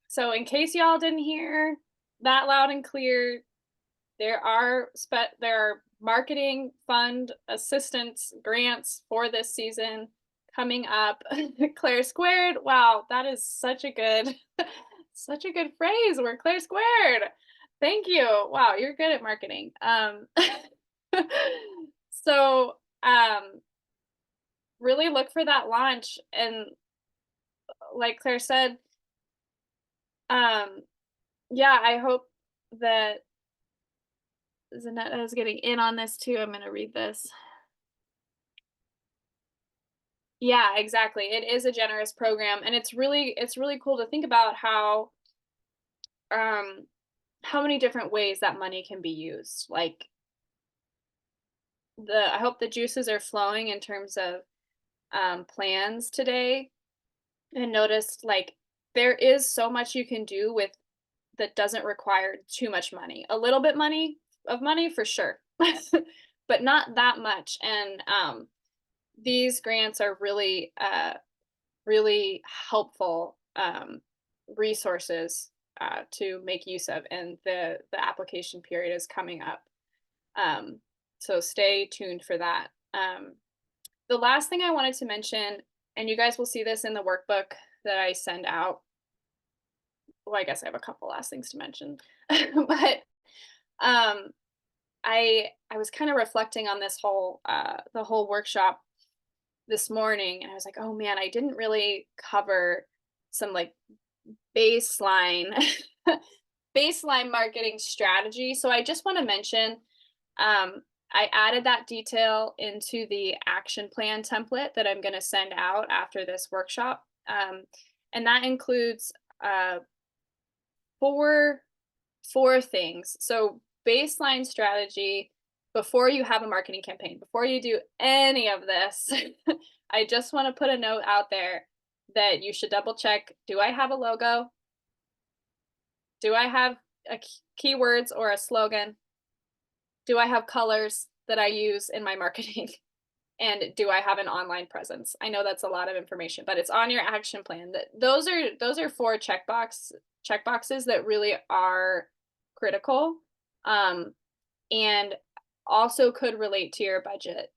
So in case y'all didn't hear that loud and clear, there are marketing fund assistance grants for this season coming up. Claire Squared. Wow, that is such a good phrase. We're Claire Squared. Thank you. Wow, you're good at marketing. So really look for that launch, and like Claire said, yeah, I hope that Zanetta is getting in on this too. I'm going to read this. Yeah, exactly. It is a generous program, and it's really cool to think about how many different ways that money can be used. Like I hope the juices are flowing in terms of plans today, and noticed like there is so much you can do with that doesn't require too much money. A little bit of money for sure, but not that much. And these grants are really really helpful resources to make use of, and the application period is coming up. So stay tuned for that. The last thing I wanted to mention, and you guys will see this in the workbook that I send out. Well, I guess I have a couple last things to mention, but I was kind of reflecting on this whole the whole workshop this morning, and I was like, oh man, I didn't really cover some like baseline marketing strategy. So I just want to mention I added that detail into the action plan template that I'm going to send out after this workshop. And that includes four things. So baseline strategy before you have a marketing campaign, before you do any of this, I just want to put a note out there that you should double check. Do I have a logo? Do I have keywords or a slogan? Do I have colors that I use in my marketing? And do I have an online presence? I know that's a lot of information, but it's on your action plan. Those are four checkboxes that really are critical, and also could relate to your budget,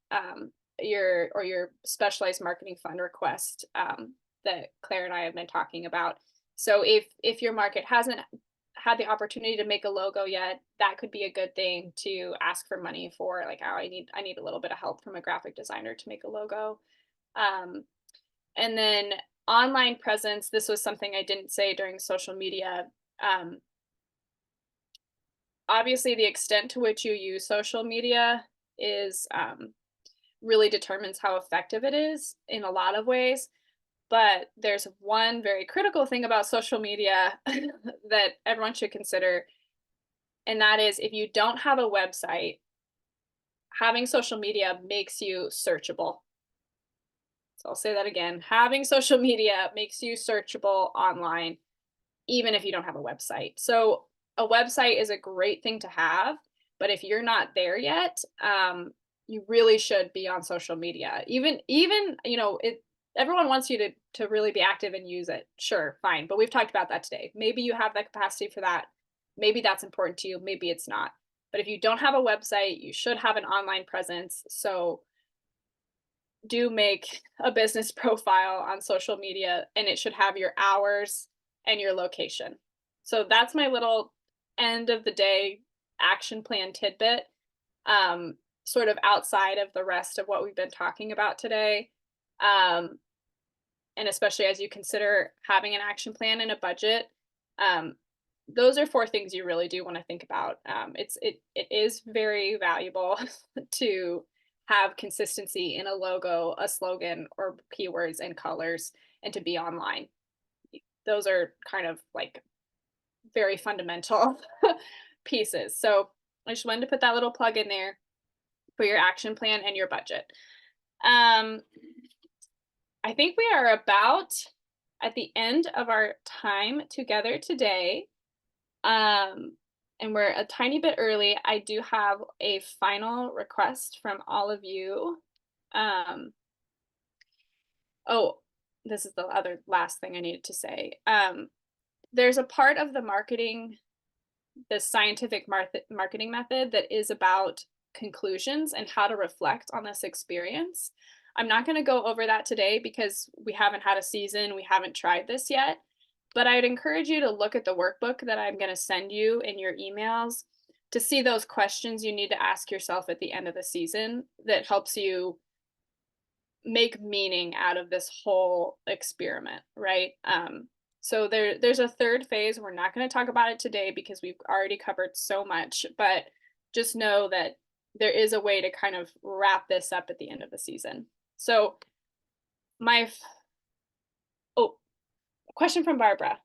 your specialized marketing fund request that Claire and I have been talking about. So if your market hasn't had the opportunity to make a logo yet, that could be a good thing to ask for money for. Like, oh, I need a little bit of help from a graphic designer to make a logo. And then online presence, this was something I didn't say during social media. obviously the extent to which you use social media is really determines how effective it is in a lot of ways. But there's one very critical thing about social media that everyone should consider, and that is if you don't have a website, having social media makes you searchable. So I'll say that again. Having social media makes you searchable online, even if you don't have a website. So a website is a great thing to have, but if you're not there yet, you really should be on social media. Even everyone wants you to really be active and use it. Sure, fine. But we've talked about that today. Maybe you have that capacity for that. Maybe that's important to you. Maybe it's not. But if you don't have a website, you should have an online presence. So do make a business profile on social media, and it should have your hours and your location. So that's my little end of the day action plan tidbit, sort of outside of the rest of what we've been talking about today. And especially as you consider having an action plan and a budget, those are 4 things you really do want to think about. It is very valuable to have consistency in a logo, a slogan, or keywords and colors, and to be online. Those are kind of like very fundamental pieces. So I just wanted to put that little plug in there for your action plan and your budget. I think we are about at the end of our time together today. And we're a tiny bit early. I do have a final request from all of you. Oh, this is the other last thing I needed to say. There's a part of the scientific marketing method that is about conclusions and how to reflect on this experience. I'm not going to go over that today because we haven't had a season, we haven't tried this yet, but I'd encourage you to look at the workbook that I'm going to send you in your emails to see those questions you need to ask yourself at the end of the season that helps you make meaning out of this whole experiment, right? So there's a third phase. We're not going to talk about it today because we've already covered so much, but just know that there is a way to kind of wrap this up at the end of the season. So question from Barbara.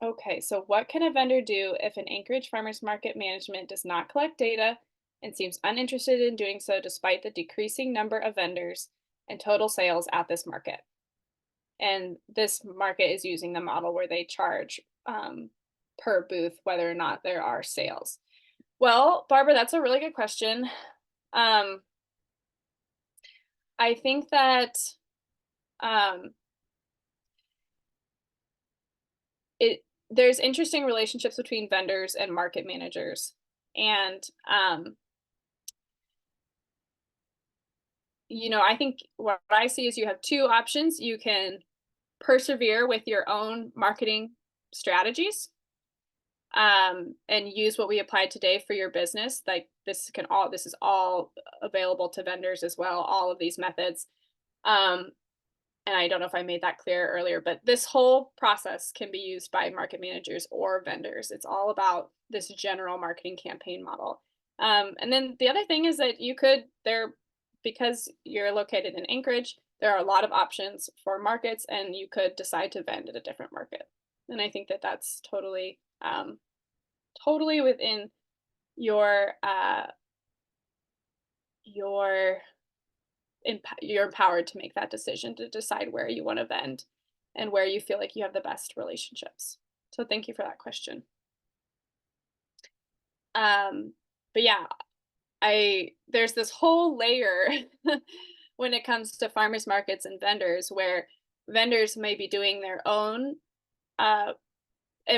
Okay, so what can a vendor do if an Anchorage Farmers Market management does not collect data and seems uninterested in doing so despite the decreasing number of vendors and total sales at this market? And this market is using the model where they charge per booth whether or not there are sales. Well, Barbara, that's a really good question. I think that there's interesting relationships between vendors and market managers. And, I think what I see is you have 2 options. You can persevere with your own marketing strategies, and use what we applied today for your business. Like this is all available to vendors as well, all of these methods. And I don't know if I made that clear earlier, but this whole process can be used by market managers or vendors. It's all about this general marketing campaign model. And then the other thing is that because you're located in Anchorage, there are a lot of options for markets, and you could decide to vend at a different market. And I think that that's totally within you're empowered to make that decision to decide where you want to vend and where you feel like you have the best relationships. So thank you for that question. But yeah, there's this whole layer when it comes to farmers markets and vendors where vendors may be doing their own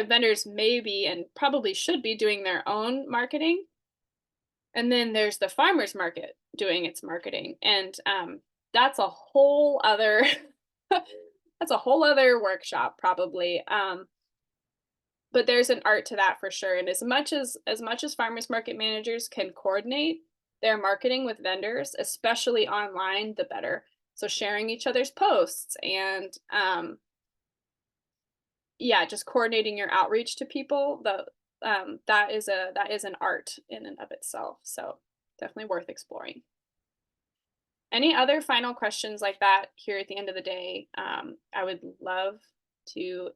vendors may be and probably should be doing their own marketing. And then there's the farmers market doing its marketing. And that's a whole other workshop probably. But there's an art to that for sure. And as much as farmers market managers can coordinate their marketing with vendors, especially online, the better. So sharing each other's posts and yeah, just coordinating your outreach to people, that is an art in and of itself. So definitely worth exploring. Any other final questions like that here at the end of the day? I would love to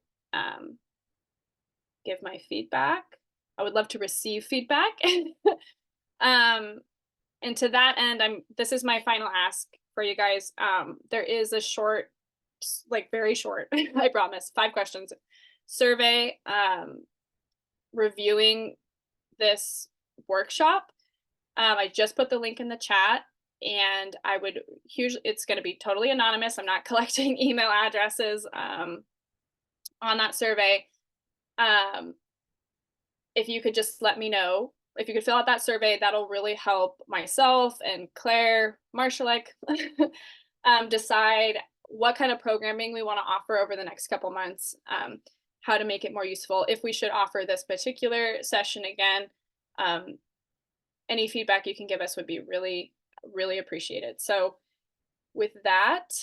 give my feedback. I would love to receive feedback. And to that end, this is my final ask for you guys. There is a short, like very short, I promise, 5 questions survey reviewing this workshop. I just put the link in the chat, and I would it's going to be totally anonymous. I'm not collecting email addresses on that survey. If you could just let me know, if you could fill out that survey, that'll really help myself and Claire Marshallek decide what kind of programming we want to offer over the next couple months, how to make it more useful, if we should offer this particular session again. Any feedback you can give us would be really, really appreciated. So with that,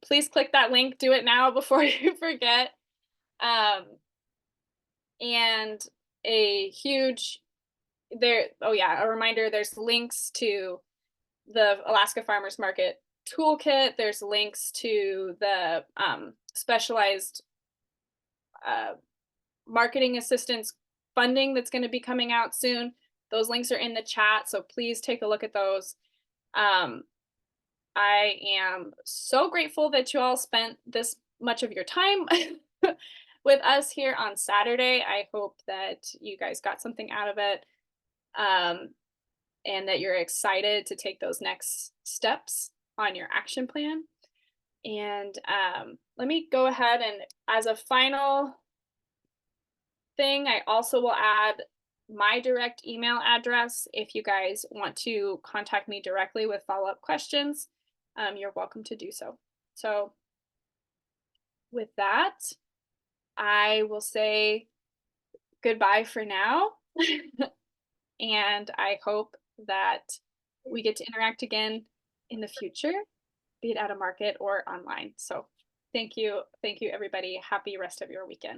please click that link, do it now before you forget. And a reminder, there's links to the Alaska Farmers Market toolkit. There's links to the specialized marketing assistance funding that's going to be coming out soon. Those links are in the chat, so please take a look at those. I am so grateful that you all spent this much of your time with us here on Saturday. I hope that you guys got something out of it, and that you're excited to take those next steps on your action plan. And let me go ahead and, as a final thing, I also will add my direct email address. If you guys want to contact me directly with follow-up questions, you're welcome to do so. So with that, I will say goodbye for now. And I hope that we get to interact again in the future, be it at a market or online. So thank you, everybody. Happy rest of your weekend.